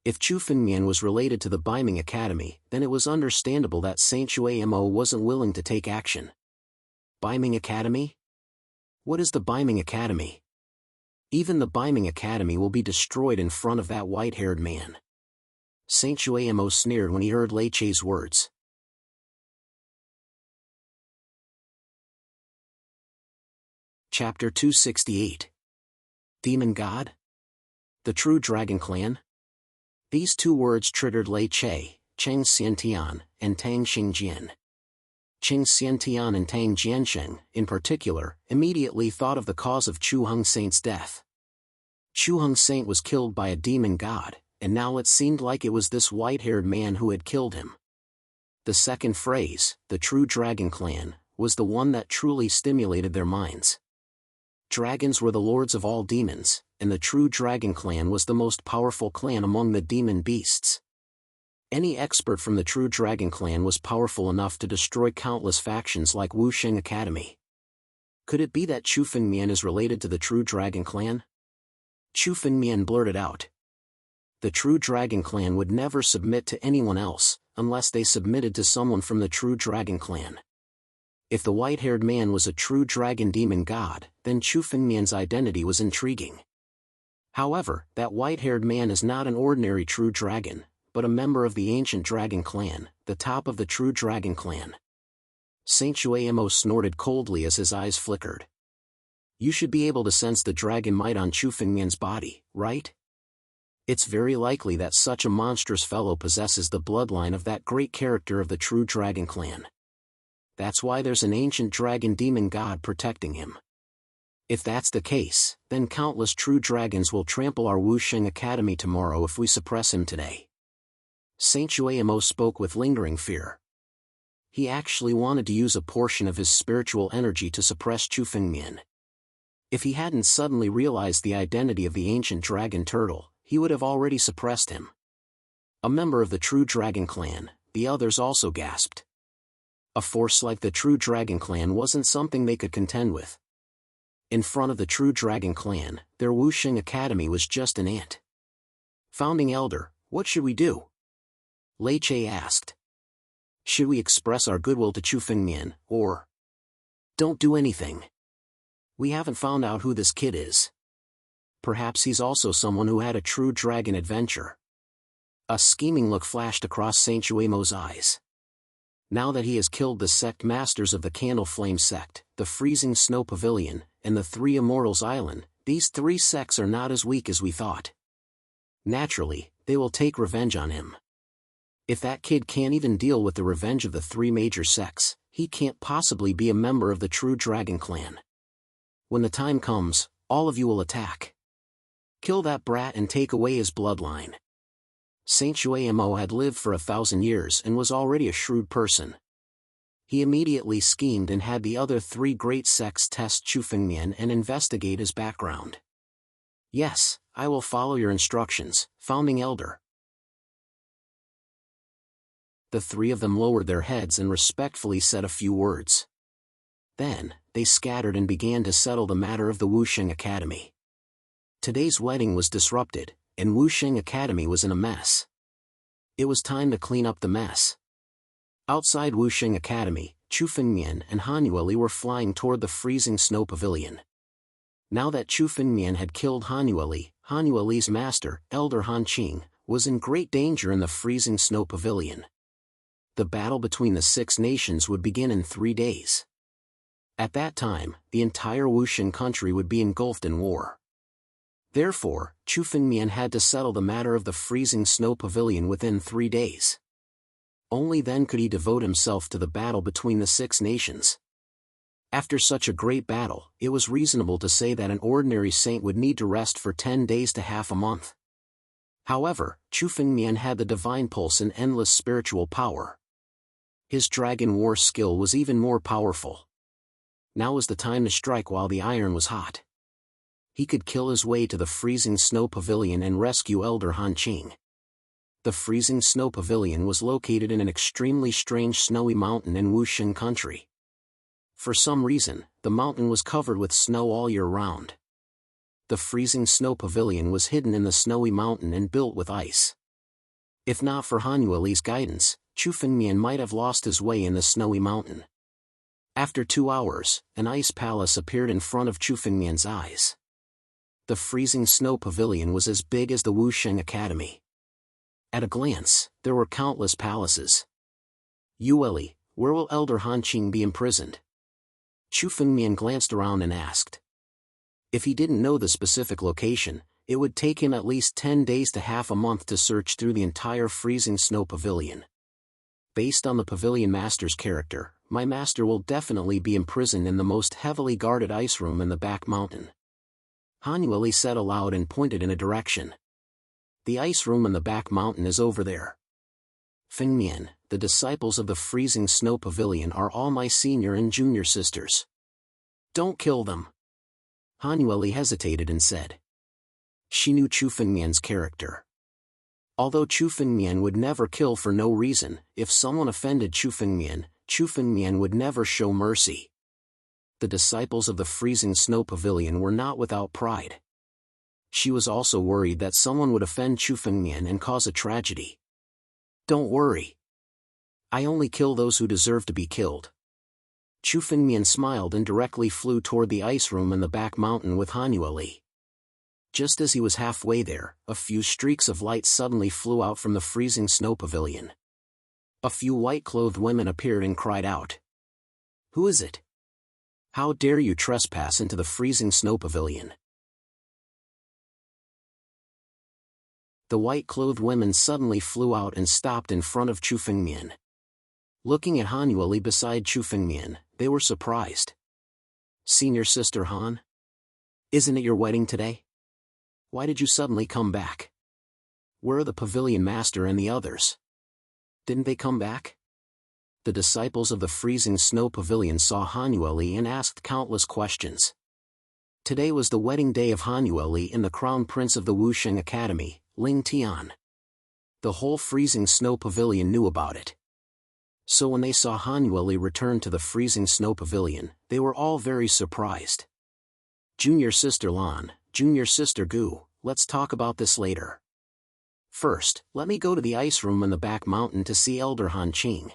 If Chu Fengmian was related to the Biming Academy, then it was understandable that Saint Chuamo wasn't willing to take action. Biming Academy? What is the Biming Academy? Even the Biming Academy will be destroyed in front of that white-haired man. Saint Chuamo sneered when he heard Lei Che's words. Chapter 268. Demon God? The True Dragon Clan? These 2 words triggered Lei Che, Qing Xiantian, and Tang Xingjian. Qing Xiantian and Tang Jiansheng, in particular, immediately thought of the cause of Chu Hung Saint's death. Chu Hung Saint was killed by a demon god, and now it seemed like it was this white-haired man who had killed him. The second phrase, the True Dragon Clan, was the one that truly stimulated their minds. Dragons were the lords of all demons, and the True Dragon Clan was the most powerful clan among the demon beasts. Any expert from the True Dragon Clan was powerful enough to destroy countless factions like Wuxing Academy. Could it be that Chu Fengmian is related to the True Dragon Clan? Chu Fengmian blurted out. The True Dragon Clan would never submit to anyone else, unless they submitted to someone from the True Dragon Clan. If the white-haired man was a true dragon demon god, then Chu Fengmian's identity was intriguing. However, that white-haired man is not an ordinary true dragon, but a member of the ancient dragon clan, the top of the True Dragon Clan. Saint Chuamo snorted coldly as his eyes flickered. You should be able to sense the dragon might on Chu Fengmian's body, right? It's very likely that such a monstrous fellow possesses the bloodline of that great character of the True Dragon Clan. That's why there's an ancient dragon demon god protecting him. If that's the case, then countless true dragons will trample our Wuxing Academy tomorrow if we suppress him today. Saint Chuamo spoke with lingering fear. He actually wanted to use a portion of his spiritual energy to suppress Chu Fengmian. If he hadn't suddenly realized the identity of the ancient dragon turtle, he would have already suppressed him. A member of the True Dragon Clan, the others also gasped. A force like the True Dragon Clan wasn't something they could contend with. In front of the True Dragon Clan, their Wuxing Academy was just an ant. Founding Elder, what should we do? Lei Che asked. Should we express our goodwill to Chu Fengmian, or don't do anything? We haven't found out who this kid is. Perhaps he's also someone who had a true dragon adventure. A scheming look flashed across Saint Chuemo's eyes. Now that he has killed the sect masters of the Candle Flame sect, the Freezing Snow Pavilion, and the Three Immortals Island, these three sects are not as weak as we thought. Naturally, they will take revenge on him. If that kid can't even deal with the revenge of the three major sects, he can't possibly be a member of the true Dragon Clan. When the time comes, all of you will attack. Kill that brat and take away his bloodline. Saint Chuemo had lived for 1,000 years and was already a shrewd person. He immediately schemed and had the other three great sects test Chu Fengmian and investigate his background. Yes, I will follow your instructions, Founding Elder. The three of them lowered their heads and respectfully said a few words. Then, they scattered and began to settle the matter of the Wusheng Academy. Today's wedding was disrupted, and Wusheng Academy was in a mess. It was time to clean up the mess. Outside Wusheng Academy, Chu Fengmian and Han Yueli were flying toward the Freezing Snow Pavilion. Now that Chu Fengmian had killed Han Yueli's master, Elder Han Qing, was in great danger in the Freezing Snow Pavilion. The battle between the 6 nations would begin in 3 days. At that time, the entire Wusheng country would be engulfed in war. Therefore, Chu Fengmian had to settle the matter of the Freezing Snow Pavilion within 3 days. Only then could he devote himself to the battle between the 6 nations. After such a great battle, it was reasonable to say that an ordinary saint would need to rest for 10 days to half a month. However, Chu Fengmian had the divine pulse and endless spiritual power. His dragon war skill was even more powerful. Now was the time to strike while the iron was hot. He could kill his way to the Freezing Snow Pavilion and rescue Elder Han Qing. The Freezing Snow Pavilion was located in an extremely strange snowy mountain in Wusheng country. For some reason, the mountain was covered with snow all year round. The Freezing Snow Pavilion was hidden in the snowy mountain and built with ice. If not for Han Yueli's guidance, Chu Fengmian might have lost his way in the snowy mountain. After 2 hours, an ice palace appeared in front of Chu Fengmian's eyes. The Freezing Snow Pavilion was as big as the Wusheng Academy. At a glance, there were countless palaces. Yueli, where will Elder Han Qing be imprisoned? Chu Fengmian glanced around and asked. If he didn't know the specific location, it would take him at least 10 days to half a month to search through the entire Freezing Snow Pavilion. Based on the Pavilion Master's character, my master will definitely be imprisoned in the most heavily guarded ice room in the back mountain. Han Yueli said aloud and pointed in a direction. The ice room in the back mountain is over there. Fengmian, the disciples of the Freezing Snow Pavilion are all my senior and junior sisters. Don't kill them. Han Yueli hesitated and said. She knew Chu Fengmian's character. Although Chu Fengmian would never kill for no reason, if someone offended Chu Fengmian would never show mercy. The disciples of the Freezing Snow Pavilion were not without pride. She was also worried that someone would offend Chu Fengmian and cause a tragedy. Don't worry. I only kill those who deserve to be killed. Chu Fengmian smiled and directly flew toward the ice room in the back mountain with Han Yueli. Just as he was halfway there, a few streaks of light suddenly flew out from the Freezing Snow Pavilion. A few white-clothed women appeared and cried out. Who is it? How dare you trespass into the Freezing Snow Pavilion? The white-clothed women suddenly flew out and stopped in front of Chu Fengmian. Looking at Han Yueli beside Chu Fengmian, they were surprised. Senior Sister Han? Isn't it your wedding today? Why did you suddenly come back? Where are the Pavilion Master and the others? Didn't they come back? The disciples of the Freezing Snow Pavilion saw Han Yueli and asked countless questions. Today was the wedding day of Han Yueli and the Crown Prince of the Wusheng Academy, Ling Tian. The whole Freezing Snow Pavilion knew about it. So when they saw Han Yueli return to the Freezing Snow Pavilion, they were all very surprised. Junior Sister Lan, Junior Sister Gu, let's talk about this later. First, let me go to the ice room in the back mountain to see Elder Han Qing.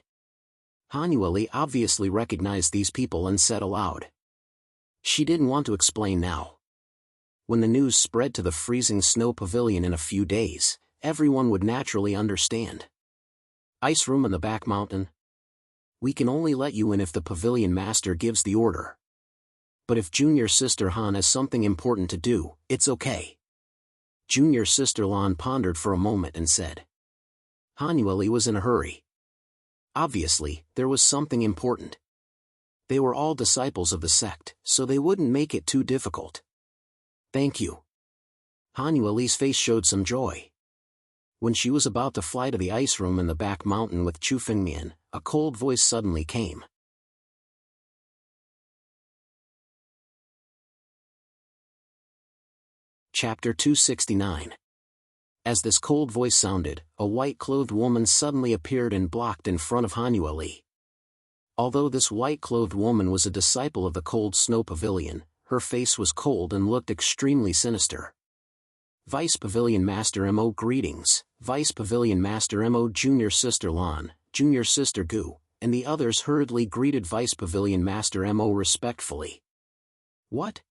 Han Yueli obviously recognized these people and said aloud. She didn't want to explain now. When the news spread to the freezing snow pavilion in a few days, everyone would naturally understand. Ice room in the back mountain? We can only let you in if the pavilion master gives the order. But if Junior Sister Han has something important to do, it's okay. Junior Sister Lan pondered for a moment and said. Han Yueli was in a hurry. Obviously, there was something important. They were all disciples of the sect, so they wouldn't make it too difficult. Thank you. Han Yueli's face showed some joy. When she was about to fly to the ice room in the back mountain with Chu Fengmian, a cold voice suddenly came. Chapter 269. As this cold voice sounded, a white-clothed woman suddenly appeared and blocked in front of Han Yueli. Although this white-clothed woman was a disciple of the cold snow pavilion, her face was cold and looked extremely sinister. Vice Pavilion Master Mo, greetings. Vice Pavilion Master Mo, Junior Sister Lan, Junior Sister Gu, and the others hurriedly greeted Vice Pavilion Master Mo respectfully. What?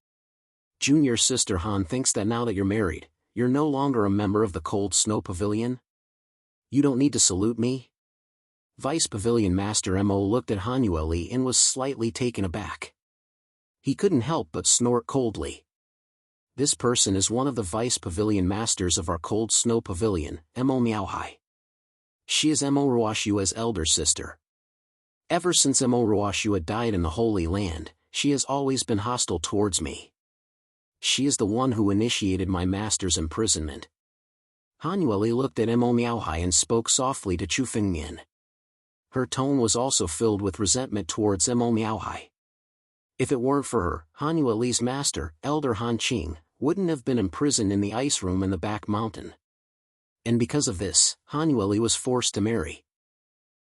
Junior Sister Han thinks that now that you're married, you're no longer a member of the cold snow pavilion? You don't need to salute me? Vice Pavilion Master Mo looked at Han Yueli and was slightly taken aback. He couldn't help but snort coldly. This person is one of the Vice Pavilion Masters of our cold snow pavilion, Mo Miaohai. She is Mo Ruoshua's elder sister. Ever since Mo Ruoshua died in the Holy Land, she has always been hostile towards me. She is the one who initiated my master's imprisonment. Han Yueli looked at Mo Miaohai and spoke softly to Chu Fengmian. Her tone was also filled with resentment towards Mo Miaohai. If it weren't for her, Han Yueli's master, Elder Han Qing, wouldn't have been imprisoned in the ice room in the back mountain. And because of this, Han Yueli was forced to marry.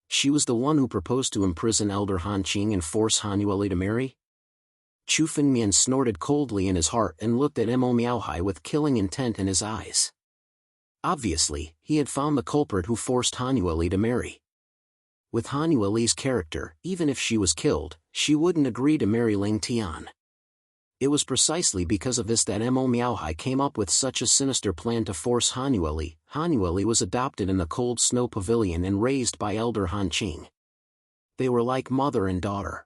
She was the one who proposed to imprison Elder Han Qing and force Han Yueli to marry? Chu Fengmian snorted coldly in his heart and looked at Mo Miaohai with killing intent in his eyes. Obviously, he had found the culprit who forced Han Yueli to marry. With Han Yueli's character, even if she was killed, she wouldn't agree to marry Ling Tian. It was precisely because of this that Mo Miaohai came up with such a sinister plan to force Han Yueli. Han Yueli was adopted in the cold snow pavilion and raised by Elder Han Qing. They were like mother and daughter.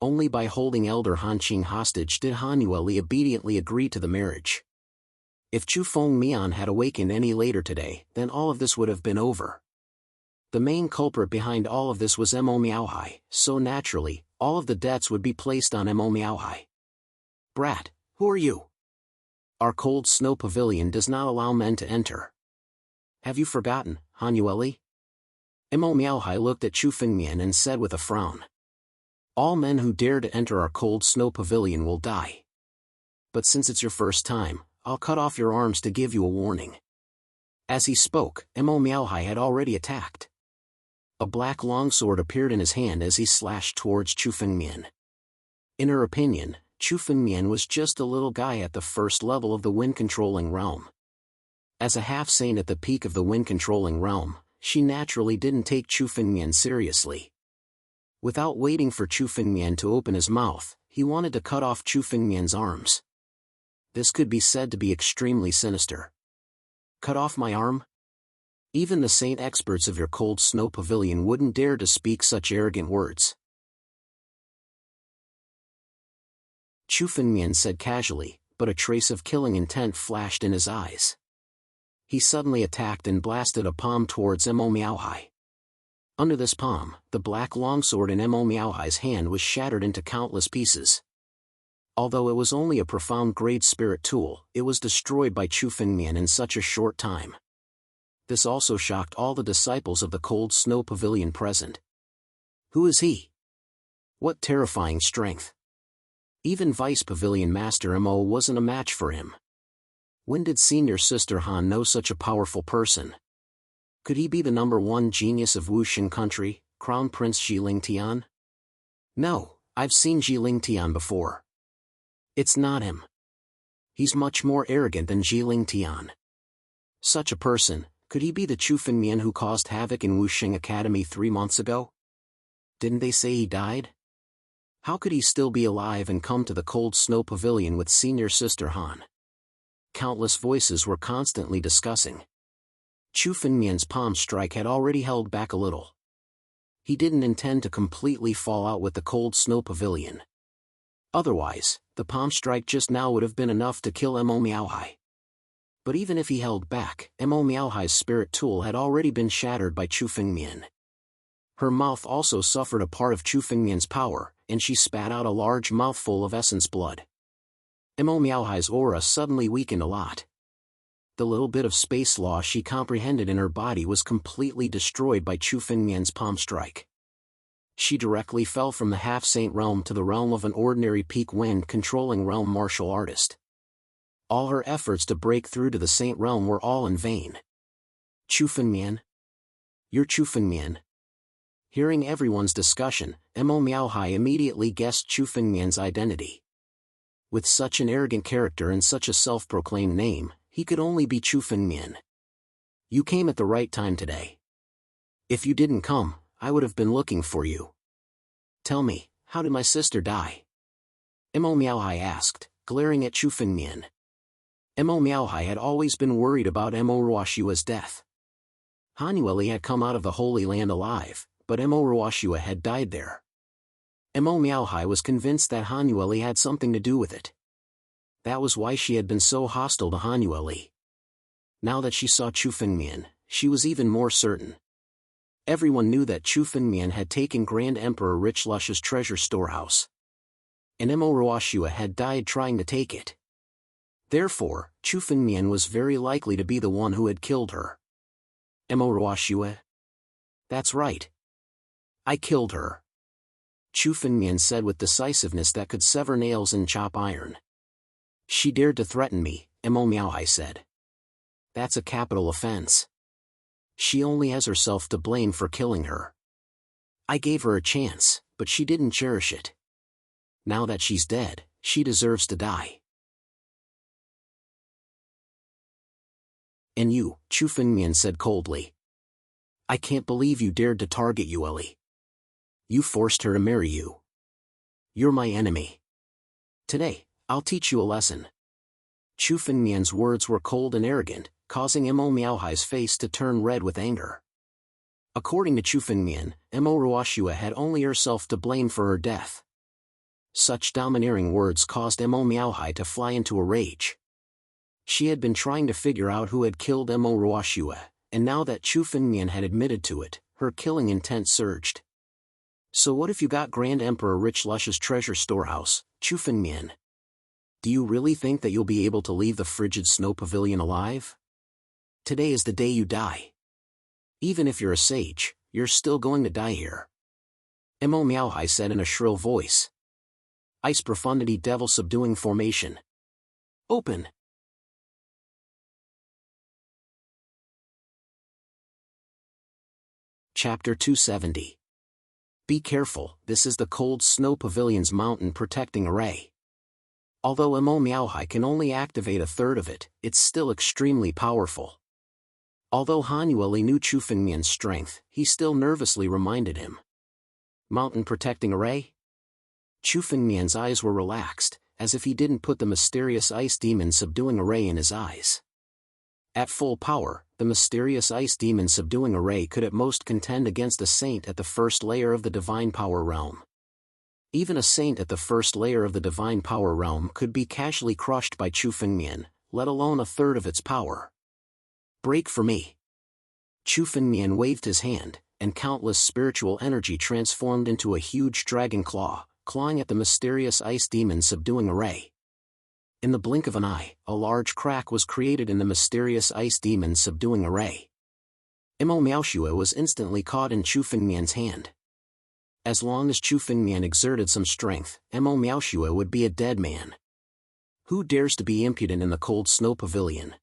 Only by holding Elder Han Qing hostage did Han Yueli obediently agree to the marriage. If Chu Fengmian had awakened any later today, then all of this would have been over. The main culprit behind all of this was Mo Miaohai, so naturally, all of the debts would be placed on Mo Miaohai. Brat, who are you? Our cold snow pavilion does not allow men to enter. Have you forgotten, Han Yueli? Mo Miaohai looked at Chu Fengmian and said with a frown. All men who dare to enter our cold snow pavilion will die. But since it's your first time, I'll cut off your arms to give you a warning. As he spoke, Mo Miaohai had already attacked. A black longsword appeared in his hand as he slashed towards Chu Fengmian. In her opinion, Chu Fengmian was just a little guy at the first level of the wind-controlling realm. As a half-saint at the peak of the wind-controlling realm, she naturally didn't take Chu Fengmian seriously. Without waiting for Chu Fengmian to open his mouth, he wanted to cut off Chu Fengmian's arms. This could be said to be extremely sinister. Cut off my arm? Even the saint experts of your cold snow pavilion wouldn't dare to speak such arrogant words. Chu Fengmian said casually, but a trace of killing intent flashed in his eyes. He suddenly attacked and blasted a palm towards Mo Miaohai. Under this palm, the black longsword in Mo Miaohai's hand was shattered into countless pieces. Although it was only a profound grade spirit tool, it was destroyed by Chu Fengmian in such a short time. This also shocked all the disciples of the cold snow pavilion present. Who is he? What terrifying strength! Even Vice Pavilion Master Mo wasn't a match for him. When did Senior Sister Han know such a powerful person? Could he be the #1 genius of Wuxing country, Crown Prince Jiling Tian? No, I've seen Jiling Tian before. It's not him. He's much more arrogant than Jiling Tian. Such a person, could he be the Chu Fengmian who caused havoc in Wuxing Academy 3 months ago? Didn't they say he died? How could he still be alive and come to the cold snow pavilion with senior sister Han? Countless voices were constantly discussing. Chu Fengmian's palm strike had already held back a little. He didn't intend to completely fall out with the cold snow pavilion. Otherwise, the palm strike just now would have been enough to kill Mo Miaohai. But even if he held back, Mo Miaohai's spirit tool had already been shattered by Chu Fengmian. Her mouth also suffered a part of Chu Fengmian's power, and she spat out a large mouthful of essence blood. Mo Miaohai's aura suddenly weakened a lot. The little bit of space law she comprehended in her body was completely destroyed by Chu Fengmian's palm strike. She directly fell from the half-saint realm to the realm of an ordinary peak wind-controlling realm martial artist. All her efforts to break through to the saint realm were all in vain. Chu Fengmian? You're Chu Fengmian? Hearing everyone's discussion, Mo Miaohai immediately guessed Chu Fengmian's identity. With such an arrogant character and such a self-proclaimed name, he could only be Chu Fengmian. You came at the right time today. If you didn't come, I would have been looking for you. Tell me, how did my sister die? Mo Miaohai asked, glaring at Chu Fengmian. Mo Miaohai had always been worried about Mo Ruoshua's death. Han Yueli had come out of the Holy Land alive, but Mo Ruoshua had died there. Mo Miaohai was convinced that Han Yueli had something to do with it. That was why she had been so hostile to Han Yueli. Now that she saw Chu Fengmian, she was even more certain. Everyone knew that Chu Fengmian had taken Grand Emperor Richlush's treasure storehouse. And Mo Ruoshua had died trying to take it. Therefore, Chu Fengmian was very likely to be the one who had killed her. Mo Ruoshua? That's right. I killed her. Chu Fengmian said with decisiveness that could sever nails and chop iron. She dared to threaten me, Mo Miaohai said. That's a capital offense. She only has herself to blame for killing her. I gave her a chance, but she didn't cherish it. Now that she's dead, she deserves to die. And you, Chu Fengmian said coldly. I can't believe you dared to target Yueli. You forced her to marry you. You're my enemy. Today, I'll teach you a lesson. Chu Fengmian's words were cold and arrogant, causing Mo Miaohai's face to turn red with anger. According to Chu Fengmian, Mo Ruoshua had only herself to blame for her death. Such domineering words caused Mo Miaohai to fly into a rage. She had been trying to figure out who had killed Mo Ruoshua, and now that Chu Fengmian had admitted to it, her killing intent surged. So what if you got Grand Emperor Richlush's treasure storehouse, Chu Fengmian? Do you really think that you'll be able to leave the frigid snow pavilion alive? Today is the day you die. Even if you're a sage, you're still going to die here. Mo Miaohai said in a shrill voice. Ice Profundity Devil Subduing Formation. Open. Chapter 270. Be careful, this is the cold snow pavilion's mountain protecting array. Although Mo Miaohai can only activate a third of it, it's still extremely powerful. Although Han Yueli knew Chu Fengmian's strength, he still nervously reminded him. Mountain protecting array? Chu Fengmian's eyes were relaxed, as if he didn't put the mysterious ice demon subduing array in his eyes. At full power, the mysterious ice demon subduing array could at most contend against a saint at the first layer of the divine power realm. Even a saint at the first layer of the divine power realm could be casually crushed by Chu Fengmian, let alone a third of its power. Break for me. Chu Fengmian waved his hand, and countless spiritual energy transformed into a huge dragon claw, clawing at the mysterious ice demon subduing array. In the blink of an eye, a large crack was created in the mysterious ice demon subduing array. Mo Miaohua was instantly caught in Chu Fengmian's hand. As long as Chu Fengmian exerted some strength, Mo Miaohua would be a dead man. Who dares to be impudent in the cold snow pavilion?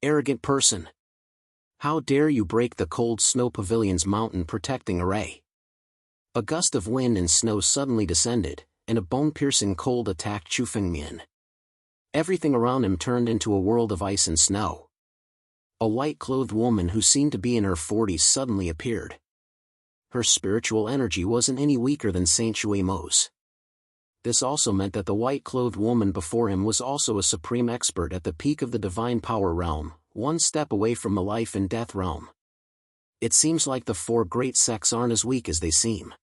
Arrogant person! How dare you break the cold snow pavilion's mountain protecting array? A gust of wind and snow suddenly descended, and a bone-piercing cold attacked Chu Fengmian. Everything around him turned into a world of ice and snow. A white-clothed woman who seemed to be in her 40s suddenly appeared. Her spiritual energy wasn't any weaker than Saint Shui Mo's. This also meant that the white-clothed woman before him was also a supreme expert at the peak of the divine power realm, one step away from the life and death realm. It seems like the four great sects aren't as weak as they seem.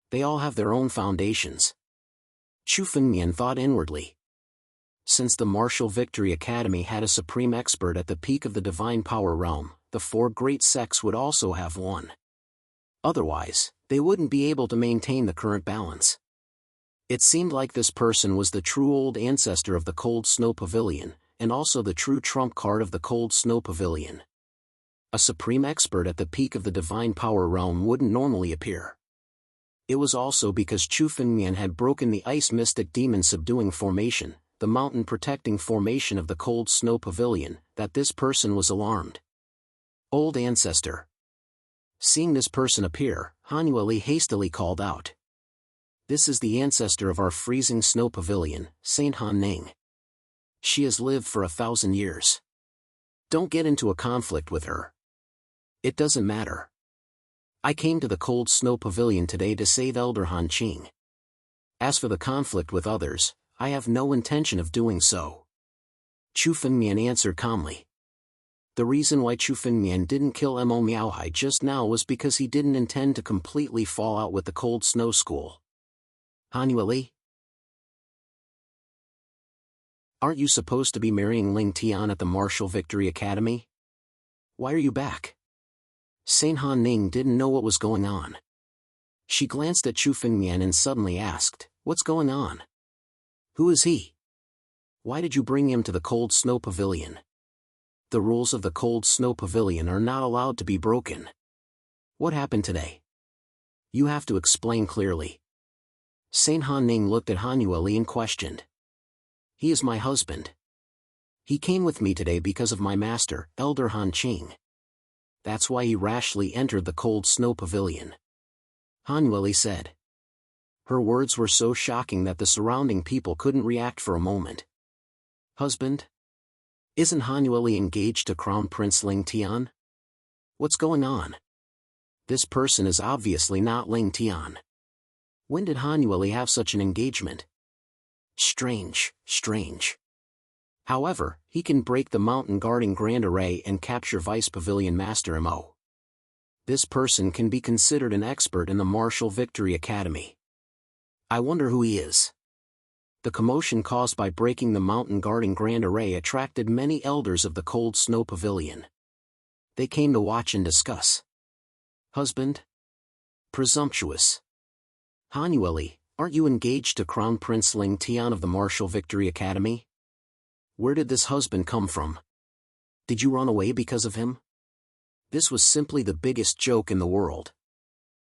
They all have their own foundations. Chu Fengmian thought inwardly. Since the Martial Victory Academy had a supreme expert at the peak of the divine power realm, the four great sects would also have one. Otherwise, they wouldn't be able to maintain the current balance. It seemed like this person was the true old ancestor of the Cold Snow Pavilion, and also the true trump card of the Cold Snow Pavilion. A supreme expert at the peak of the divine power realm wouldn't normally appear. It was also because Chu Fengmian had broken the ice mystic demon subduing formation, the mountain protecting formation of the Cold Snow Pavilion, that this person was alarmed. Old ancestor. Seeing this person appear, Han Yueli hastily called out. This is the ancestor of our freezing snow pavilion, Saint Han Ning. She has lived for 1,000 years. Don't get into a conflict with her. It doesn't matter. I came to the Cold Snow Pavilion today to save Elder Han Qing. As for the conflict with others, I have no intention of doing so. Chu Fengmian answered calmly. The reason why Chu Fengmian didn't kill Mo Miaohai just now was because he didn't intend to completely fall out with the Cold Snow School. Han Yueli? Aren't you supposed to be marrying Ling Tian at the Martial Victory Academy? Why are you back? Saint Han Ning didn't know what was going on. She glanced at Chu Fengmian and suddenly asked, What's going on? Who is he? Why did you bring him to the Cold Snow Pavilion? The rules of the Cold Snow Pavilion are not allowed to be broken. What happened today? You have to explain clearly. Saint Han Ning looked at Han Yueli and questioned. He is my husband. He came with me today because of my master, Elder Han Qing. That's why he rashly entered the Cold Snow Pavilion. Han Yueli said. Her words were so shocking that the surrounding people couldn't react for a moment. Husband? Isn't Han Yueli engaged to Crown Prince Ling Tian? What's going on? This person is obviously not Ling Tian. When did Han Yueli have such an engagement? Strange, strange. However, he can break the mountain guarding Grand Array and capture Vice Pavilion Master Mo. This person can be considered an expert in the Martial Victory Academy. I wonder who he is. The commotion caused by breaking the mountain guarding Grand Array attracted many elders of the Cold Snow Pavilion. They came to watch and discuss. Husband? Presumptuous. Han Yueli, aren't you engaged to Crown Prince Ling Tian of the Martial Victory Academy? Where did this husband come from? Did you run away because of him? This was simply the biggest joke in the world.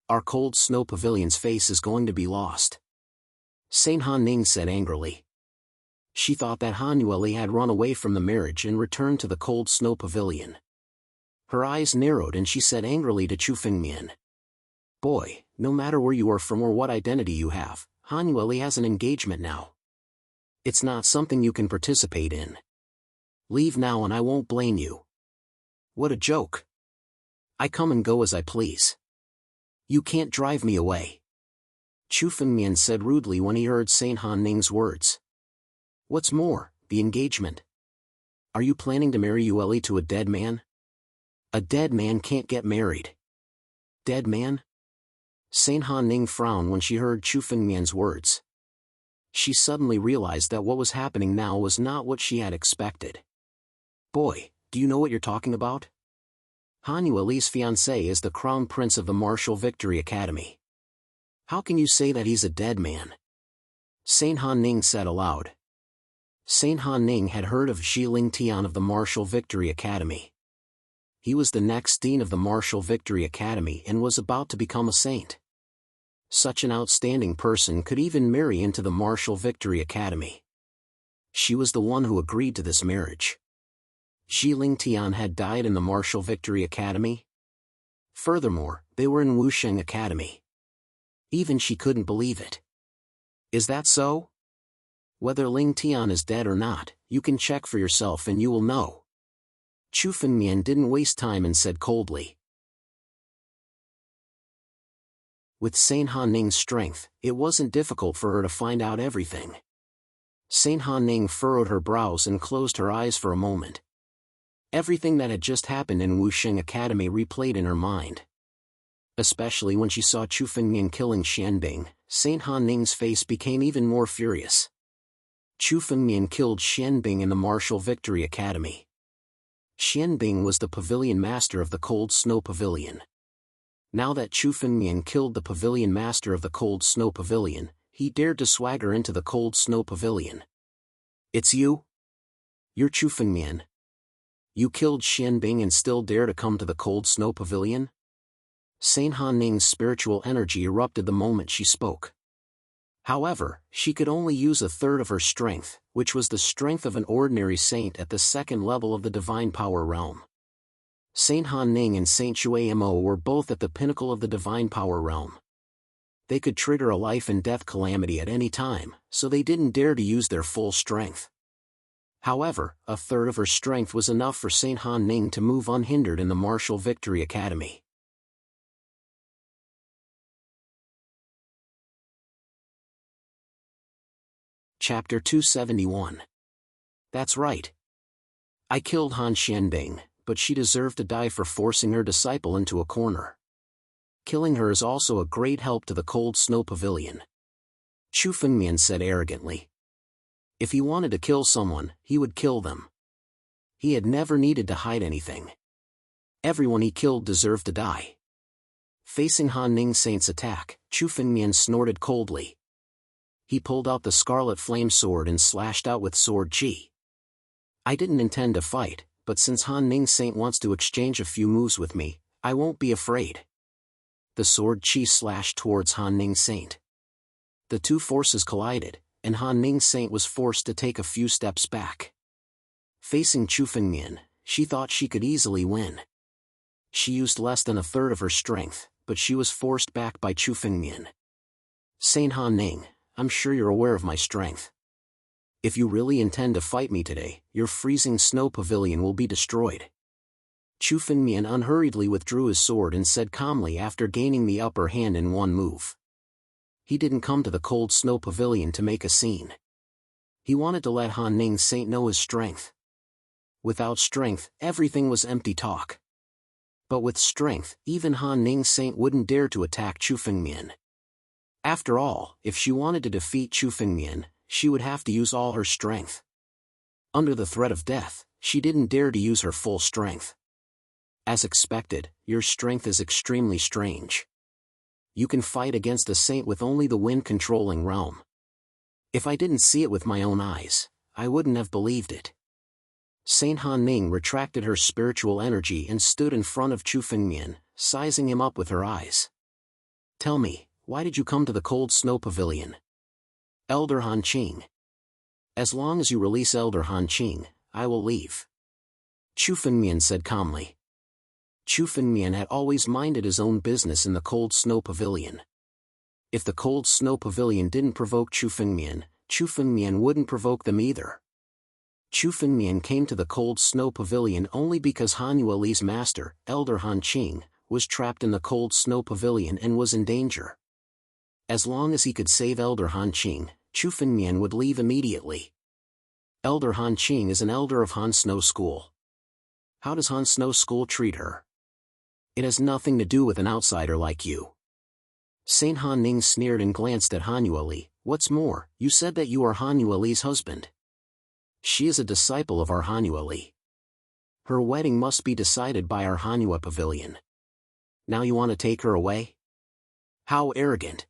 Our Cold Snow Pavilion's face is going to be lost. Saint Han Ning said angrily. She thought that Han Yueli had run away from the marriage and returned to the Cold Snow Pavilion. Her eyes narrowed and she said angrily to Chu Fengmian. Boy, no matter where you are from or what identity you have, Han Yueli has an engagement now. It's not something you can participate in. Leave now and I won't blame you. What a joke. I come and go as I please. You can't drive me away. Chu Fengmian said rudely when he heard Saint Han Ning's words. What's more, the engagement. Are you planning to marry Yueli to a dead man? A dead man can't get married. Dead man? Saint Han Ning frowned when she heard Chu Fengmian's words. She suddenly realized that what was happening now was not what she had expected. Boy, do you know what you're talking about? Han Yueli's fiancé is the Crown Prince of the Martial Victory Academy. How can you say that he's a dead man? Saint Han Ning said aloud. Saint Han Ning had heard of Xi Ling Tian of the Martial Victory Academy. He was the next dean of the Martial Victory Academy and was about to become a saint. Such an outstanding person could even marry into the Martial Victory Academy. She was the one who agreed to this marriage. Xi Ling Tian had died in the Martial Victory Academy. Furthermore, they were in Wusheng Academy. Even she couldn't believe it. Is that so? Whether Ling Tian is dead or not, you can check for yourself and you will know. Chu Fengmian didn't waste time and said coldly. With Saint Han Ning's strength, it wasn't difficult for her to find out everything. Saint Han Ning furrowed her brows and closed her eyes for a moment. Everything that had just happened in Wuxing Academy replayed in her mind. Especially when she saw Chu Fengmian killing Xianbing, Saint Han Ning's face became even more furious. Chu Fengmian killed Xianbing in the Martial Victory Academy. Xianbing was the pavilion master of the Cold Snow Pavilion. Now that Chu Fengmian killed the pavilion master of the Cold Snow Pavilion, he dared to swagger into the Cold Snow Pavilion. "It's you? You're Chu Fengmian. You killed Xianbing and still dare to come to the Cold Snow Pavilion?" Saint Han Ning's spiritual energy erupted the moment she spoke. However, she could only use a third of her strength, which was the strength of an ordinary saint at the second level of the divine power realm. Saint Han Ning and Saint Shui Mo were both at the pinnacle of the divine power realm. They could trigger a life and death calamity at any time, so they didn't dare to use their full strength. However, a third of her strength was enough for Saint Han Ning to move unhindered in the Martial Victory Academy. Chapter 271. That's right. I killed Han Xianbing, but she deserved to die for forcing her disciple into a corner. Killing her is also a great help to the Cold Snow Pavilion. Chu Fengmian said arrogantly. If he wanted to kill someone, he would kill them. He had never needed to hide anything. Everyone he killed deserved to die. Facing Han Ning Saint's attack, Chu Fengmian snorted coldly. He pulled out the scarlet flame sword and slashed out with sword chi. I didn't intend to fight, but since Han Ning Saint wants to exchange a few moves with me, I won't be afraid. The sword chi slashed towards Han Ning Saint. The two forces collided, and Han Ning Saint was forced to take a few steps back. Facing Chu Fengmian, she thought she could easily win. She used less than a third of her strength, but she was forced back by Chu Fengmian. Saint Han Ning, I'm sure you're aware of my strength. If you really intend to fight me today, your freezing snow pavilion will be destroyed. Chu Fengmian unhurriedly withdrew his sword and said calmly after gaining the upper hand in one move. He didn't come to the Cold Snow Pavilion to make a scene. He wanted to let Han Ning Saint know his strength. Without strength, everything was empty talk. But with strength, even Han Ning Saint wouldn't dare to attack Chu Fengmian. After all, if she wanted to defeat Chu Fengmian, she would have to use all her strength. Under the threat of death, she didn't dare to use her full strength. As expected, your strength is extremely strange. You can fight against a saint with only the wind-controlling realm. If I didn't see it with my own eyes, I wouldn't have believed it. Saint Han Ning retracted her spiritual energy and stood in front of Chu Fengmian, sizing him up with her eyes. Tell me, why did you come to the Cold Snow Pavilion? Elder Han Qing. As long as you release Elder Han Qing, I will leave. Chu Fengmian said calmly. Chu Fengmian had always minded his own business in the Cold Snow Pavilion. If the Cold Snow Pavilion didn't provoke Chu Fengmian wouldn't provoke them either. Chu Fengmian came to the Cold Snow Pavilion only because Han Yueli's master, Elder Han Qing, was trapped in the Cold Snow Pavilion and was in danger. As long as he could save Elder Han Qing, Chu Fengmian would leave immediately. Elder Han Qing is an elder of Han Snow School. How does Han Snow School treat her? It has nothing to do with an outsider like you. Saint Han Ning sneered and glanced at Han Yueli. What's more, you said that you are Han Yueli's husband. She is a disciple of our Han Yueli. Her wedding must be decided by our Hanyue Pavilion. Now you want to take her away? How arrogant.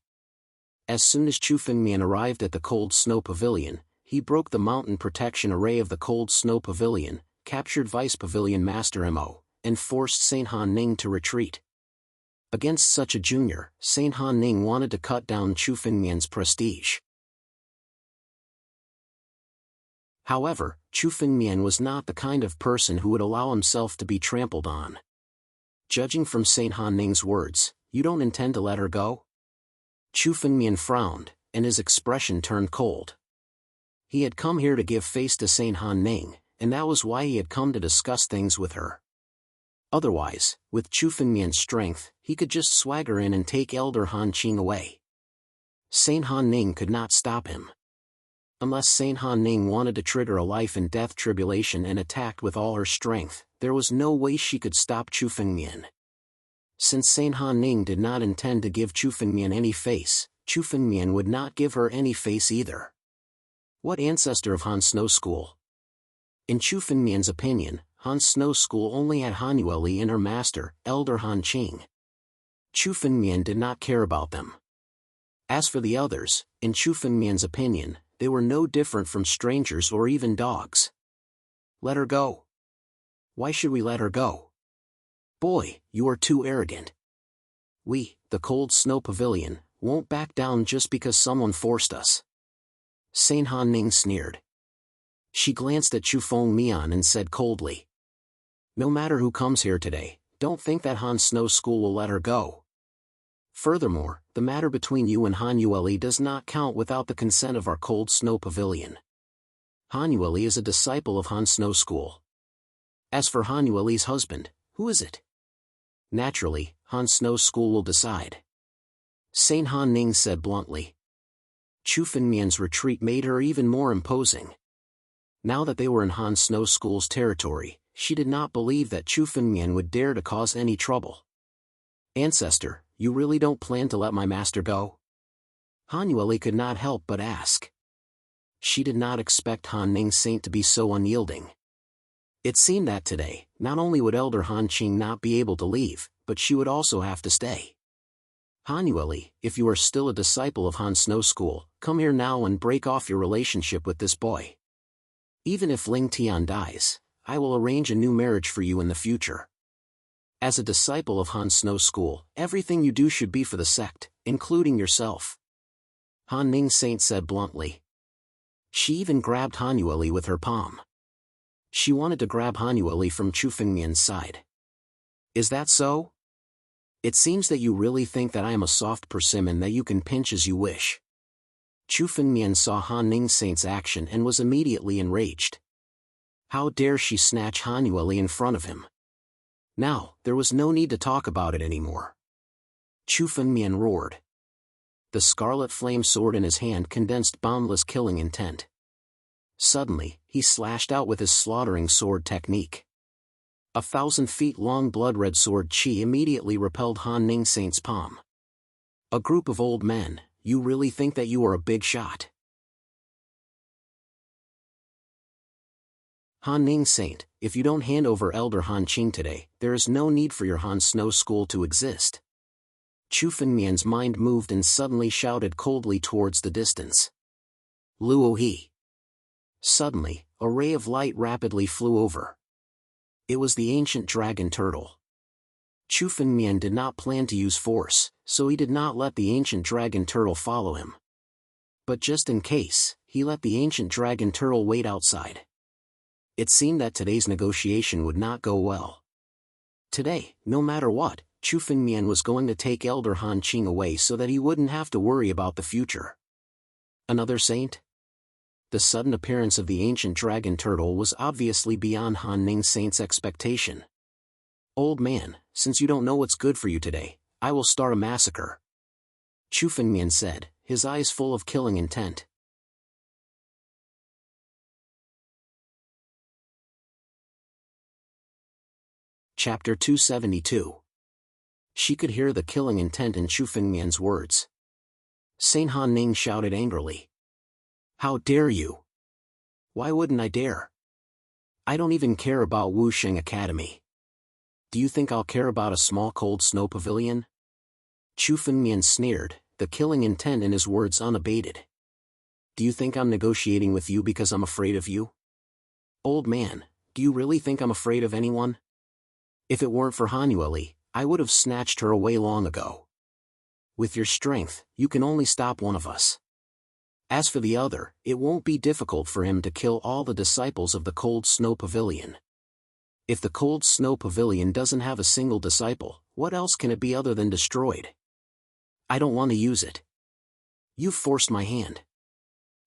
As soon as Chu Fengmian arrived at the Cold Snow Pavilion, he broke the mountain protection array of the Cold Snow Pavilion, captured Vice Pavilion Master Mo, and forced Saint Han Ning to retreat. Against such a junior, Saint Han Ning wanted to cut down Chu Fengmian's prestige. However, Chu Fengmian was not the kind of person who would allow himself to be trampled on. Judging from Saint Han Ning's words, you don't intend to let her go? Chu Fengmian frowned, and his expression turned cold. He had come here to give face to Saint Han Ning, and that was why he had come to discuss things with her. Otherwise, with Chu Fengmian's strength, he could just swagger in and take Elder Han Qing away. Saint Han Ning could not stop him. Unless Saint Han Ning wanted to trigger a life-and-death tribulation and attacked with all her strength, there was no way she could stop Chu Fengmian. Since Saint Han Ning did not intend to give Chu Fengmian any face, Chu Fengmian would not give her any face either. What ancestor of Han Snow School? In Chu Fengmian's opinion, Han Snow School only had Han Yueli and her master, Elder Han Qing. Chu Fengmian did not care about them. As for the others, in Chu Fengmian's opinion, they were no different from strangers or even dogs. Let her go. Why should we let her go? Boy, you are too arrogant. We, the Cold Snow Pavilion, won't back down just because someone forced us. Saint Han Ning sneered. She glanced at Chu Fengmian and said coldly, "No matter who comes here today, don't think that Han Snow School will let her go. Furthermore, the matter between you and Han Yueli does not count without the consent of our Cold Snow Pavilion. Han Yueli is a disciple of Han Snow School. As for Han Yueli's husband, who is it? Naturally, Han Snow School will decide." Saint Han Ning said bluntly. Chu Fengmian's retreat made her even more imposing. Now that they were in Han Snow School's territory, she did not believe that Chu Fengmian would dare to cause any trouble. "Ancestor, you really don't plan to let my master go?" Han Yueli could not help but ask. She did not expect Han Ning Saint to be so unyielding. It seemed that today, not only would Elder Han Qing not be able to leave, but she would also have to stay. "Han Yueli, if you are still a disciple of Han Snow School, come here now and break off your relationship with this boy. Even if Ling Tian dies, I will arrange a new marriage for you in the future. As a disciple of Han Snow School, everything you do should be for the sect, including yourself." Han Ning Saint said bluntly. She even grabbed Han Yueli with her palm. She wanted to grab Han Yueli from Chu Fengmian's side. "Is that so? It seems that you really think that I am a soft persimmon that you can pinch as you wish." Chu Fengmian saw Han Ning Saint's action and was immediately enraged. How dare she snatch Han Yueli in front of him? Now, there was no need to talk about it anymore. Chu Fengmian roared. The scarlet flame sword in his hand condensed boundless killing intent. Suddenly, he slashed out with his slaughtering sword technique. 1,000 feet long blood-red sword chi immediately repelled Han Ning Saint's palm. "A group of old men, you really think that you are a big shot?" Han Ning Saint, if you don't hand over Elder Han Qing today, there is no need for your Han Snow School to exist. Chu Fengmian's mind moved and suddenly shouted coldly towards the distance. "Luo He!" Suddenly, a ray of light rapidly flew over. It was the ancient dragon turtle. Chu Fengmian did not plan to use force, so he did not let the ancient dragon turtle follow him. But just in case, he let the ancient dragon turtle wait outside. It seemed that today's negotiation would not go well. Today, no matter what, Chu Fengmian was going to take Elder Han Qing away so that he wouldn't have to worry about the future. Another saint? The sudden appearance of the ancient dragon turtle was obviously beyond Han Ning Saint's expectation. "Old man, since you don't know what's good for you today, I will start a massacre," Chu Fengmian said, his eyes full of killing intent. Chapter 272. She could hear the killing intent in Chu Fengmian's words. Saint Han Ning shouted angrily. "How dare you? Why wouldn't I dare? I don't even care about Wusheng Academy. Do you think I'll care about a small cold snow pavilion?" Chu Fengmian sneered, the killing intent in his words unabated. "Do you think I'm negotiating with you because I'm afraid of you? Old man, do you really think I'm afraid of anyone? If it weren't for Han Yueli, I would have snatched her away long ago. With your strength, you can only stop one of us. As for the other, it won't be difficult for him to kill all the disciples of the Cold Snow Pavilion. If the Cold Snow Pavilion doesn't have a single disciple, what else can it be other than destroyed? I don't want to use it. You've forced my hand."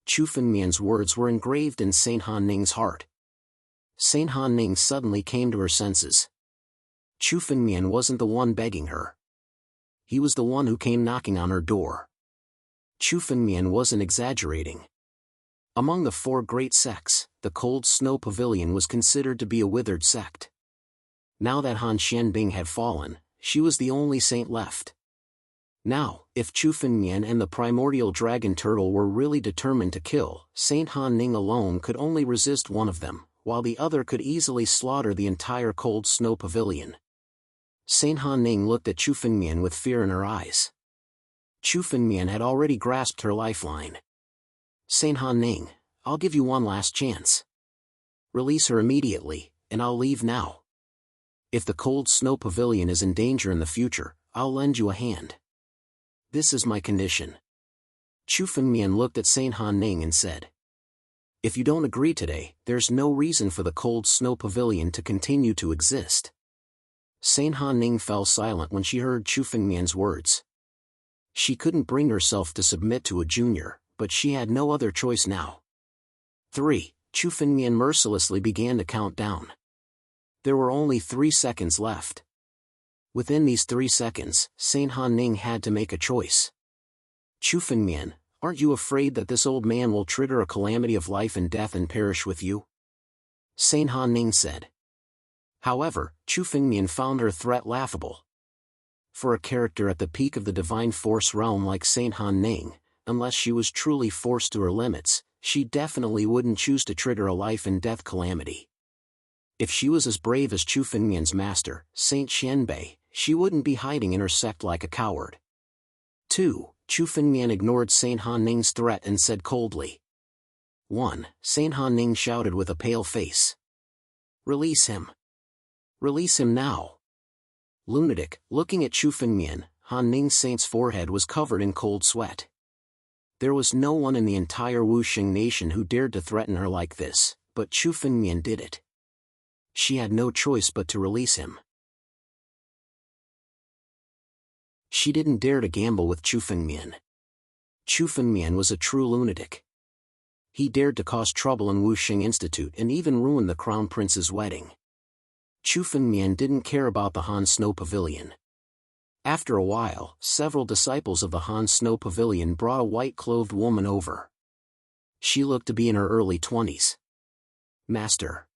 Chu Fengmian's words were engraved in Saint Han Ning's heart. Saint Han Ning suddenly came to her senses. Chu Fengmian wasn't the one begging her. He was the one who came knocking on her door. Chu Fengmian wasn't exaggerating. Among the 4 great sects, the Cold Snow Pavilion was considered to be a withered sect. Now that Han Xianbing had fallen, she was the only saint left. Now, if Chu Fengmian and the primordial dragon turtle were really determined to kill, Saint Han Ning alone could only resist one of them, while the other could easily slaughter the entire Cold Snow Pavilion. Saint Han Ning looked at Chu Fengmian with fear in her eyes. Chu Fengmian had already grasped her lifeline. Saint Han Ning, I'll give you one last chance. Release her immediately, and I'll leave now. If the Cold Snow Pavilion is in danger in the future, I'll lend you a hand. This is my condition. Chu Fengmian looked at Saint Han Ning and said, if you don't agree today, there's no reason for the Cold Snow Pavilion to continue to exist. Saint Han Ning fell silent when she heard Chu Fengmian's words. She couldn't bring herself to submit to a junior, but she had no other choice now. 3. Chu Fengmian mercilessly began to count down. There were only 3 seconds left. Within these 3 seconds, Saint Han Ning had to make a choice. Chu Fengmian, aren't you afraid that this old man will trigger a calamity of life and death and perish with you? Saint Han Ning said. However, Chu Fengmian found her threat laughable. For a character at the peak of the divine force realm like Saint Han Ning, unless she was truly forced to her limits, she definitely wouldn't choose to trigger a life and death calamity. If she was as brave as Chu Fengmian's master, Saint Xianbei, she wouldn't be hiding in her sect like a coward. 2. Chu Fengmian ignored Saint Han Ning's threat and said coldly. 1. Saint Han Ning shouted with a pale face. Release him. Release him now. Lunatic, looking at Chu Fengmian, Han Ning's saint's forehead was covered in cold sweat. There was no one in the entire Wuxing nation who dared to threaten her like this, but Chu Fengmian did it. She had no choice but to release him. She didn't dare to gamble with Chu Fengmian. Chu Fengmian was a true lunatic. He dared to cause trouble in Wuxing Institute and even ruin the Crown Prince's wedding. Chu Fengmian didn't care about the Han Snow Pavilion. After a while, several disciples of the Han Snow Pavilion brought a white-clothed woman over. She looked to be in her early 20s. Master.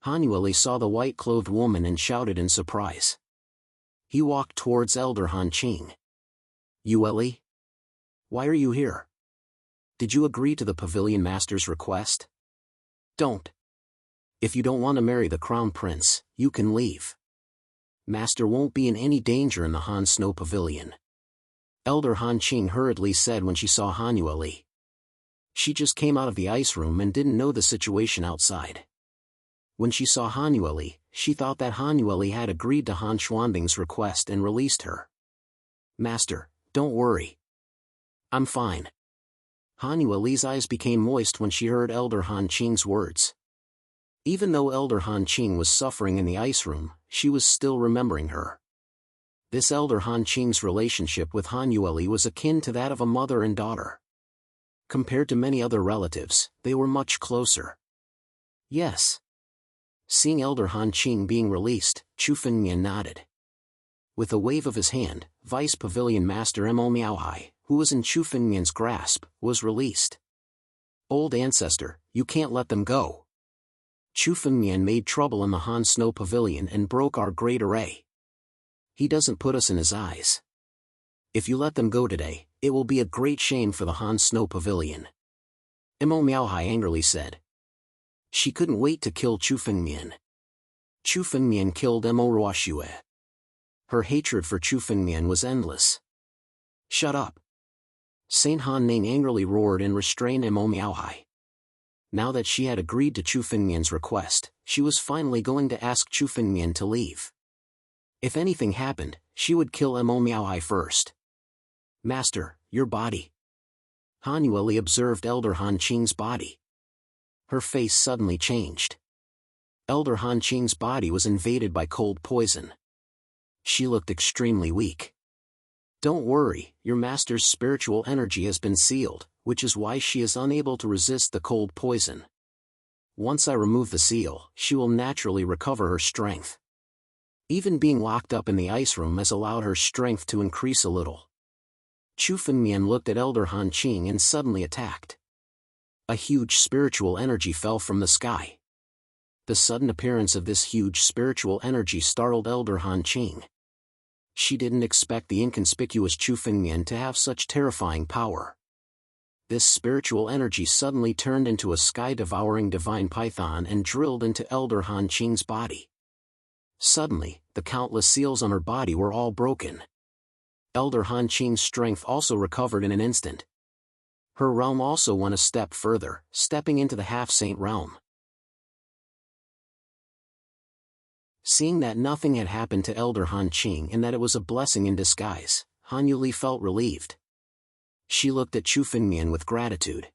Han Yueli saw the white-clothed woman and shouted in surprise. He walked towards Elder Han Qing. Yueli? Why are you here? Did you agree to the Pavilion Master's request? Don't. If you don't want to marry the Crown Prince, you can leave. Master won't be in any danger in the Han Snow Pavilion. Elder Han Qing hurriedly said when she saw Han Yueli. She just came out of the ice room and didn't know the situation outside. When she saw Han Yueli, she thought that Han Yueli had agreed to Han Xuanbing's request and released her. Master, don't worry. I'm fine. Han Yueli's eyes became moist when she heard Elder Han Qing's words. Even though Elder Han Qing was suffering in the ice room, she was still remembering her. This Elder Han Qing's relationship with Han Yueli was akin to that of a mother and daughter. Compared to many other relatives, they were much closer. Yes. Seeing Elder Han Qing being released, Chu Fengmian nodded. With a wave of his hand, Vice Pavilion Master Mo Miaohai, who was in Chu Fengmian's grasp, was released. Old ancestor, you can't let them go. Chu Fengmian made trouble in the Han Snow Pavilion and broke our great array. He doesn't put us in his eyes. If you let them go today, it will be a great shame for the Han Snow Pavilion. Mo Miaohai angrily said. She couldn't wait to kill Chu Fengmian. Chu Fengmian killed Mo Ruoxue. Her hatred for Chu Fengmian was endless. Shut up. Saint Han Ning angrily roared and restrained Mo Miaohai. Now that she had agreed to Chu Fengmian's request, she was finally going to ask Chu Fengmian to leave. If anything happened, she would kill Mo Miaohai first. Master, your body. Han Yueli observed Elder Han Qing's body. Her face suddenly changed. Elder Han Qing's body was invaded by cold poison. She looked extremely weak. Don't worry, your master's spiritual energy has been sealed, which is why she is unable to resist the cold poison. Once I remove the seal, she will naturally recover her strength. Even being locked up in the ice room has allowed her strength to increase a little. Chu Fengmian looked at Elder Han Qing and suddenly attacked. A huge spiritual energy fell from the sky. The sudden appearance of this huge spiritual energy startled Elder Han Qing. She didn't expect the inconspicuous Chu Fengmian to have such terrifying power. This spiritual energy suddenly turned into a sky-devouring divine python and drilled into Elder Han Qing's body. Suddenly, the countless seals on her body were all broken. Elder Han Qing's strength also recovered in an instant. Her realm also went a step further, stepping into the half-saint realm. Seeing that nothing had happened to Elder Han Qing and that it was a blessing in disguise, Han Yuli felt relieved. She looked at Chu Fengmian with gratitude.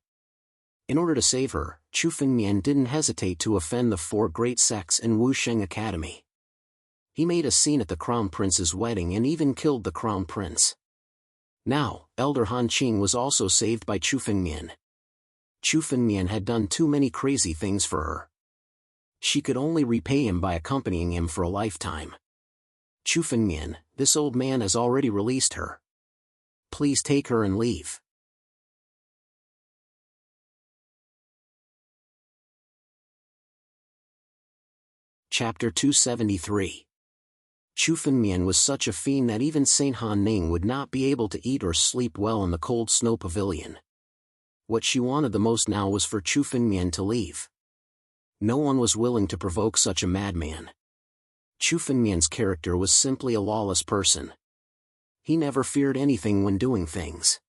In order to save her, Chu Fengmian didn't hesitate to offend the 4 great sects in Wusheng Academy. He made a scene at the Crown Prince's wedding and even killed the Crown Prince. Now, Elder Han Qing was also saved by Chu Fengmian. Chu Fengmian had done too many crazy things for her. She could only repay him by accompanying him for a lifetime. Chu Fengmian, this old man has already released her. Please take her and leave. Chapter 273. Chu Fengmian was such a fiend that even Saint Han Ning would not be able to eat or sleep well in the cold snow pavilion. What she wanted the most now was for Chu Fengmian to leave. No one was willing to provoke such a madman. Chu Fengmian's character was simply a lawless person. He never feared anything when doing things.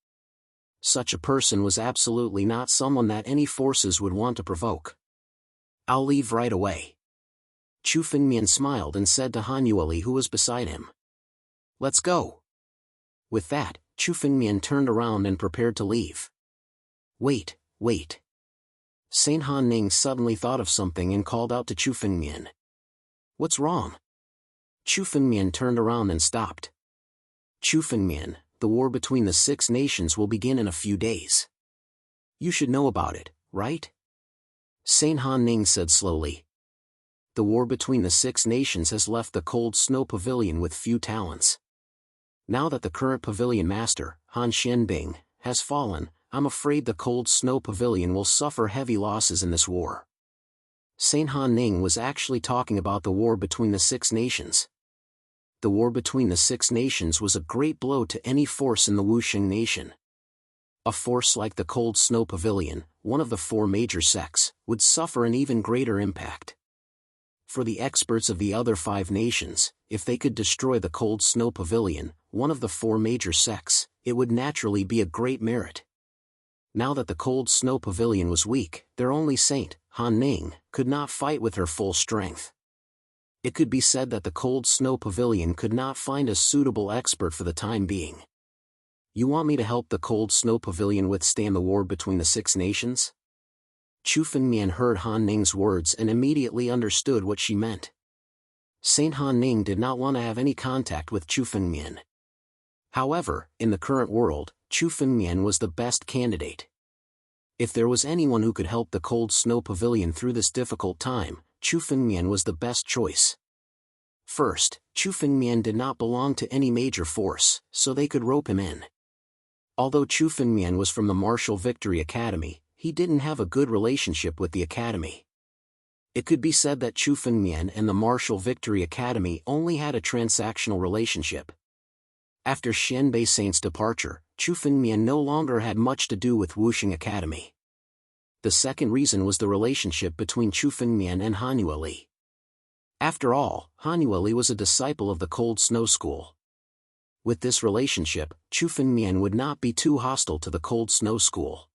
Such a person was absolutely not someone that any forces would want to provoke. I'll leave right away. Chu Fengmian smiled and said to Han Yueli, who was beside him. Let's go. With that, Chu Fengmian turned around and prepared to leave. Wait. Saint Han Ning suddenly thought of something and called out to Chu Fengmian. What's wrong? Chu Fengmian turned around and stopped. Chu Fengmian, the war between the 6 nations will begin in a few days. You should know about it, right? Saint Han Ning said slowly. The war between the 6 nations has left the cold snow pavilion with few talents. Now that the current pavilion master, Han Xianbing, has fallen, I'm afraid the cold snow pavilion will suffer heavy losses in this war. Saint Han Ning was actually talking about the war between the 6 nations. The war between the 6 nations was a great blow to any force in the Wusheng nation. A force like the cold snow pavilion, one of the 4 major sects, would suffer an even greater impact. For the experts of the other 5 nations, if they could destroy the cold snow pavilion, one of the 4 major sects, it would naturally be a great merit. Now that the cold snow pavilion was weak, their only saint, Han Ning, could not fight with her full strength. It could be said that the cold snow pavilion could not find a suitable expert for the time being. You want me to help the cold snow pavilion withstand the war between the 6 nations? Chu Fengmian heard Han Ning's words and immediately understood what she meant. Saint Han Ning did not want to have any contact with Chu Fengmian. However, in the current world, Chu Fengmian was the best candidate. If there was anyone who could help the cold snow pavilion through this difficult time, Chu Fengmian was the best choice. First, Chu Fengmian did not belong to any major force, so they could rope him in. Although Chu Fengmian was from the Martial Victory Academy, he didn't have a good relationship with the academy. It could be said that Chu Fengmian and the Martial Victory Academy only had a transactional relationship. After Xianbei Saint's departure, Chu Fengmian no longer had much to do with Wusheng Academy. The second reason was the relationship between Chu Fengmian and Han Yueli. After all, Han Yueli was a disciple of the Cold Snow School. With this relationship, Chu Fengmian would not be too hostile to the Cold Snow School.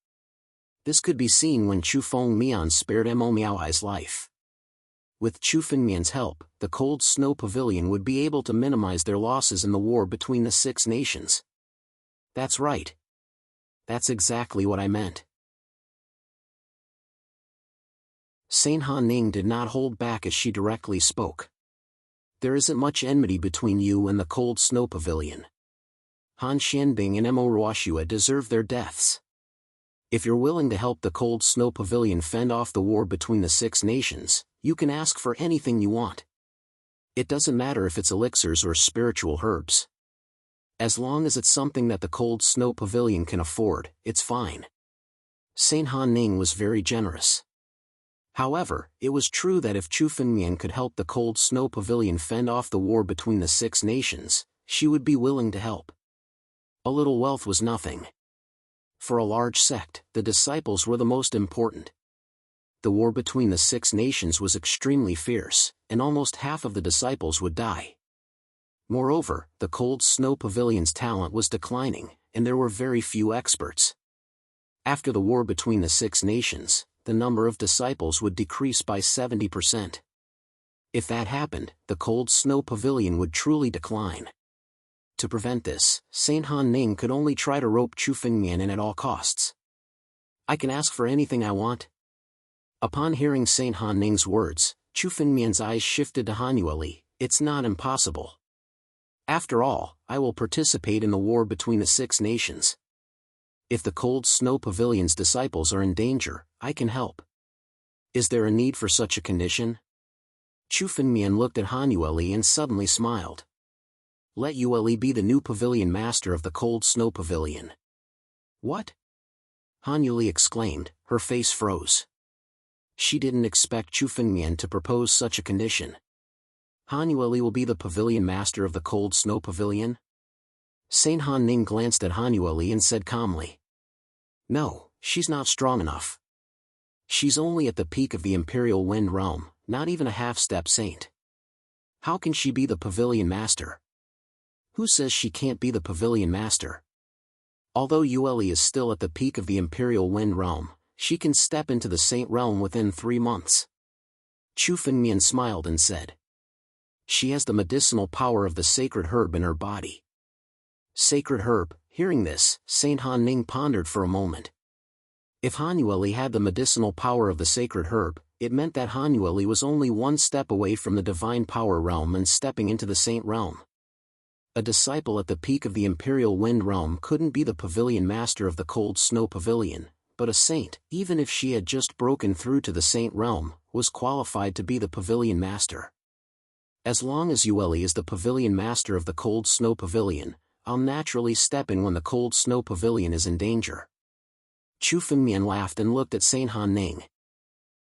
This could be seen when Chu Fengmian spared Mo Miaoai's life. With Chu Fengmian's help, the Cold Snow Pavilion would be able to minimize their losses in the war between the 6 nations. That's right. That's exactly what I meant. Saint Han Ning did not hold back as she directly spoke. There isn't much enmity between you and the Cold Snow Pavilion. Han Xianbing and Mo Ruoxue deserve their deaths. If you're willing to help the Cold Snow Pavilion fend off the war between the 6 nations, you can ask for anything you want. It doesn't matter if it's elixirs or spiritual herbs. As long as it's something that the Cold Snow Pavilion can afford, it's fine. Saint Han Ning was very generous. However, it was true that if Chu Fengmian could help the Cold Snow Pavilion fend off the war between the 6 nations, she would be willing to help. A little wealth was nothing. For a large sect, the disciples were the most important. The war between the 6 nations was extremely fierce, and almost half of the disciples would die. Moreover, the Cold Snow Pavilion's talent was declining, and there were very few experts. After the war between the 6 nations, the number of disciples would decrease by 70%. If that happened, the Cold Snow Pavilion would truly decline. To prevent this, Saint Han Ning could only try to rope Chu Fengmian in at all costs. I can ask for anything I want. Upon hearing Saint Han Ning's words, Chu Fengmian's eyes shifted to Han Yueli. It's not impossible. After all, I will participate in the war between the 6 nations. If the Cold Snow Pavilion's disciples are in danger, I can help. Is there a need for such a condition? Chu Fengmian looked at Han Yueli and suddenly smiled. Let Yueli be the new pavilion master of the Cold Snow Pavilion. What? Han Yueli exclaimed, her face froze. She didn't expect Chu Fengmian to propose such a condition. Han Yueli will be the pavilion master of the Cold Snow Pavilion? Saint Han Ning glanced at Han Yueli and said calmly. No, she's not strong enough. She's only at the peak of the Imperial Wind Realm, not even a half-step saint. How can she be the pavilion master? Who says she can't be the pavilion master? Although Yueli is still at the peak of the Imperial Wind Realm, she can step into the Saint Realm within 3 months. Chu Fengmian smiled and said. She has the medicinal power of the sacred herb in her body. Sacred herb. Hearing this, Saint Han Ning pondered for a moment. If Han Yueli had the medicinal power of the sacred herb, it meant that Han Yueli was only 1 step away from the divine power realm and stepping into the saint realm. A disciple at the peak of the Imperial Wind Realm couldn't be the pavilion master of the Cold Snow Pavilion, but a saint, even if she had just broken through to the saint realm, was qualified to be the pavilion master. As long as Yueli is the pavilion master of the Cold Snow Pavilion, I'll naturally step in when the Cold Snow Pavilion is in danger. Chu Fengmian laughed and looked at Saint Han Ning.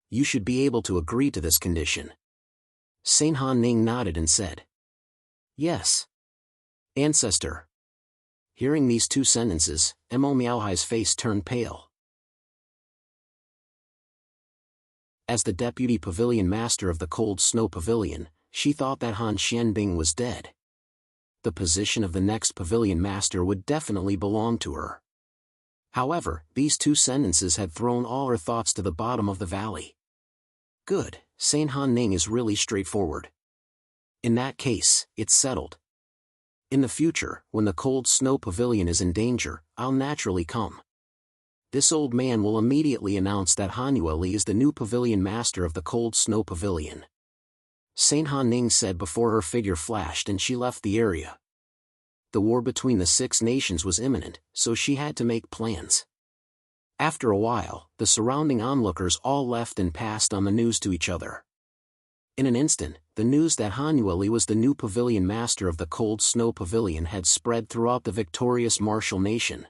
You should be able to agree to this condition. Saint Han Ning nodded and said. Yes. Ancestor. Hearing these 2 sentences, Mo Miaohai's face turned pale. As the deputy pavilion master of the Cold Snow Pavilion, she thought that Han Xianbing was dead. The position of the next pavilion master would definitely belong to her. However, these 2 sentences had thrown all her thoughts to the bottom of the valley. Good, Saint Han Ning is really straightforward. In that case, it's settled. In the future, when the Cold Snow Pavilion is in danger, I'll naturally come. This old man will immediately announce that Han Yueli is the new pavilion master of the Cold Snow Pavilion. Saint Han Ning said before her figure flashed and she left the area. The war between the 6 nations was imminent, so she had to make plans. After a while, the surrounding onlookers all left and passed on the news to each other. In an instant, the news that Han Yueli was the new pavilion master of the Cold Snow Pavilion had spread throughout the victorious martial nation.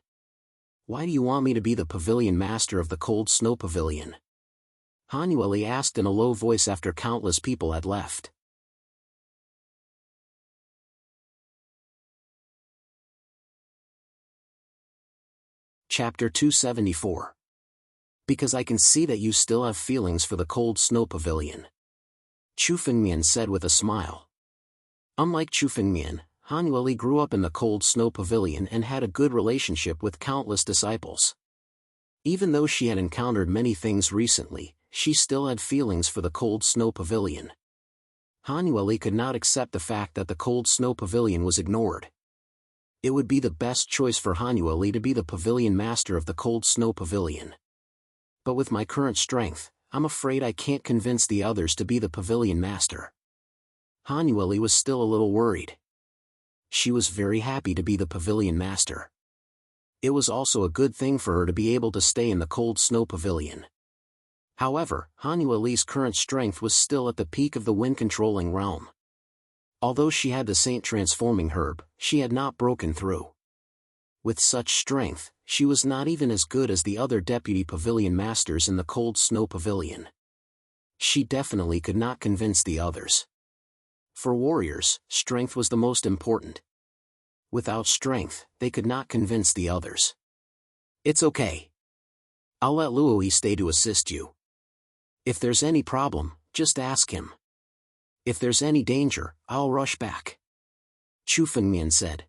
Why do you want me to be the pavilion master of the Cold Snow Pavilion? Han Yueli asked in a low voice after countless people had left. Chapter 274. Because I can see that you still have feelings for the Cold Snow Pavilion. Chu Fengmian said with a smile. Unlike Chu Fengmian, Han Yueli grew up in the Cold Snow Pavilion and had a good relationship with countless disciples. Even though she had encountered many things recently, she still had feelings for the Cold Snow Pavilion. Han Yueli could not accept the fact that the Cold Snow Pavilion was ignored. It would be the best choice for Han Yueli to be the pavilion master of the Cold Snow Pavilion. But with my current strength, I'm afraid I can't convince the others to be the pavilion master. Han Yueli was still a little worried. She was very happy to be the pavilion master. It was also a good thing for her to be able to stay in the cold snow pavilion. However, Han Yueli's current strength was still at the peak of the wind-controlling realm. Although she had the Saint transforming herb, she had not broken through. With such strength, she was not even as good as the other deputy pavilion masters in the cold snow pavilion. She definitely could not convince the others. For warriors, strength was the most important. Without strength, they could not convince the others. It's okay. I'll let Luoyi stay to assist you. If there's any problem, just ask him. If there's any danger, I'll rush back. Chu Fengmian said.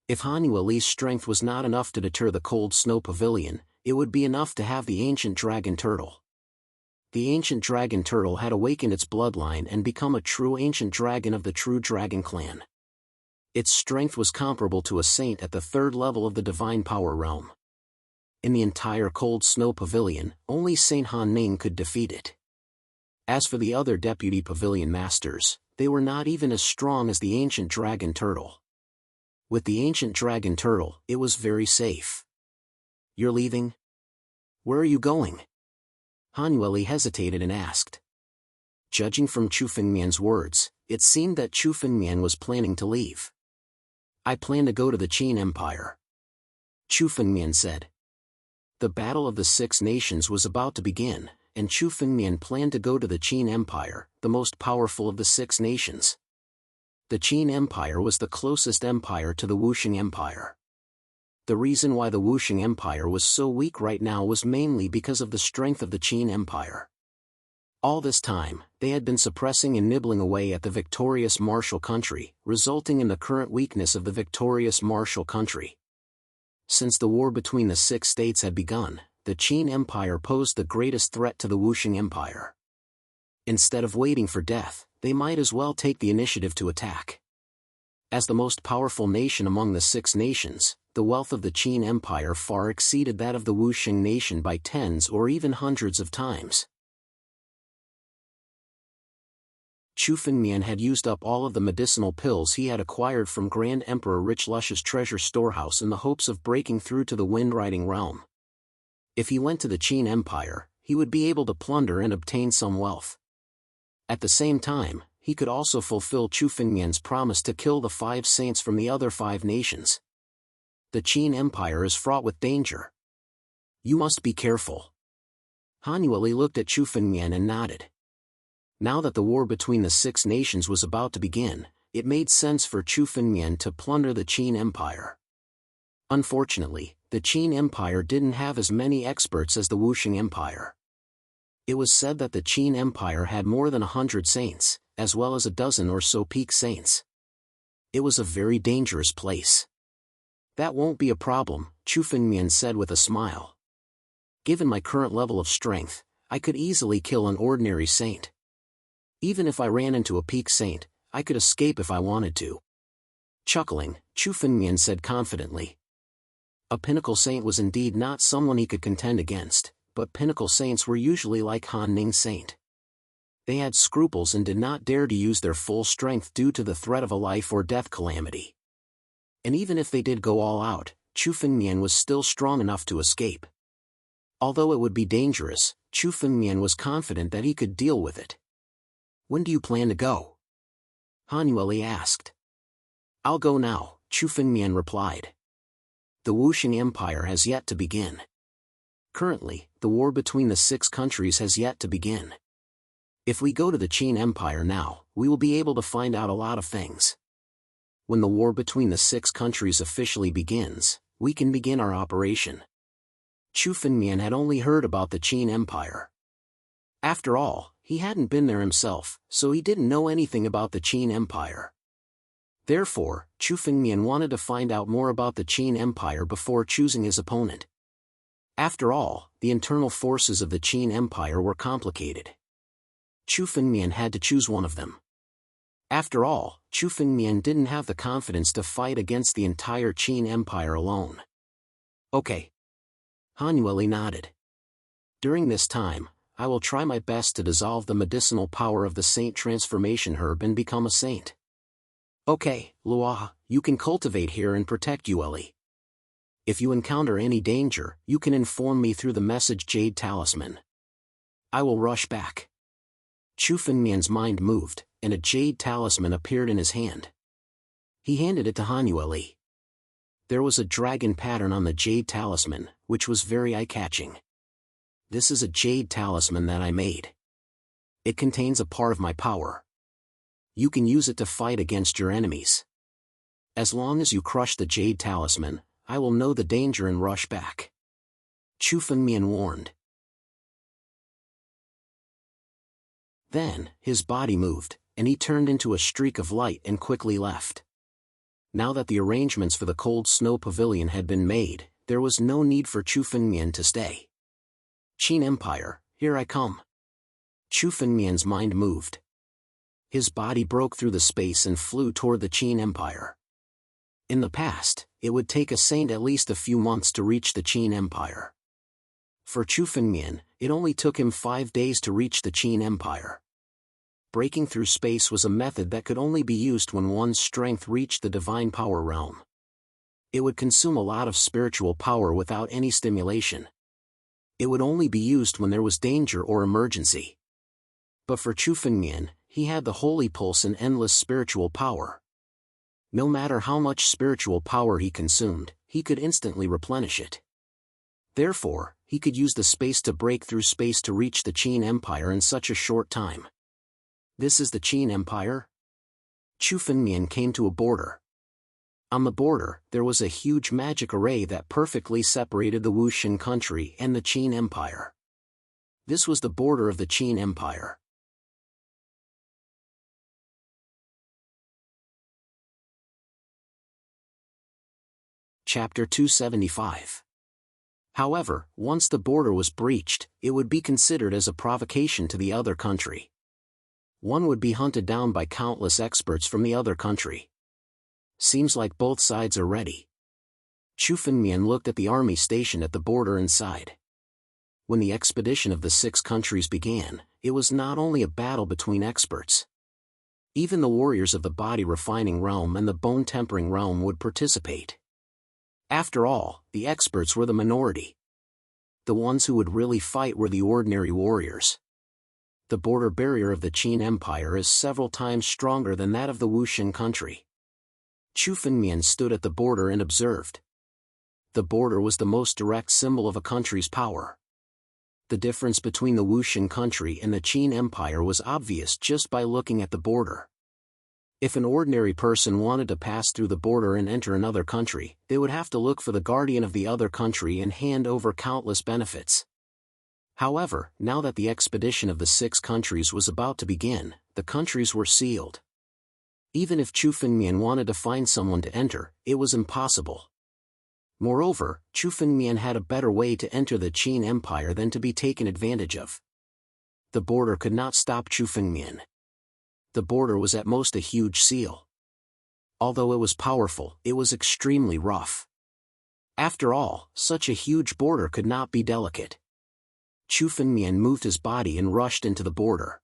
If Han Yueli's strength was not enough to deter the cold snow pavilion, it would be enough to have the ancient dragon turtle. The ancient dragon turtle had awakened its bloodline and become a true ancient dragon of the true dragon clan. Its strength was comparable to a saint at the third level of the divine power realm. In the entire cold snow pavilion, only Saint Han Ning could defeat it. As for the other deputy pavilion masters, they were not even as strong as the ancient dragon turtle. With the ancient dragon turtle, it was very safe. You're leaving? Where are you going? Han Yueli hesitated and asked. Judging from Chu Fengmian's words, it seemed that Chu Fengmian was planning to leave. I plan to go to the Qin Empire. Chu Fengmian said. The Battle of the Six Nations was about to begin, and Chu Fengmian planned to go to the Qin Empire, the most powerful of the Six Nations. The Qin Empire was the closest empire to the Wuxing Empire. The reason why the Wuxing Empire was so weak right now was mainly because of the strength of the Qin Empire. All this time, they had been suppressing and nibbling away at the victorious martial country, resulting in the current weakness of the victorious martial country. Since the war between the six states had begun, the Qin Empire posed the greatest threat to the Wuxing Empire. Instead of waiting for death, they might as well take the initiative to attack. As the most powerful nation among the six nations, the wealth of the Qin Empire far exceeded that of the Wuxing nation by tens or even hundreds of times. Chu Fengmian had used up all of the medicinal pills he had acquired from Grand Emperor Richlush's treasure storehouse in the hopes of breaking through to the wind-riding realm. If he went to the Qin Empire, he would be able to plunder and obtain some wealth. At the same time, he could also fulfill Chu Fengmian's promise to kill the 5 saints from the other 5 nations. The Qin Empire is fraught with danger. You must be careful. Han Yueli looked at Chu Fengmian and nodded. Now that the war between the 6 nations was about to begin, it made sense for Chu Fengmian to plunder the Qin Empire. Unfortunately, the Qin Empire didn't have as many experts as the Wuxing Empire. It was said that the Qin Empire had more than 100 saints, as well as a dozen or so peak saints. It was a very dangerous place. That won't be a problem, Chu Fengmian said with a smile. Given my current level of strength, I could easily kill an ordinary saint. Even if I ran into a peak saint, I could escape if I wanted to. Chuckling, Chu Fengmian said confidently. A pinnacle saint was indeed not someone he could contend against, but pinnacle saints were usually like Han Ning's saint. They had scruples and did not dare to use their full strength due to the threat of a life or death calamity. And even if they did go all out, Chu Fengmian was still strong enough to escape. Although it would be dangerous, Chu Fengmian was confident that he could deal with it. When do you plan to go? Han Yueli asked. I'll go now, Chu Fengmian replied. The Wuxing Empire has yet to begin. Currently, the war between the 6 countries has yet to begin. If we go to the Qin Empire now, we will be able to find out a lot of things. When the war between the 6 countries officially begins, we can begin our operation. Chu Fengmian had only heard about the Qin Empire. After all, he hadn't been there himself, so he didn't know anything about the Qin Empire. Therefore, Chu Fengmian wanted to find out more about the Qin Empire before choosing his opponent. After all, the internal forces of the Qin Empire were complicated. Chu Fengmian had to choose one of them. After all, Chu Fengmian didn't have the confidence to fight against the entire Qin Empire alone. Okay. Han Yueli nodded. During this time, I will try my best to dissolve the medicinal power of the saint transformation herb and become a saint. Okay, Luoha, you can cultivate here and protect Yueli. If you encounter any danger, you can inform me through the message Jade Talisman. I will rush back. Chu Fengmian's mind moved, and a Jade Talisman appeared in his hand. He handed it to Han Yueli. There was a dragon pattern on the Jade Talisman, which was very eye-catching. This is a Jade Talisman that I made. It contains a part of my power. You can use it to fight against your enemies. As long as you crush the Jade Talisman, I will know the danger and rush back. Chu Fengmian warned. Then, his body moved, and he turned into a streak of light and quickly left. Now that the arrangements for the cold snow pavilion had been made, there was no need for Chu Fengmian to stay. Qin Empire, here I come. Chu Fengmian's mind moved. His body broke through the space and flew toward the Qin Empire. In the past, it would take a saint at least a few months to reach the Qin Empire. For Chu Fengmian, it only took him 5 days to reach the Qin Empire. Breaking through space was a method that could only be used when one's strength reached the divine power realm. It would consume a lot of spiritual power without any stimulation. It would only be used when there was danger or emergency. But for Chu Fengmian, he had the holy pulse and endless spiritual power. No matter how much spiritual power he consumed, he could instantly replenish it. Therefore, he could use the space to break through space to reach the Qin Empire in such a short time. This is the Qin Empire? Chu Fengmian came to a border. On the border, there was a huge magic array that perfectly separated the Wuxin country and the Qin Empire. This was the border of the Qin Empire. Chapter 275. However, once the border was breached, it would be considered as a provocation to the other country. One would be hunted down by countless experts from the other country. Seems like both sides are ready. Chu Fengmian looked at the army stationed at the border and sighed. When the expedition of the 6 countries began, it was not only a battle between experts. Even the warriors of the body refining realm and the bone tempering realm would participate. After all, the experts were the minority. The ones who would really fight were the ordinary warriors. The border barrier of the Qin Empire is several times stronger than that of the Wuxin country. Chu Fengmian stood at the border and observed. The border was the most direct symbol of a country's power. The difference between the Wuxin country and the Qin Empire was obvious just by looking at the border. If an ordinary person wanted to pass through the border and enter another country, they would have to look for the guardian of the other country and hand over countless benefits. However, now that the expedition of the 6 countries was about to begin, the countries were sealed. Even if Chu Fengmian wanted to find someone to enter, it was impossible. Moreover, Chu Fengmian had a better way to enter the Qin Empire than to be taken advantage of. The border could not stop Chu Fengmian. The border was at most a huge seal. Although it was powerful, it was extremely rough. After all, such a huge border could not be delicate. Chu Fengmian moved his body and rushed into the border.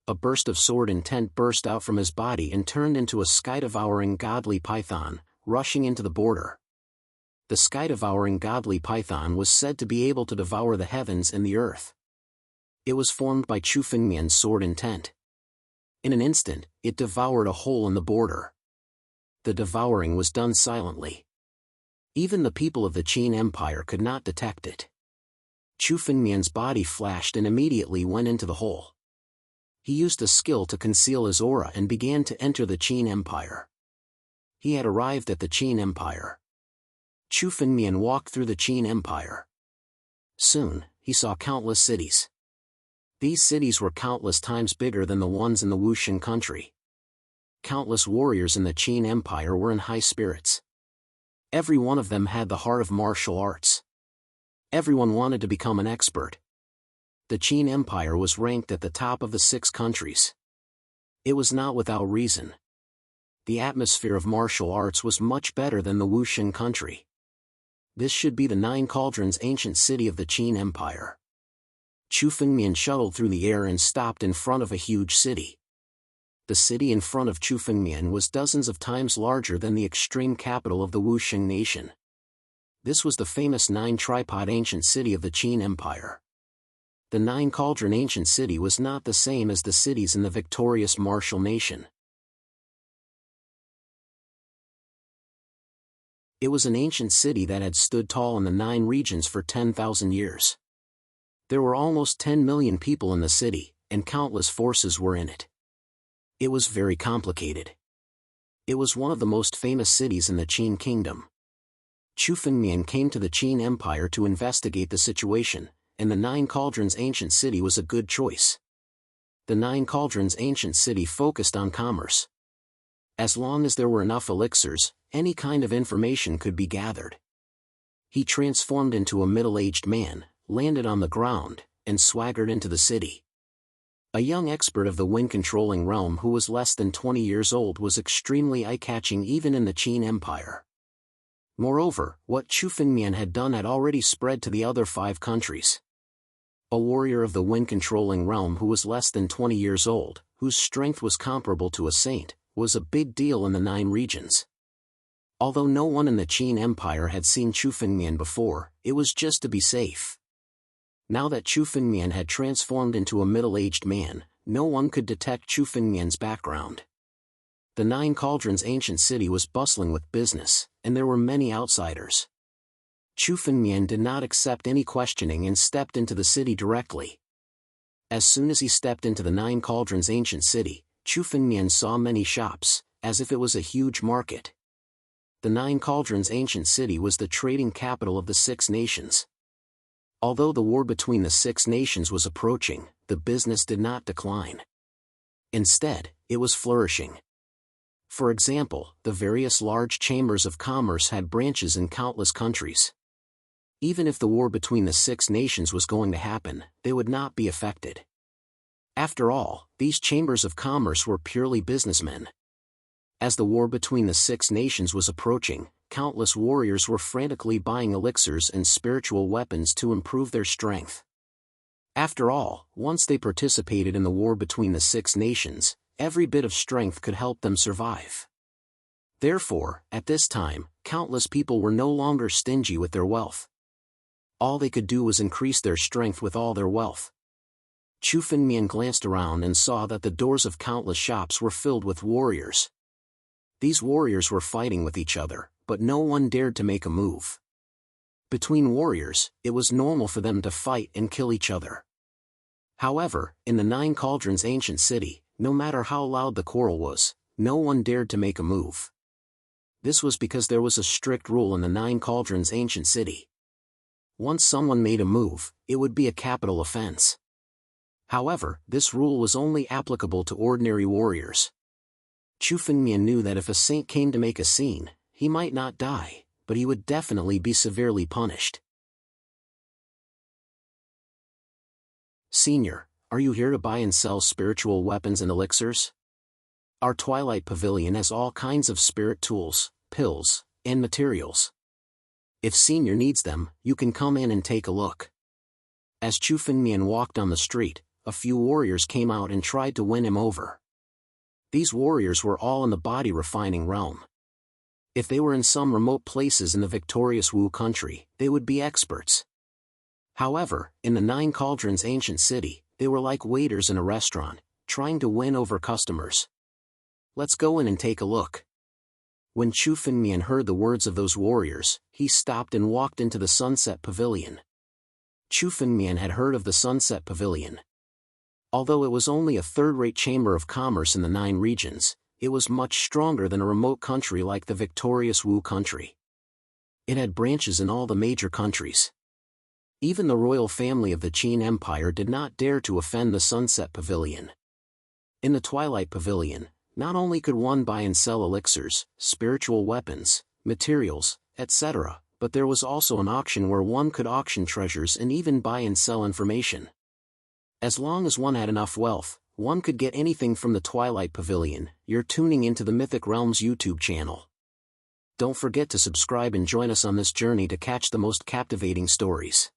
A burst of sword intent burst out from his body and turned into a sky-devouring godly python, rushing into the border. The sky-devouring godly python was said to be able to devour the heavens and the earth. It was formed by Chu Fengmian's sword intent. In an instant, it devoured a hole in the border. The devouring was done silently. Even the people of the Qin Empire could not detect it. Chu Fengmian's body flashed and immediately went into the hole. He used a skill to conceal his aura and began to enter the Qin Empire. He had arrived at the Qin Empire. Chu Fengmian walked through the Qin Empire. Soon, he saw countless cities. These cities were countless times bigger than the ones in the Wuxin country. Countless warriors in the Qin Empire were in high spirits. Every one of them had the heart of martial arts. Everyone wanted to become an expert. The Qin Empire was ranked at the top of the 6 countries. It was not without reason. The atmosphere of martial arts was much better than the Wuxin country. This should be the 9 Cauldrons ancient city of the Qin Empire. Chu Fengmian shuttled through the air and stopped in front of a huge city. The city in front of Chu Fengmian was dozens of times larger than the extreme capital of the Wuxing nation. This was the famous nine-tripod ancient city of the Qin Empire. The nine-cauldron ancient city was not the same as the cities in the victorious martial nation. It was an ancient city that had stood tall in the 9 regions for 10,000 years. There were almost 10 million people in the city, and countless forces were in it. It was very complicated. It was one of the most famous cities in the Qin kingdom. Chu Fengmian came to the Qin Empire to investigate the situation, and the Nine Cauldrons ancient city was a good choice. The Nine Cauldrons ancient city focused on commerce. As long as there were enough elixirs, any kind of information could be gathered. He transformed into a middle-aged man, landed on the ground, and swaggered into the city. A young expert of the wind-controlling realm who was less than 20 years old was extremely eye-catching even in the Qin Empire. Moreover, what Chu Fengmian had done had already spread to the other 5 countries. A warrior of the wind-controlling realm who was less than 20 years old, whose strength was comparable to a saint, was a big deal in the 9 regions. Although no one in the Qin Empire had seen Chu Fengmian before, it was just to be safe. Now that Chu Fengmian had transformed into a middle-aged man, no one could detect Chu Fengmian's background. The Nine Cauldrons ancient city was bustling with business, and there were many outsiders. Chu Fengmian did not accept any questioning and stepped into the city directly. As soon as he stepped into the Nine Cauldrons ancient city, Chu Fengmian saw many shops, as if it was a huge market. The Nine Cauldrons ancient city was the trading capital of the 6 nations. Although the war between the 6 nations was approaching, the business did not decline. Instead, it was flourishing. For example, the various large chambers of commerce had branches in countless countries. Even if the war between the 6 nations was going to happen, they would not be affected. After all, these chambers of commerce were purely businessmen. As the war between the 6 nations was approaching, countless warriors were frantically buying elixirs and spiritual weapons to improve their strength. After all, once they participated in the war between the 6 nations, every bit of strength could help them survive. Therefore, at this time, countless people were no longer stingy with their wealth. All they could do was increase their strength with all their wealth. Chu Fengmian glanced around and saw that the doors of countless shops were filled with warriors. These warriors were fighting with each other, but no one dared to make a move. Between warriors, it was normal for them to fight and kill each other. However, in the Nine Cauldrons ancient city, no matter how loud the quarrel was, no one dared to make a move. This was because there was a strict rule in the Nine Cauldrons ancient city. Once someone made a move, it would be a capital offense. However, this rule was only applicable to ordinary warriors. Chu Fengmian knew that if a saint came to make a scene, he might not die, but he would definitely be severely punished. Senior, are you here to buy and sell spiritual weapons and elixirs? Our Twilight Pavilion has all kinds of spirit tools, pills, and materials. If Senior needs them, you can come in and take a look. As Chu Fengmian walked on the street, a few warriors came out and tried to win him over. These warriors were all in the body refining realm. If they were in some remote places in the victorious Wu country, they would be experts. However, in the Nine Cauldrons ancient city, they were like waiters in a restaurant, trying to win over customers. Let's go in and take a look. When Chu Fengmian heard the words of those warriors, he stopped and walked into the Sunset Pavilion. Chu Fengmian had heard of the Sunset Pavilion. Although it was only a third-rate chamber of commerce in the 9 regions, it was much stronger than a remote country like the victorious Wu country. It had branches in all the major countries. Even the royal family of the Qin Empire did not dare to offend the Sunset Pavilion. In the Twilight Pavilion, not only could one buy and sell elixirs, spiritual weapons, materials, etc., but there was also an auction where one could auction treasures and even buy and sell information. As long as one had enough wealth, one could get anything from the Twilight Pavilion. You're tuning into the Mythic Realms YouTube channel. Don't forget to subscribe and join us on this journey to catch the most captivating stories.